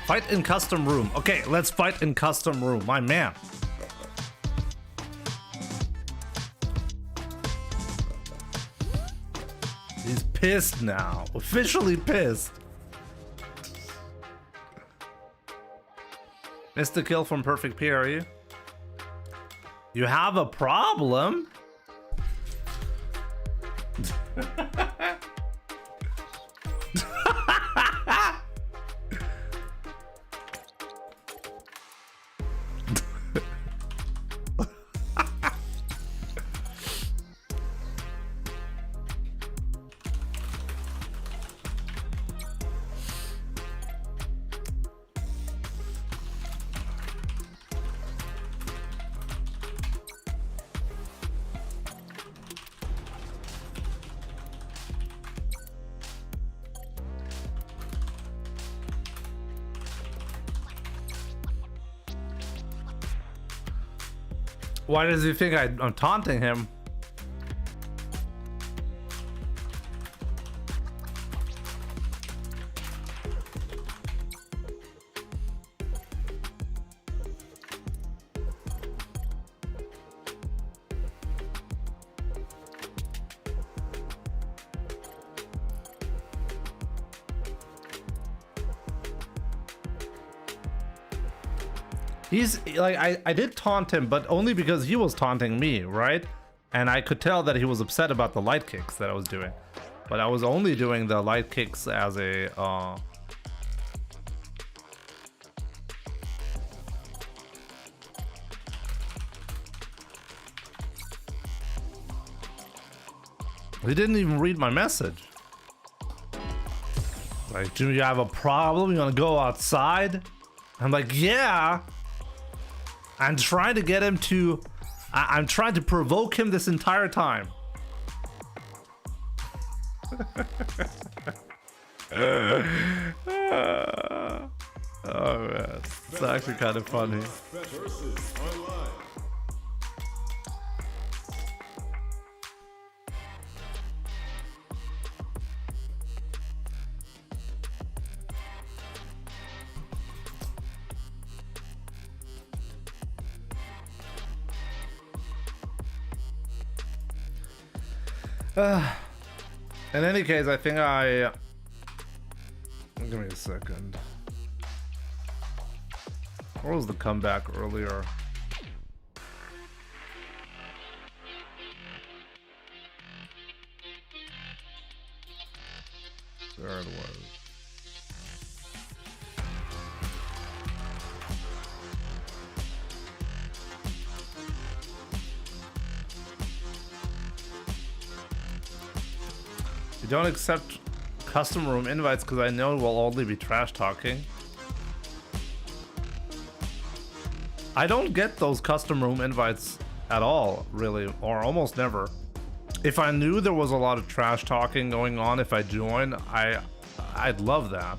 fight in custom room. Okay, let's fight in custom room, my man. He's pissed now, officially pissed. Missed the kill from perfect parry. You have a problem? Why does he think I'm taunting him? He's like, I did taunt him, but only because he was taunting me, right? And I could tell that he was upset about the light kicks that I was doing. But I was only doing the light kicks as a He didn't even read my message. Like, do you have a problem? You wanna go outside? I'm like, yeah. I'm trying to get him to I'm trying to provoke him this entire time. Oh man, it's actually kind of funny. In any case, I think give me a second. Where was the comeback earlier? There it was. You don't accept custom room invites because I know we'll only be trash talking. I don't get those custom room invites at all, really, or almost never. If I knew there was a lot of trash talking going on, if I joined, I'd love that.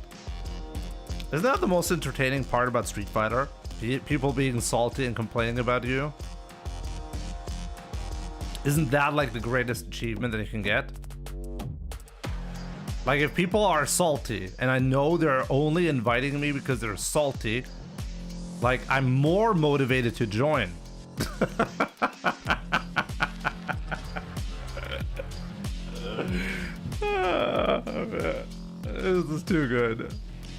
Isn't that the most entertaining part about Street Fighter? People being salty and complaining about you? Isn't that like the greatest achievement that you can get? Like, if people are salty and I know they're only inviting me because they're salty, like, I'm more motivated to join. This is too good.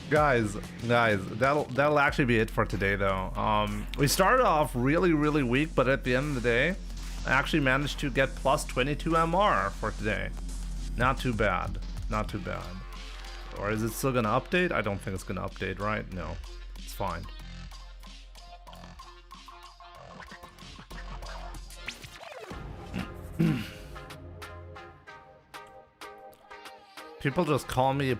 Guys, that'll actually be it for today though. We started off really weak, but at the end of the day, I actually managed to get plus 22 MR for today. Not too bad. Not too bad. Or is it still gonna update? I don't think it's gonna update, right? No, it's fine. People just call me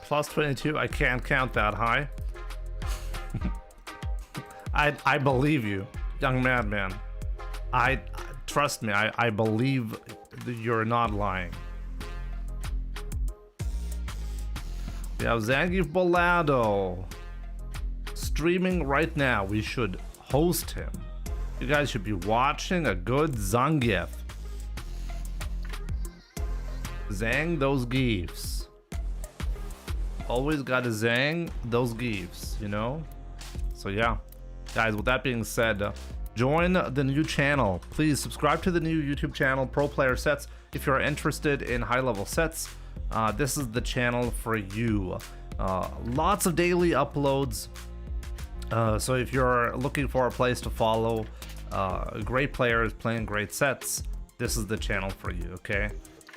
plus 22. I can't count that high. I believe you, young madman. Trust me, I believe that you're not lying. We have Zangief Bolado streaming right now. We should host him. You guys should be watching a good Zangief. Zang those geefs. Always gotta zang those geefs, you know? So yeah. Guys, with that being said, join the new channel. Please subscribe to the new YouTube channel, Pro Player Sets. If you're interested in high-level sets, this is the channel for you. Lots of daily uploads. So if you're looking for a place to follow great players playing great sets, this is the channel for you, okay?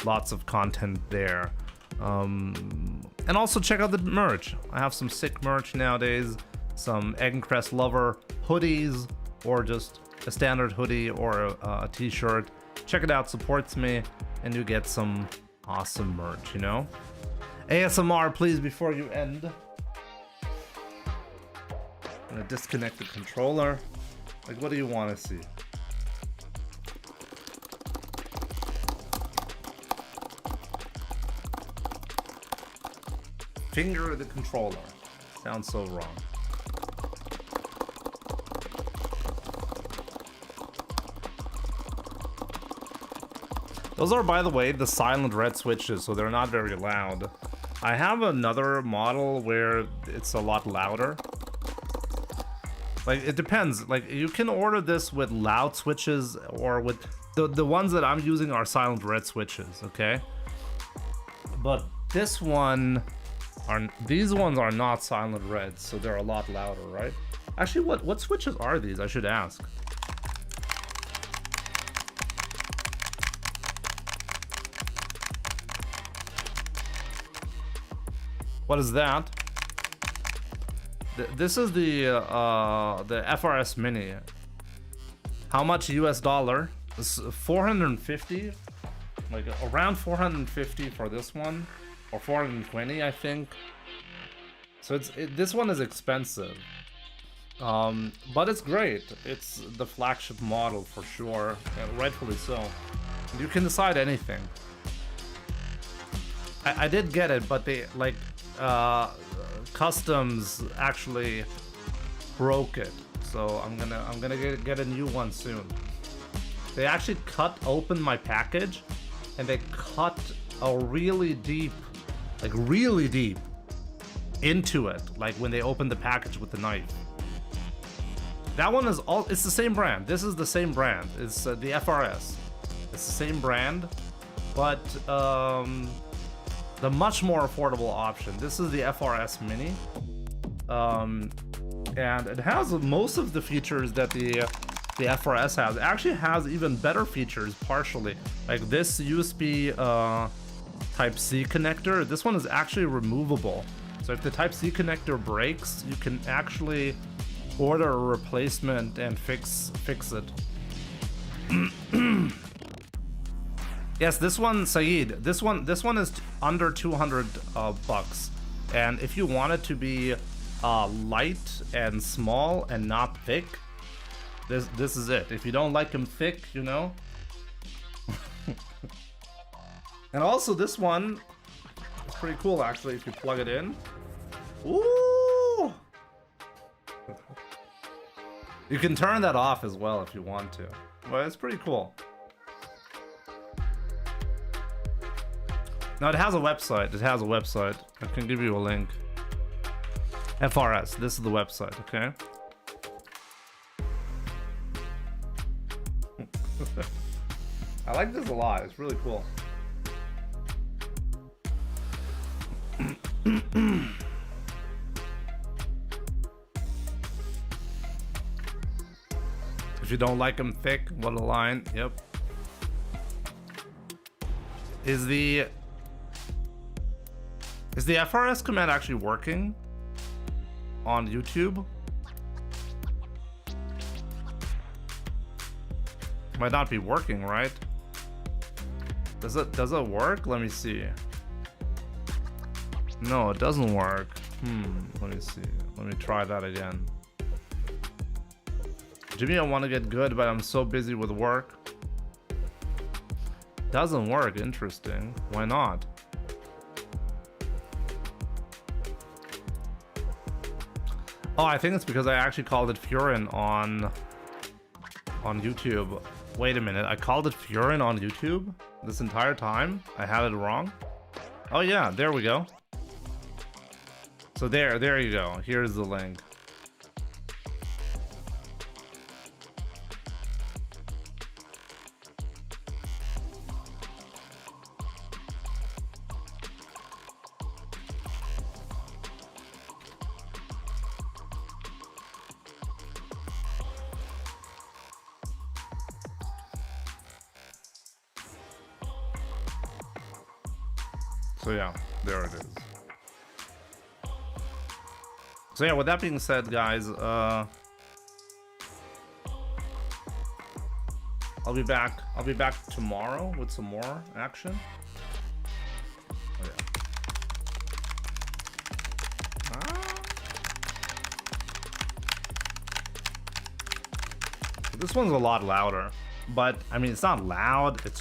Lots of content there. And also check out the merch. I have some sick merch nowadays. Some Eggencrest Lover hoodies, or just a standard hoodie or a t-shirt. Check it out, supports me, and you get some awesome merch, you know? ASMR, please, before you end. I'm gonna disconnect the controller. Like, what do you want to see? Finger the controller. Sounds so wrong. Those are, by the way, the silent red switches, so they're not very loud. I have another model where it's a lot louder. Like, it depends. Like, you can order this with loud switches, or with the ones that I'm using are silent red switches, okay? But this one these ones are not silent red, so they're a lot louder, right? Actually, what switches are these? I should ask. What is that? This is the FRS Mini. How much US dollar? This is 450, like around 450 for this one, or 420, I think. So this one is expensive. But it's great. It's the flagship model for sure, and rightfully so. You can decide anything. I did get it, but they like customs actually broke it, so I'm gonna get a new one soon. They actually cut open my package, and they cut a really deep into it, like when they opened the package with the knife. That one is all. It's the same brand. This is the same brand. It's the FRS. It's the same brand, but the much more affordable option. This is the FRS Mini, and it has most of the features that the FRS has. It actually has even better features partially, like this USB Type-C connector. This one is actually removable, so if the Type-C connector breaks, you can actually order a replacement and fix it. Yes, this one, Saeed. This one is under 200 bucks, and if you want it to be light and small and not thick, this is it. If you don't like them thick, you know. And also this one is pretty cool actually. If you plug it in, ooh, you can turn that off as well if you want to. Well, it's pretty cool. Now it has a website. It has a website. I can give you a link. FRS. This is the website. Okay. I like this a lot. It's really cool. If you don't like them thick, what a line. Yep. Is the FRS command actually working on YouTube? Might not be working, right? Does it work? Let me see. No, it doesn't work. Let me see. Let me try that again. Jimmy, I want to get good, but I'm so busy with work. Doesn't work. Interesting. Why not? Oh, I think it's because I actually called it Furin on YouTube. Wait a minute, I called it Furin on YouTube this entire time? I had it wrong? Oh yeah, there we go. So there you go. Here's the link. So yeah, there it is. So yeah, with that being said, guys, I'll be back tomorrow with some more action. Oh, yeah. This one's a lot louder, but I mean, it's not loud, it's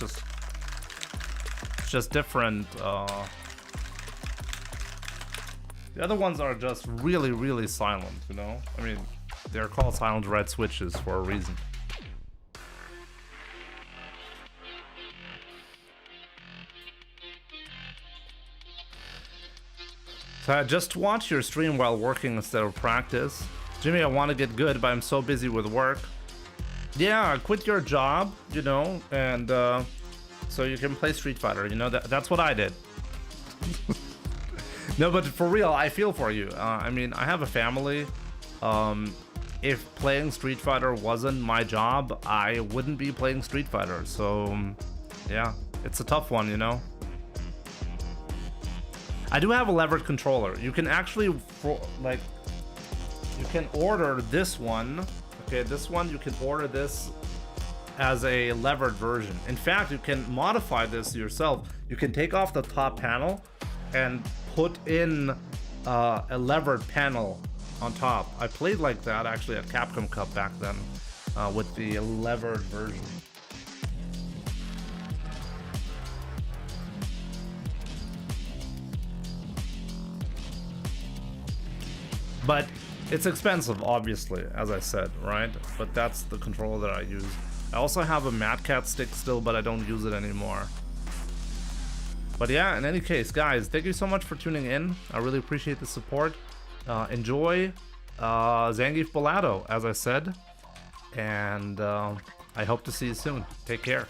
just different. The other ones are just really, really silent, you know? I mean, they're called silent red switches for a reason. So I just watch your stream while working instead of practice. Jimmy, I want to get good, but I'm so busy with work. Yeah, quit your job, you know, and so you can play Street Fighter, you know, that's what I did. No, but for real, I feel for you. I mean, I have a family. If playing Street Fighter wasn't my job, I wouldn't be playing Street Fighter. So, yeah, it's a tough one, you know. I do have a levered controller. You can actually, like, you can order this one. Okay, this one, you can order this as a levered version. In fact, you can modify this yourself. You can take off the top panel and put in a levered panel on top. I played like that actually at Capcom Cup back then with the levered version. But it's expensive, obviously, as I said, right? But that's the controller that I use. I also have a Mad Cat stick still, but I don't use it anymore. But yeah, in any case, guys, thank you so much for tuning in. I really appreciate the support. Enjoy Zangief Balado, as I said. And I hope to see you soon. Take care.